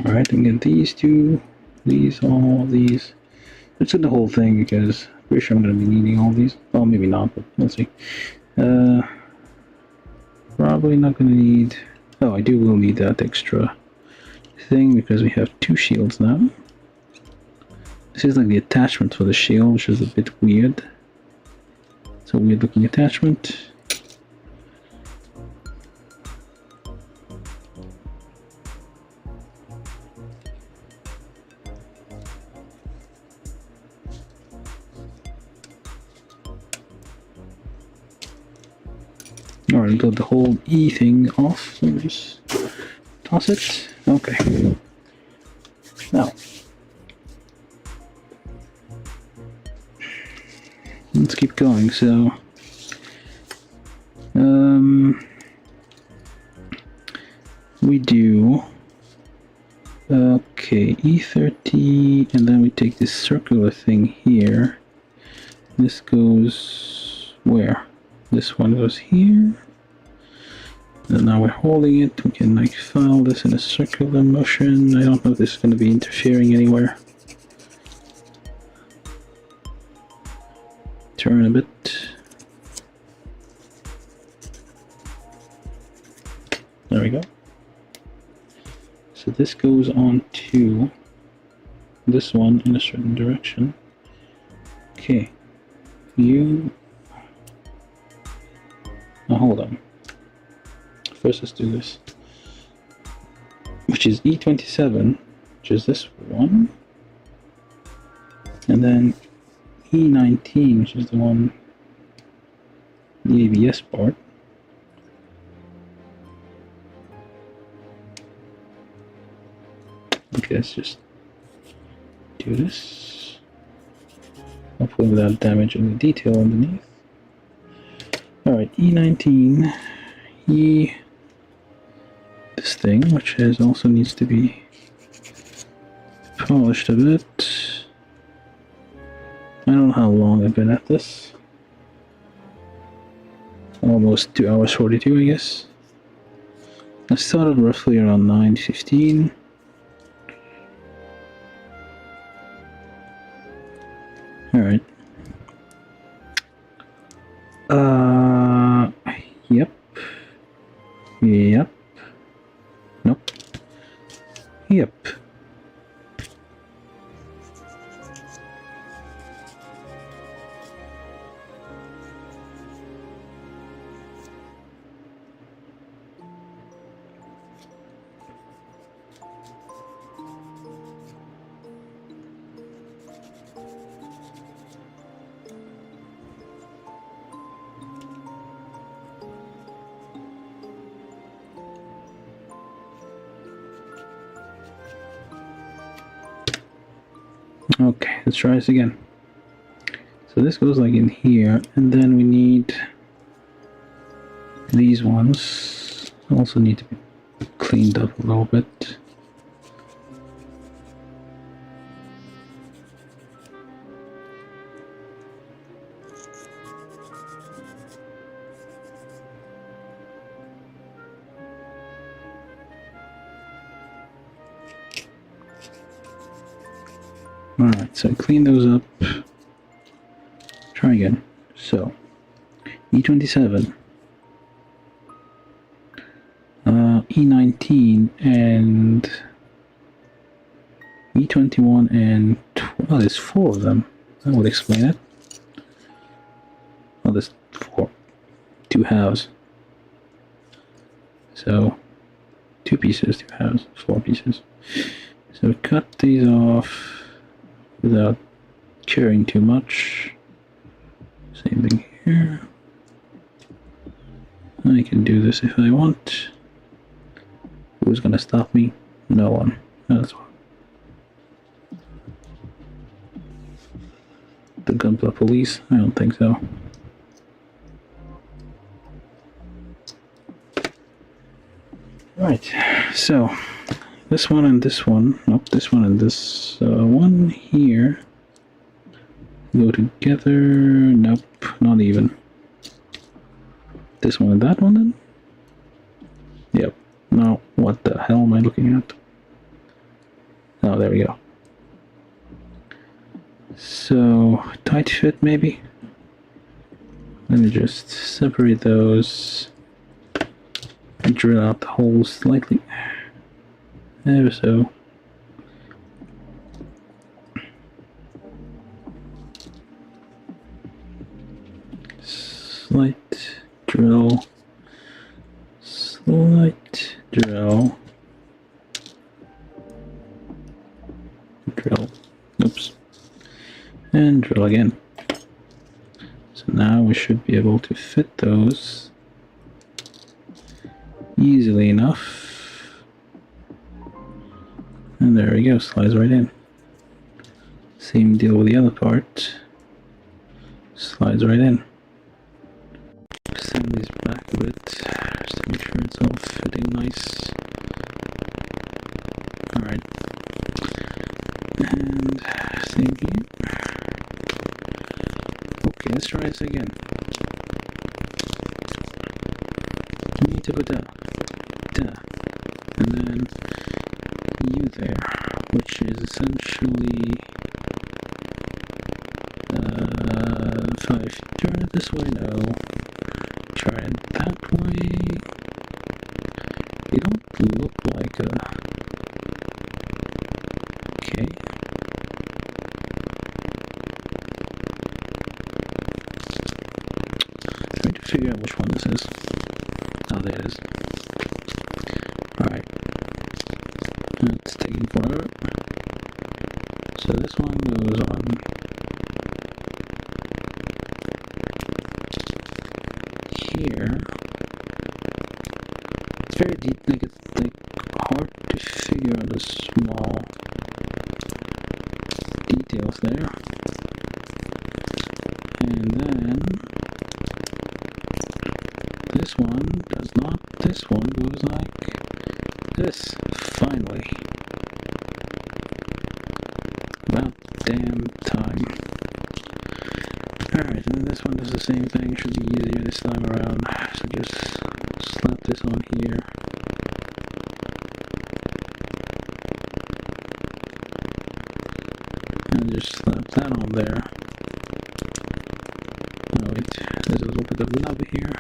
Alright, and get these two, these, all these. Let's do the whole thing because I'm pretty sure I'm going to be needing all these. Well, maybe not, but we'll see. Probably not going to need... Oh, I will need that extra thing because we have two shields now. This is like the attachment for the shield, which is a bit weird. It's a weird looking attachment. Alright, got the whole E thing off, so just toss it. Okay. Now, let's keep going. So, we do, okay, E30, and then we take this circular thing here. This goes where? This one goes here. And now we're holding it. We can like file this in a circular motion. I don't know if this is going to be interfering anywhere. Turn a bit. There we go. So this goes on to this one in a certain direction. Okay. You... Now hold on. First let's do this. Which is E27, which is this one. And then E19, which is the one, the ABS part. Okay, let's just do this. Hopefully without damaging the detail underneath. Alright, E19, this thing, which also needs to be polished a bit. I don't know how long I've been at this. Almost 2 hours 42, I guess. I started roughly around 9:15. Alright. Yep. Yep. Nope. Yep. Okay, let's try this again. So this goes like in here, and then we need these ones. Also need to be cleaned up a little bit. Alright, so clean those up. Try again. So, E27, E19, and E21 and oh, there's 4 of them. That would explain it. Oh, there's 4. 2 halves. So, 2 pieces, 2 halves, 4 pieces. So cut these off without caring too much. Same thing here. I can do this if I want. Who's gonna stop me? No one. That's one. The Gunpla police? I don't think so. Right, so this one and this one, nope, this one and this one here go together. Nope, not even. This one and that one then? Yep. Now, what the hell am I looking at? Oh, there we go. So, tight fit maybe? Let me just separate those and drill out the holes slightly. Ever so. Slight drill. Slight drill. Drill. Oops. And drill again. So now we should be able to fit those easily enough. And there we go, slides right in. Same deal with the other part. Slides right in. Send these back a bit, just to make sure it's all fitting nice. Alright. And same here. Okay, let's try this again. And then you there, which is essentially if I turn it this way, no. Try it that way. They don't look like a... Okay. Trying to figure out which one this is. Oh, there it is. Alright. It's taking forever. So this one goes on here. It's very deep, like it's like hard to figure out the small details there. And then this one does not. This one goes like this. Finally. About damn time. Alright, and then this one does the same thing. Should be easier this time around. So just slap this on here. And just slap that on there. Oh wait, there's a little bit of lava here.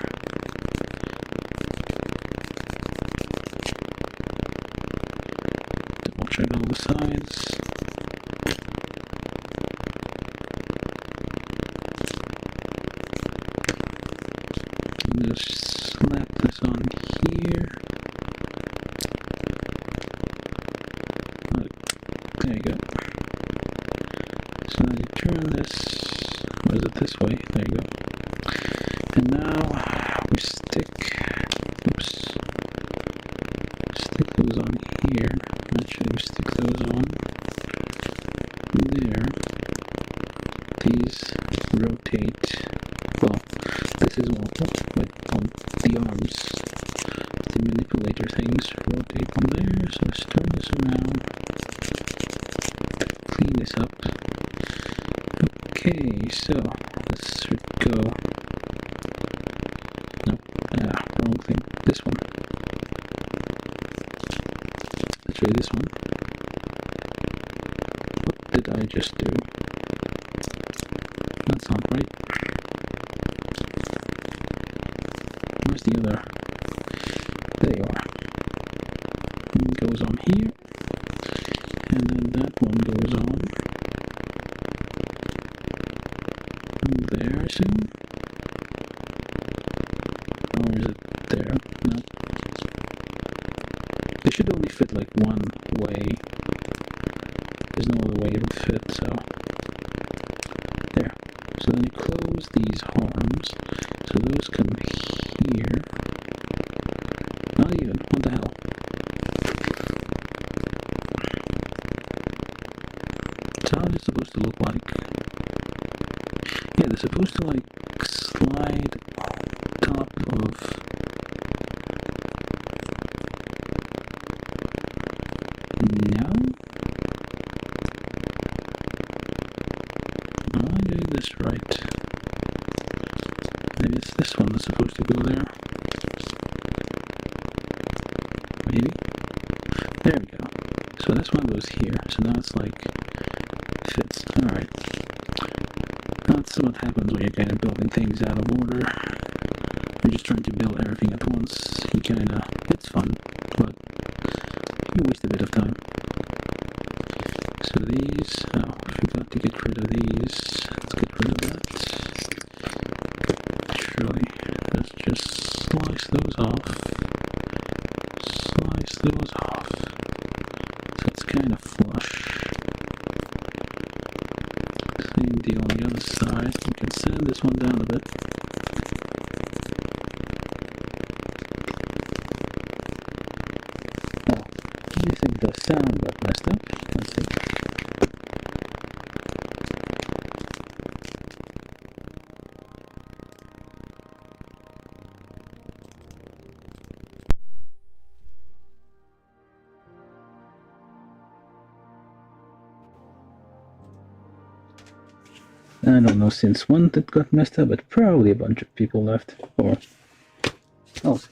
Double check all the sides. Just slap this on here. There you go. So now you turn this, or is it this way? There you go. And now we stick, stick those on here. Actually, we stick those on So let's turn this around. Clean this up. Okay, so this should go. Nope, wrong thing. This one. Let's try this one. What did I just do? That's not right. Where's the other? There you are. It goes on here, and then that one goes on there, I assume. Or is it there? No. They should only fit like one way. There's no other way it would fit, so there. So then you close these arms, so those come here. Not even. What the hell? So how is it supposed to look like? Yeah, they're supposed to like slide on top of. No? Am I doing this right? Maybe it's this one that's supposed to go there. Maybe? There we go. So this one goes here. So now it's like fits. Alright. That's what happens when you're kind of building things out of order. You're just trying to build everything at once. You kind of, it's fun, but you waste a bit of time. So these, oh, I forgot to get rid of these. Let's get rid of that. Surely, let's just slice those off. Slice those off. So it's kind of flush. Same deal on the other side. You can sand this one down a bit. Oh, I think the sound got messed up. Let's see. I don't know since when that got messed up, but probably a bunch of people left. Or I'll see.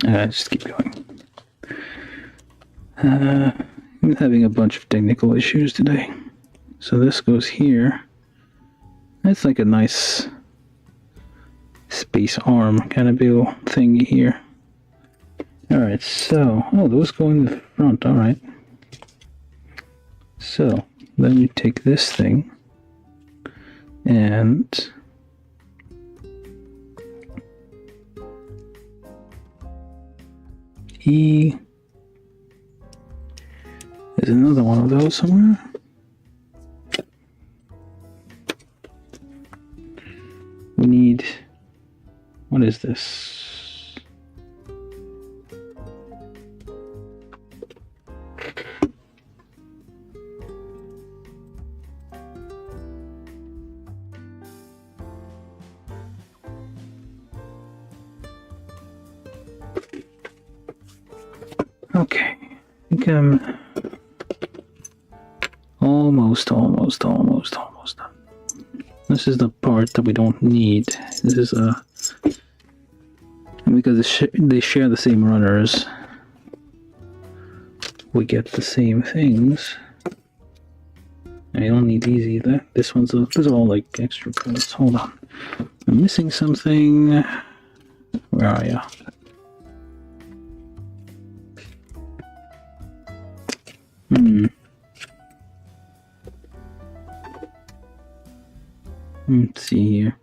Just keep going. I'm having a bunch of technical issues today. So this goes here. It's like a nice space arm kind of deal thingy here. Alright, so, oh, those go in the front, alright. So, then you take this thing and there's another one of those somewhere. We need, what is this? Okay, I think I'm almost done. This is the part that we don't need. This is because they share the same runners. we get the same things. I don't need these either. These are all like extra parts. Hold on. I'm missing something. Where are ya? Let's see here.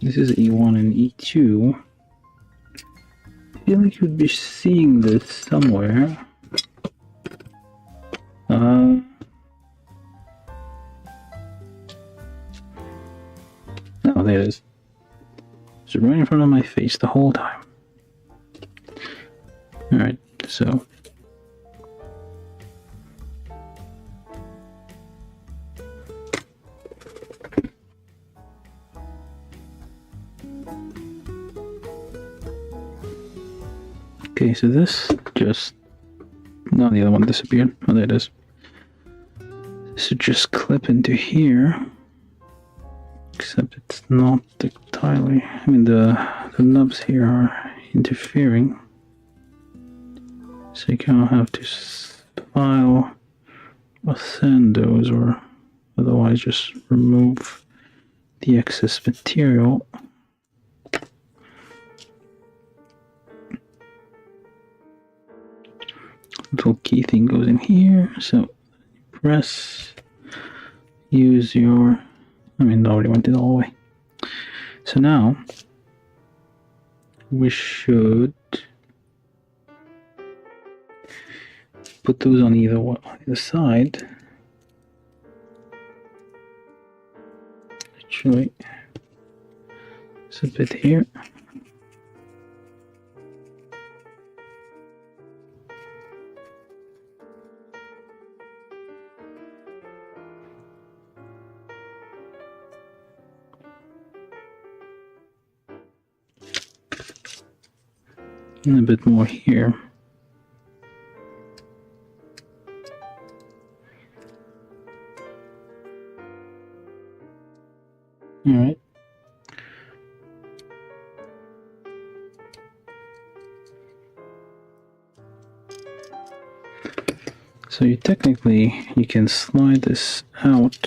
This is E1 and E2. I feel like you'd be seeing this somewhere. Oh, there it is. It's right in front of my face the whole time. Alright, so. Okay, so this just... No, the other one disappeared. Oh, there it is. This would just clip into here. Except it's not entirely... I mean, the knobs here are interfering. So you kind of have to file or sand those, or otherwise just remove the excess material. Little key thing goes in here, so press, use your, I mean, I already went it all the way. So now we should put those on either side. Actually, it's a bit here. And a bit more here. All right. So you can slide this out.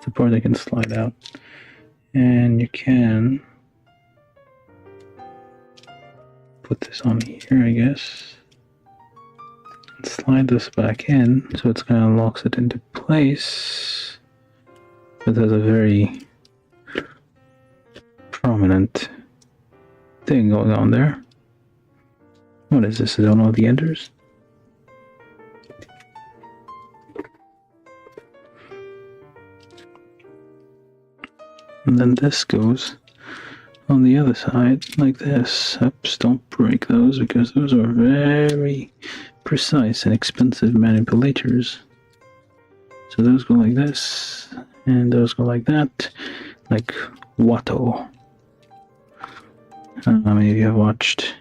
The part that can slide out, and you can put this on here, I guess, and slide this back in, so it's kind of locks it into place. But there's a very prominent thing going on there. What is this? I don't know the enders. And then this goes on the other side like this. Oops, don't break those because those are very precise and expensive manipulators. So those go like this, and those go like that, like Watto. How many of you have watched?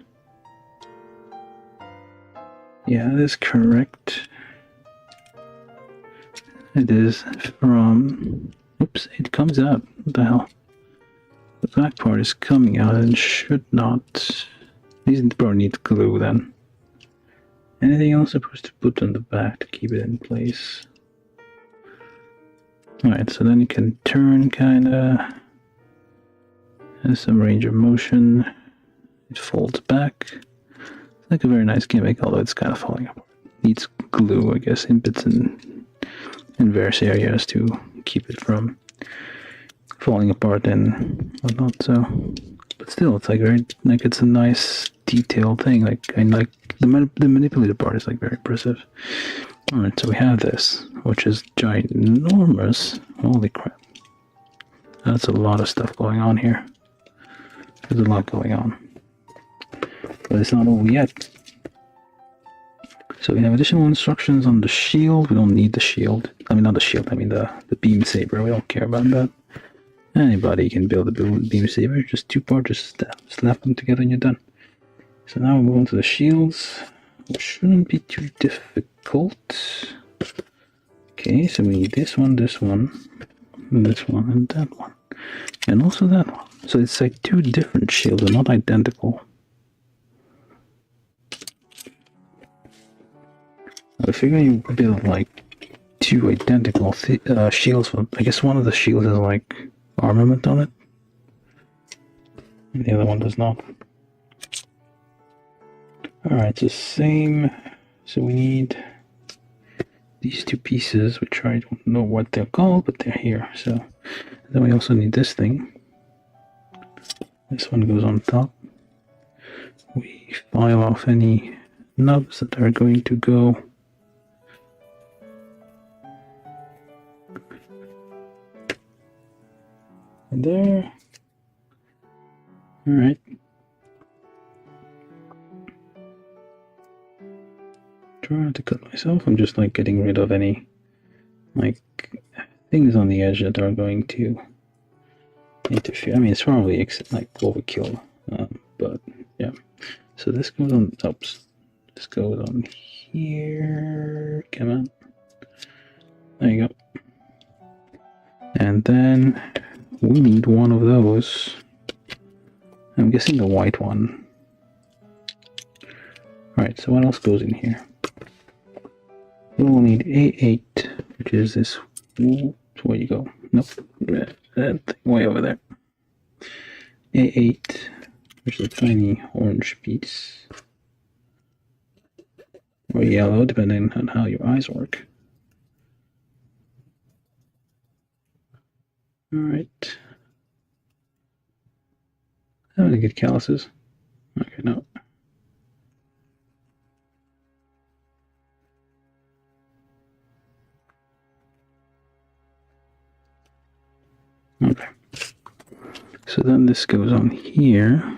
Yeah, that is correct. It is from... Oops, it comes out. What the hell? The back part is coming out and should not... These probably need glue then. Anything else I'm supposed to put on the back to keep it in place? Alright, so then you can turn kinda... Has some range of motion. It folds back. It's like a very nice gimmick, although it's kind of falling apart. Needs glue, I guess, in bits and in various areas to keep it from falling apart and whatnot. So, but still, it's like very, like, it's a nice detailed thing. Like, I like the manipulator part is like very impressive. All right, so we have this, which is ginormous. Holy crap! That's a lot of stuff going on here. There's a lot going on, but it's not over yet. So we have additional instructions on the shield. We don't need the shield. I mean, not the shield. I mean the beam saber. We don't care about that. Anybody can build a beam saber. Just two parts. Just slap them together and you're done. So now we move on to the shields, which shouldn't be too difficult. Okay, so we need this one, and this one, and that one, and also that one. So it's like two different shields, they're not identical. I figure you build like two identical shields, but I guess one of the shields has like armament on it, and the other one does not. Alright, so same. So we need these two pieces, which I don't know what they're called, but they're here. So then we also need this thing. This one goes on top. We file off any nubs that are going to go in there. Alright. Trying to cut myself. I'm just like getting rid of any like things on the edge that are going to interfere. I mean, it's probably like overkill, but yeah. So this goes on. Oops, this goes on here. Come on. There you go. And then we need one of those. I'm guessing the white one. All right. So what else goes in here? We will need A8, which is this. Where you go? Nope, that thing way over there. A8, which is a tiny orange piece, or yellow, depending on how your eyes work. All right. I'm gonna get calluses. Okay, no. Okay, so then this goes on here.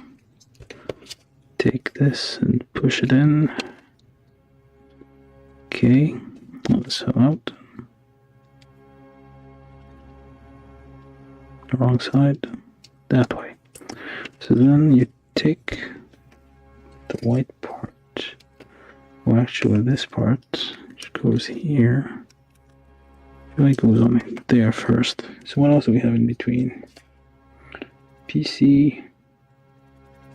Take this and push it in. Okay, let's go out. The wrong side, that way. So then you take the white part, or actually this part, which goes here. It goes on there first. So what else do we have in between? PC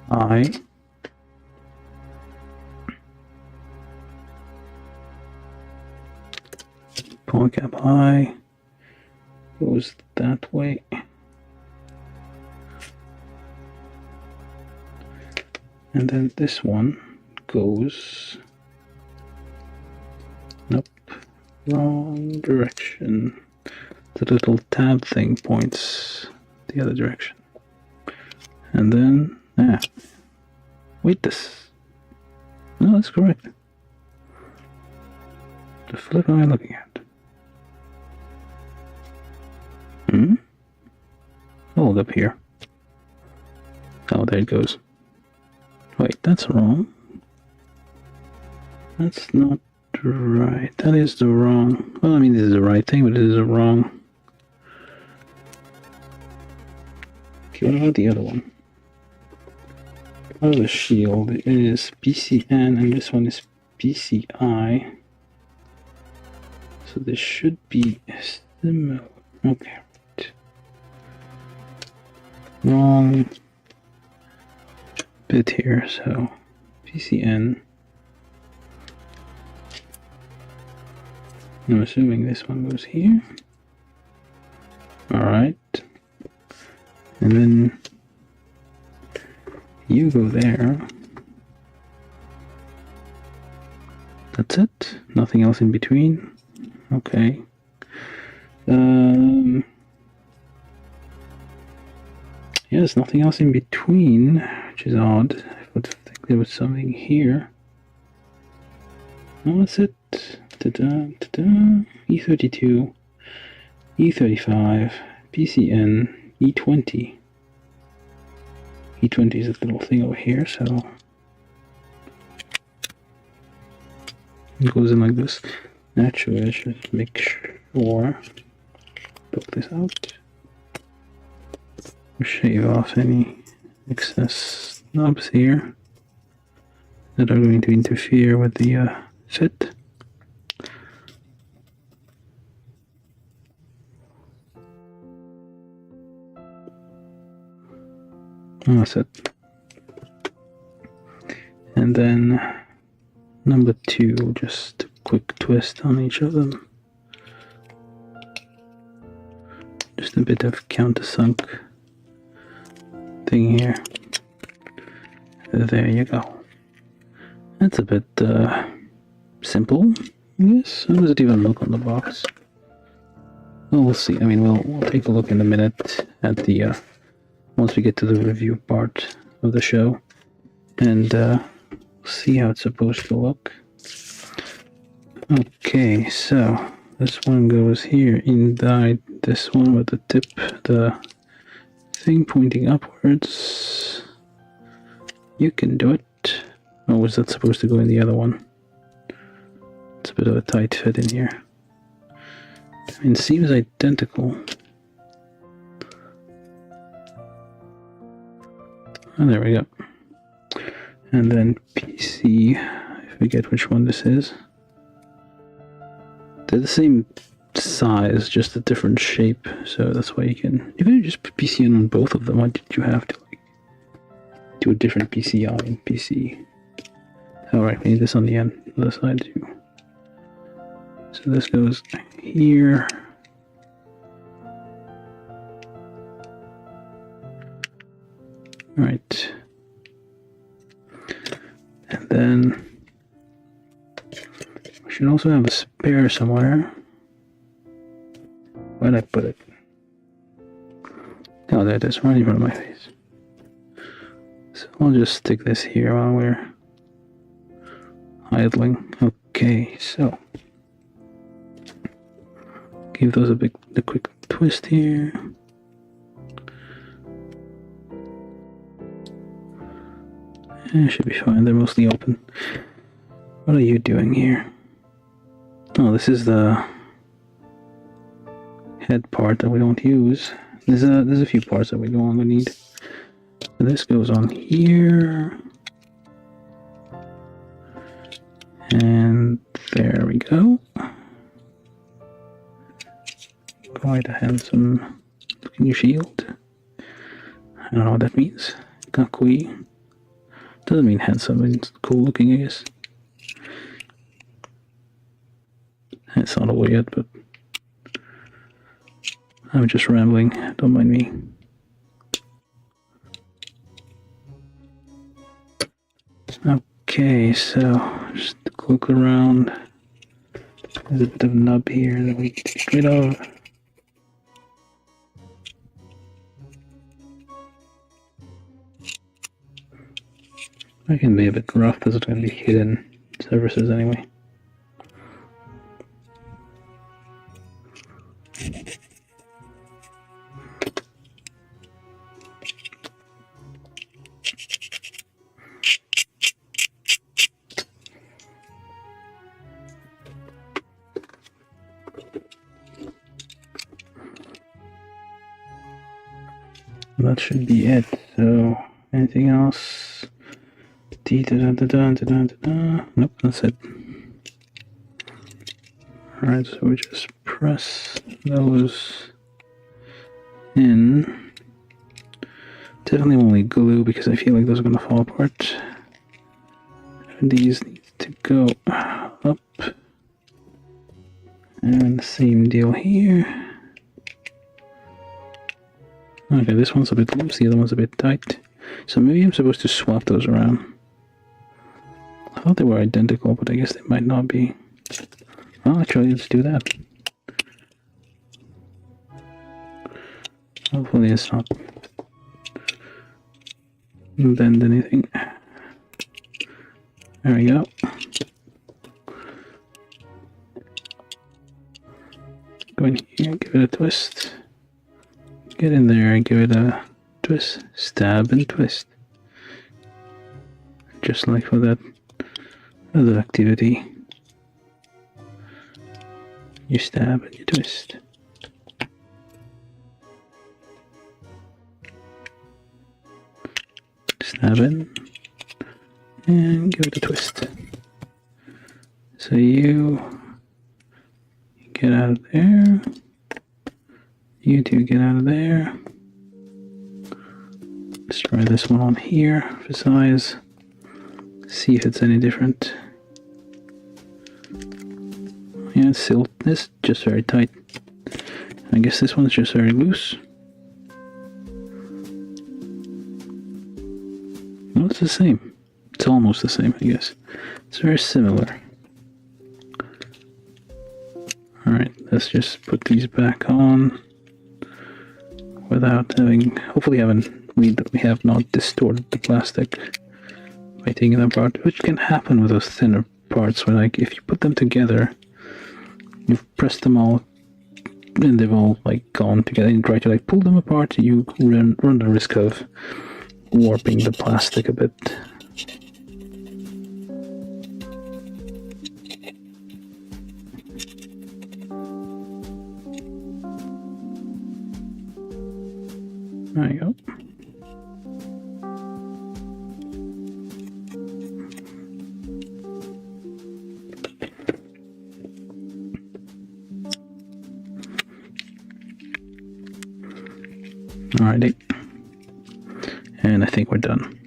I. Polycap I goes that way. And then this one goes. Nope. Wrong direction. The little tab thing points the other direction. And then, wait, this. No, that's correct. The flip am I looking at? Hold up here. Oh, there it goes. Wait, that's wrong. That's not right. That is the wrong. Well, I mean, this is the right thing, but it is the wrong. Okay, what about the other one? Oh, the shield is PCN, and this one is PCI. So this should be similar. Okay. Right. Wrong bit here. So PCN. I'm assuming this one goes here. Alright. And then you go there. That's it. Nothing else in between. Okay. Yeah, there's nothing else in between, which is odd. I would think there was something here. Oh, that's it. Ta-da, ta-da. E32, E35, PCN, E20. E20 is a little thing over here, so it goes in like this. Actually, I should make sure, poke this out, shave off any excess knobs here. that are going to interfere with the fit. That's it. And then number 2, just a quick twist on each of them. Just a bit of countersunk thing here. There you go. That's a bit simple, I guess. How does it even look on the box? Well, we'll see. I mean, we'll take a look in a minute at the once we get to the review part of the show, and see how it's supposed to look. Okay, so this one goes here inside this one with the tip, the thing pointing upwards. You can do it. Or was that supposed to go in the other one? It's a bit of a tight fit in here. I mean, it seems identical. Oh, there we go. And then PC, I forget which one this is. They're the same size, just a different shape, so that's why you can just put PC on both of them. Why did you have to like do a different PCI and PC? Alright, we need this on the other side too. So this goes here. Alright. And then we should also have a spare somewhere. Where'd I put it? Oh, there it is, right in front of my face. So I'll just stick this here while we're idling. Okay, so give those a quick twist here. It should be fine, they're mostly open. What are you doing here? Oh, this is the head part that we don't use. There's a few parts that we no longer need. So this goes on here. And there we go. Quite a handsome looking shield. I don't know what that means. Kakui. Doesn't mean handsome, it means cool looking, I guess. It's not over yet, but I'm just rambling, don't mind me. Okay, so just look around. There's a bit of nub here that we can get rid of. It can be a bit rough because it's going to be hidden surfaces anyway. That should be it. So, anything else? Nope, that's it. Alright, so we just press those in. Definitely only glue because I feel like those are going to fall apart. These need to go up. And the same deal here. Okay, this one's a bit loose, the other one's a bit tight. So maybe I'm supposed to swap those around. I thought they were identical, but I guess they might not be. Well, actually, let's do that. Hopefully it's not bend anything. There we go. Go in here, give it a twist. Get in there and give it a twist. Stab and twist. Just like for that other activity. You stab and you twist. Stab in and give it a twist. So you get out of there. You two get out of there. Let's try this one on here for size. See if it's any different. Yeah, it's still this just very tight. I guess this one's just very loose. No, it's the same. It's almost the same, I guess. It's very similar. Alright, let's just put these back on without having, hopefully we have not distorted the plastic by taking them apart, which can happen with those thinner parts where, like, if you put them together, you've pressed them all and they've all like gone together, and you try to like pull them apart, you run the risk of warping the plastic a bit. There you go. Alrighty. And I think we're done.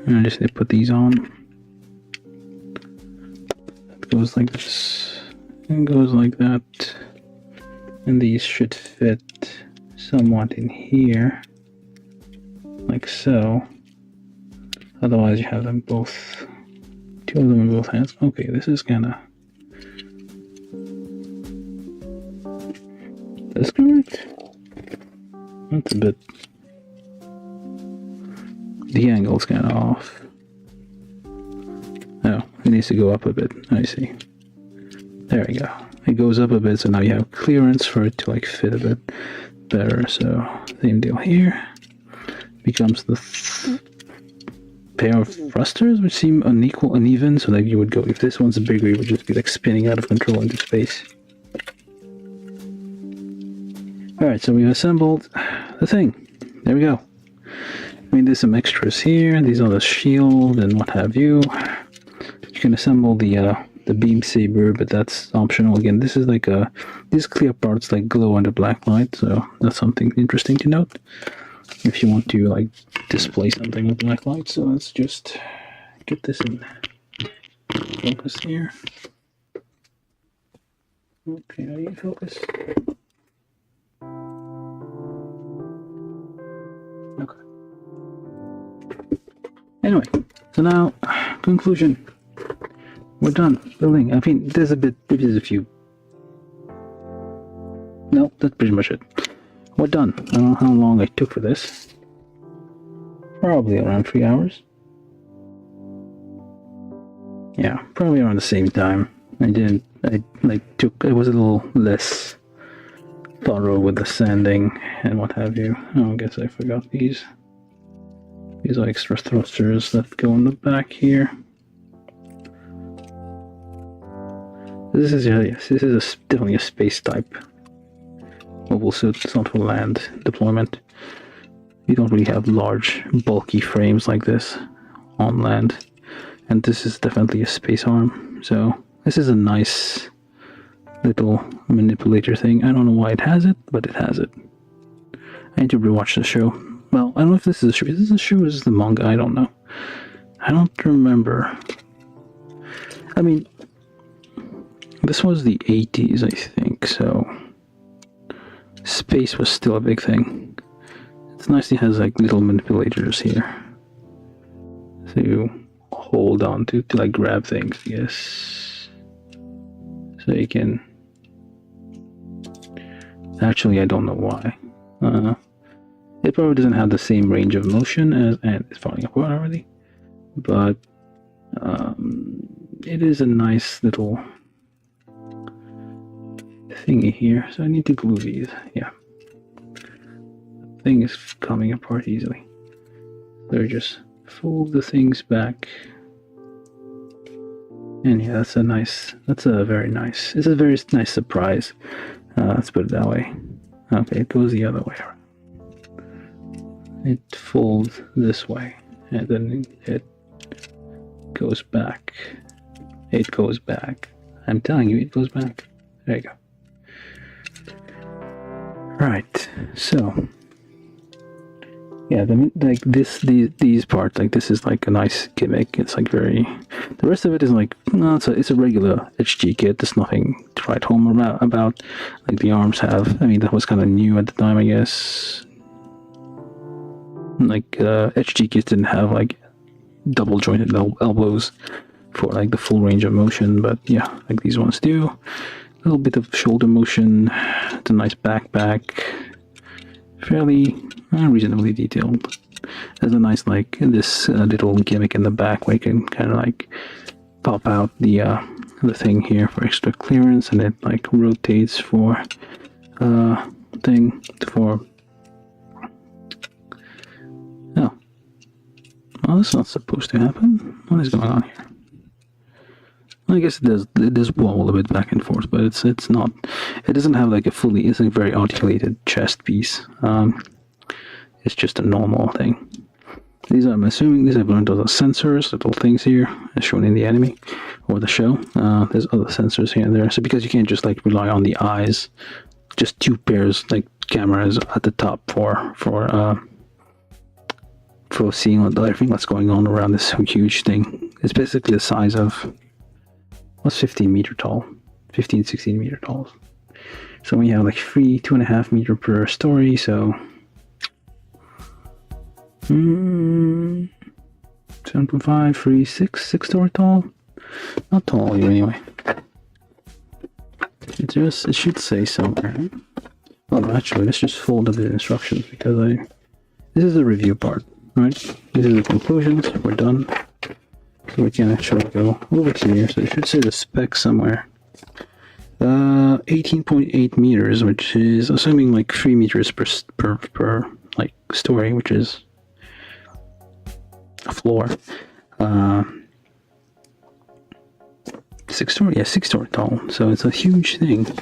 And I just need to put these on. It goes like this. And goes like that. And these should fit somewhat in here. Like so. Otherwise you have them both. Two of them in both hands. Okay, this is kinda... That's correct. That's a bit... The angle's kind of off. Oh, it needs to go up a bit. I see. There we go. It goes up a bit, so now you have clearance for it to like fit a bit better. So, same deal here. Becomes the pair of thrusters, which seem uneven, so like you would go, if this one's bigger, you would just be like spinning out of control into space. Alright, so we've assembled the thing. There we go. I mean, there's some extras here. These are the shield and what have you. You can assemble the beam saber, but that's optional. Again, this is like these clear parts like glow under black light, so that's something interesting to note if you want to like display something with black light. So let's just get this in focus here. Okay, are you in focus? Okay. Anyway, so now, conclusion. We're done building. I mean, there's a few. No, that's pretty much it. We're done. I don't know how long I took for this. Probably around 3 hours. Yeah, probably around the same time. I was a little less thorough with the sanding and what have you. Oh, I guess I forgot these. These are extra thrusters that go in the back here. This is definitely a space type mobile suit. It's not for land deployment. You don't really have large, bulky frames like this on land, and this is definitely a space arm. So this is a nice little manipulator thing. I don't know why it has it, but it has it. I need to rewatch the show. Well, I don't know if this is a show. Is this a show or is this the manga? I don't know. I don't remember. I mean, this was the 80s, I think, so space was still a big thing. It's nice it has like little manipulators here. So you hold on to like grab things, yes. So you can... Actually, I don't know why. It probably doesn't have the same range of motion as, and it's falling apart already. But it is a nice little thingy here. So I need to glue these. Yeah. The thing is coming apart easily. So just fold the things back. And yeah, that's a very nice surprise. Let's put it that way. Okay, it goes the other way around. It folds this way. and then it goes back. It goes back. I'm telling you, it goes back. There you go. Right, so yeah, like these parts, like this is like a nice gimmick. It's like very. The rest of it is like, no, it's a regular HG kit. There's nothing to write home about. Like the arms have. I mean, that was kind of new at the time, I guess. Like HG kits didn't have like double jointed elbows for like the full range of motion, but yeah, like these ones do. A little bit of shoulder motion. It's a nice backpack. Fairly reasonably detailed. There's a nice like this little gimmick in the back where you can kind of like pop out the thing here for extra clearance, and it like rotates for thing for. Oh, well, that's not supposed to happen. What is going on here? I guess it does wobble a bit back and forth, but it's not. It doesn't have like it's a very articulated chest piece. It's just a normal thing. These I'm assuming these I've learned are sensors, little things here, as shown in the anime or the show. There's other sensors here and there. So because you can't just like rely on the eyes, just two pairs like cameras at the top for seeing everything that's going on around this huge thing. It's basically the size of. What's 15 meter tall? 15, 16 meter tall. So we have like 2.5 meter per story, so 7.5, 3, 6 story tall. Not tall anyway. It should say somewhere. Well, actually, let's just fold up the instructions because this is the review part, right? This is the conclusions. We're done. So we can actually go over here. So it should say the spec somewhere. 18.8 meters, which is assuming like 3 meters per like story, which is a floor. 6 story, yeah, 6 story tall. So it's a huge thing. So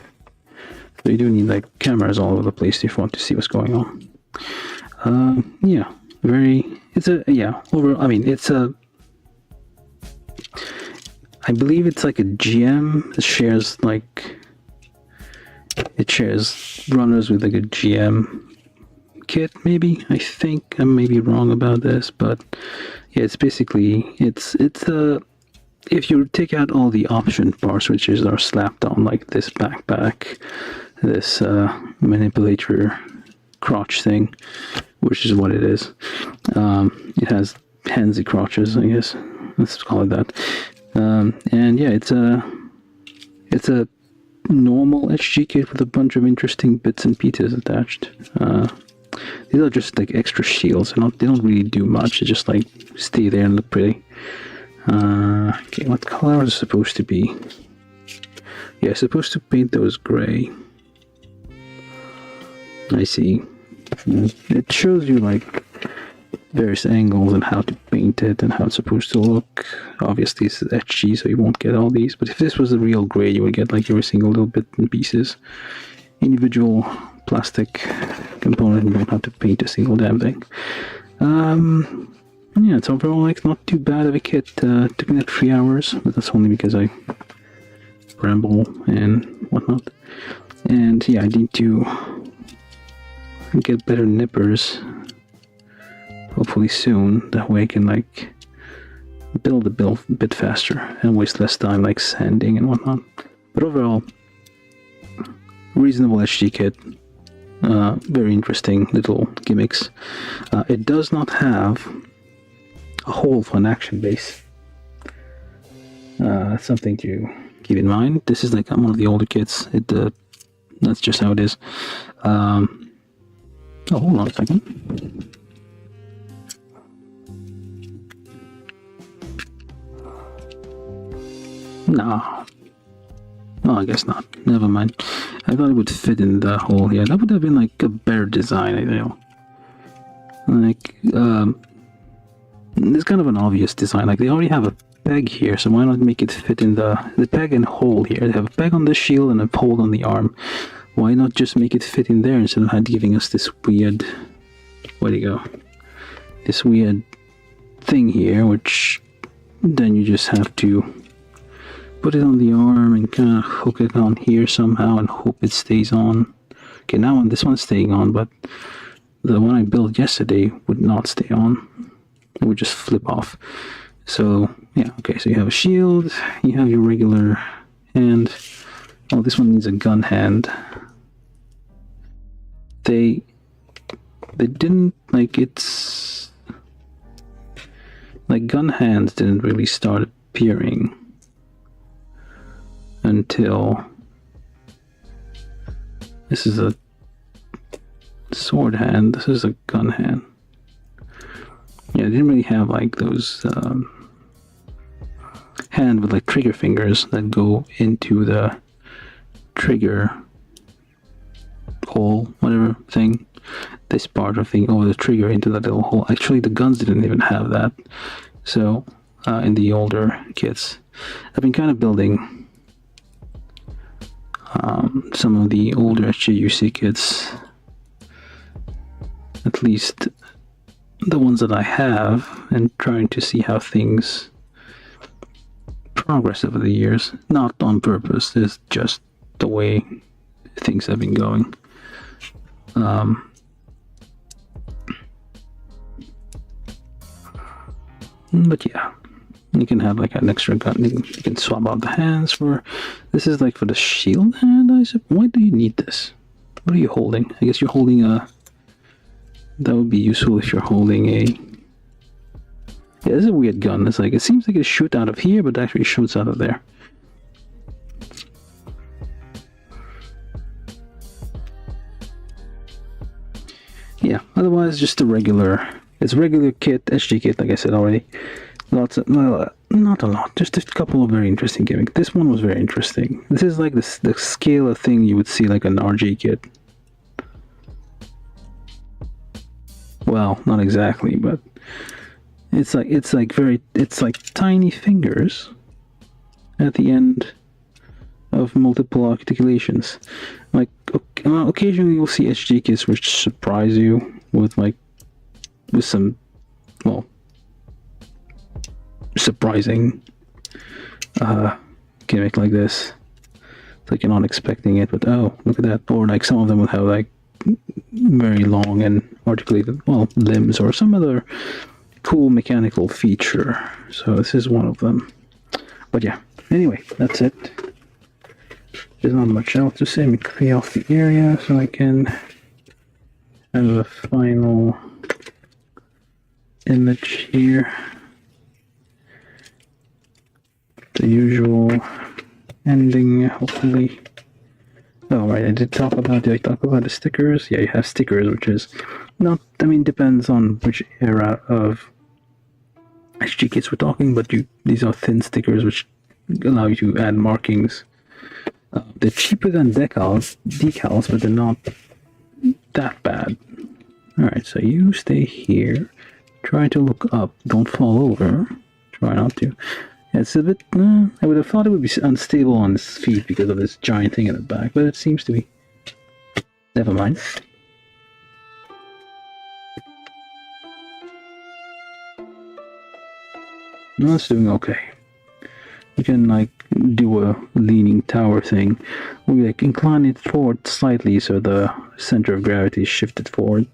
you do need like cameras all over the place if you want to see what's going on. Yeah, I believe it's like a GM. It shares runners with like a GM kit, maybe. I think I may be wrong about this, but yeah, it's basically if you take out all the option parts, which are slapped on like this backpack, this manipulator crotch thing, which is what it is. It has handsy crotches, I guess. Let's call it that. And yeah, it's a normal HG kit with a bunch of interesting bits and pieces attached. These are just like extra shields. They don't really do much. They just like stay there and look pretty. Okay, what color is it supposed to be? Yeah, it's supposed to paint those gray. I see. It shows you like various angles and how to paint it and how it's supposed to look. Obviously it's HG, so you won't get all these, but if this was a real gray, you would get like every single little bit and pieces. Individual plastic component, you don't have to paint a single damn thing. Yeah, it's overall like not too bad of a kit. Took me like 3 hours, but that's only because I ramble and whatnot. And yeah, I need to get better nippers hopefully soon. That way I can like build a bit faster and waste less time like sanding and whatnot. But overall, reasonable HG kit. Very interesting little gimmicks. It does not have a hole for an action base. That's something to keep in mind. This is like one of the older kits. That's just how it is. Oh, hold on a second. No. Oh, I guess not. Never mind. I thought it would fit in the hole here. That would have been like a better design, I feel. Like, it's kind of an obvious design. Like, they already have a peg here, so why not make it fit in the peg and hole here? They have a peg on the shield and a hole on the arm. Why not just make it fit in there instead of giving us this weird... Where'd it go? This weird thing here, which then you just have to put it on the arm and kind of hook it on here somehow and hope it stays on. Okay, now this one's staying on, but the one I built yesterday would not stay on. It would just flip off. So yeah, okay, so you have a shield, you have your regular hand. Oh, this one needs a gun hand. They didn't, like, it's like gun hands didn't really start appearing until this is a sword hand, this is a gun hand. Yeah, they didn't really have like those hand with like trigger fingers that go into the trigger hole, whatever thing. This part of the the trigger into that little hole. Actually, the guns didn't even have that. So in the older kits, I've been kind of building some of the older SJUC kits, at least the ones that I have, and trying to see how things progress over the years. Not on purpose, it's just the way things have been going. But yeah, you can have like an extra gun. You can swap out the hands for. This is like for the shield hand, I suppose. Why do you need this? What are you holding? I guess you're holding a. That would be useful if you're holding a. Yeah, this is a weird gun. It's like it seems like it shoots out of here, but it actually shoots out of there. Yeah. Otherwise, just a regular. It's a regular kit, SG kit, like I said already. Lots of, well, not a lot, just a couple of very interesting gimmicks. This one was very interesting. This is like the scale of thing you would see like an RG kit. Well, not exactly, but it's like tiny fingers at the end of multiple articulations. Like occasionally you'll see SG kits which surprise you with some, well, surprising gimmick like this. It's like you're not expecting it, but oh, look at that. Or like some of them will have like very long and articulated, well, limbs or some other cool mechanical feature. So this is one of them. But yeah, anyway, that's it. There's not much else to say. Let me clear off the area so I can have a final image here. The usual ending, hopefully. Oh, right, did I talk about the stickers? Yeah, you have stickers, which is not, I mean, depends on which era of SG kits we're talking, but these are thin stickers which allow you to add markings. They're cheaper than decals, but they're not that bad. Alright, so you stay here. Try to look up. Don't fall over. Try not to. Yeah, it's a bit. I would have thought it would be unstable on its feet because of this giant thing in the back, but it seems to be. Never mind. No, it's doing okay. You can like do a leaning tower thing. We like incline it forward slightly so the center of gravity is shifted forward,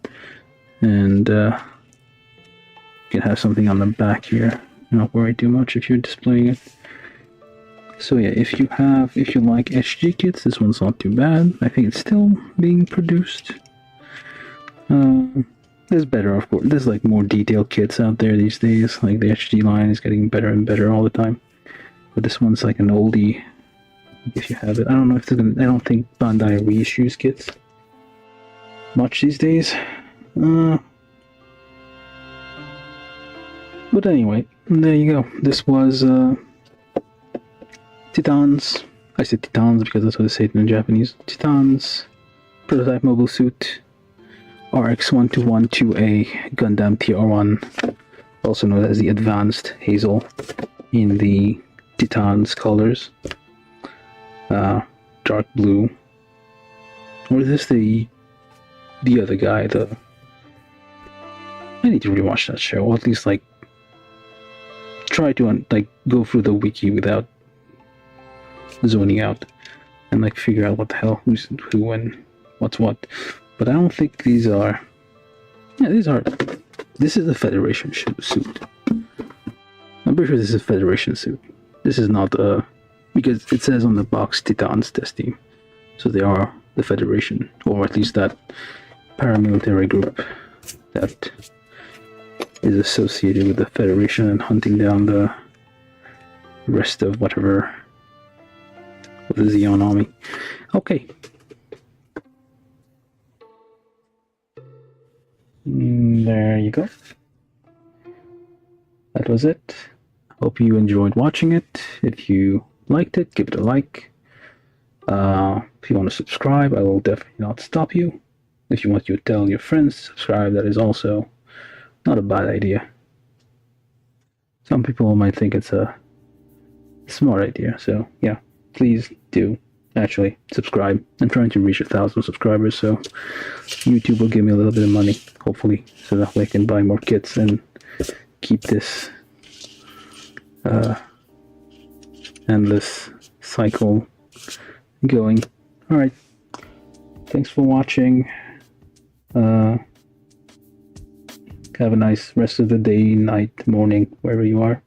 and you can have something on the back here. Not worry too much if you're displaying it. So yeah, if you like SG kits, this one's not too bad. I think it's still being produced. There's better, of course. There's like more detailed kits out there these days. Like the SG line is getting better and better all the time. But this one's like an oldie. If you have it, I don't know if they're gonna. I don't think Bandai reissues kits much these days. But anyway, there you go. This was Titans. I said Titans because that's what they say it in Japanese. Titans prototype mobile suit RZ-121-2A Gundam TR-1, also known as the Advanced Hazel, in the Titans colors. Dark blue. Or is this the other guy? I need to rewatch that show, or at least like try to like go through the wiki without zoning out and like figure out what the hell who's who and what's what. But I don't think these are. Yeah, these are. This is a Federation suit. I'm pretty sure this is a Federation suit. This is not a, because it says on the box Titans test team, so they are the Federation, or at least that paramilitary group that is associated with the Federation and hunting down the rest of whatever the Xeon army. Okay. There you go. That was it. Hope you enjoyed watching it. If you liked it, give it a like. If you want to subscribe, I will definitely not stop you. If you want to tell your friends to subscribe, that is also not a bad idea. Some people might think it's a smart idea, so yeah, please do actually subscribe. I'm trying to reach 1,000 subscribers, so YouTube will give me a little bit of money, hopefully, so that way I can buy more kits and keep this endless cycle going. Alright, thanks for watching. Have a nice rest of the day, night, morning, wherever you are.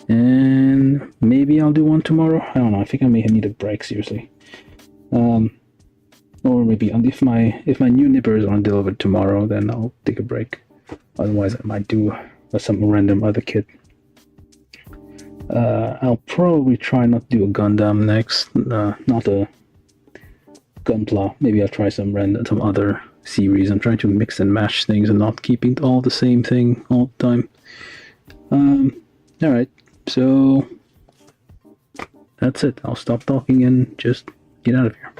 And maybe I'll do one tomorrow. I don't know. I think I may need a break, seriously. Or maybe if my new nippers aren't delivered tomorrow, then I'll take a break. Otherwise, I might do some random other kit. I'll probably try not to do a Gundam next. Not a Gunpla. Maybe I'll try some other series. I'm trying to mix and match things and not keeping all the same thing all the time. Alright, so that's it. I'll stop talking and just get out of here.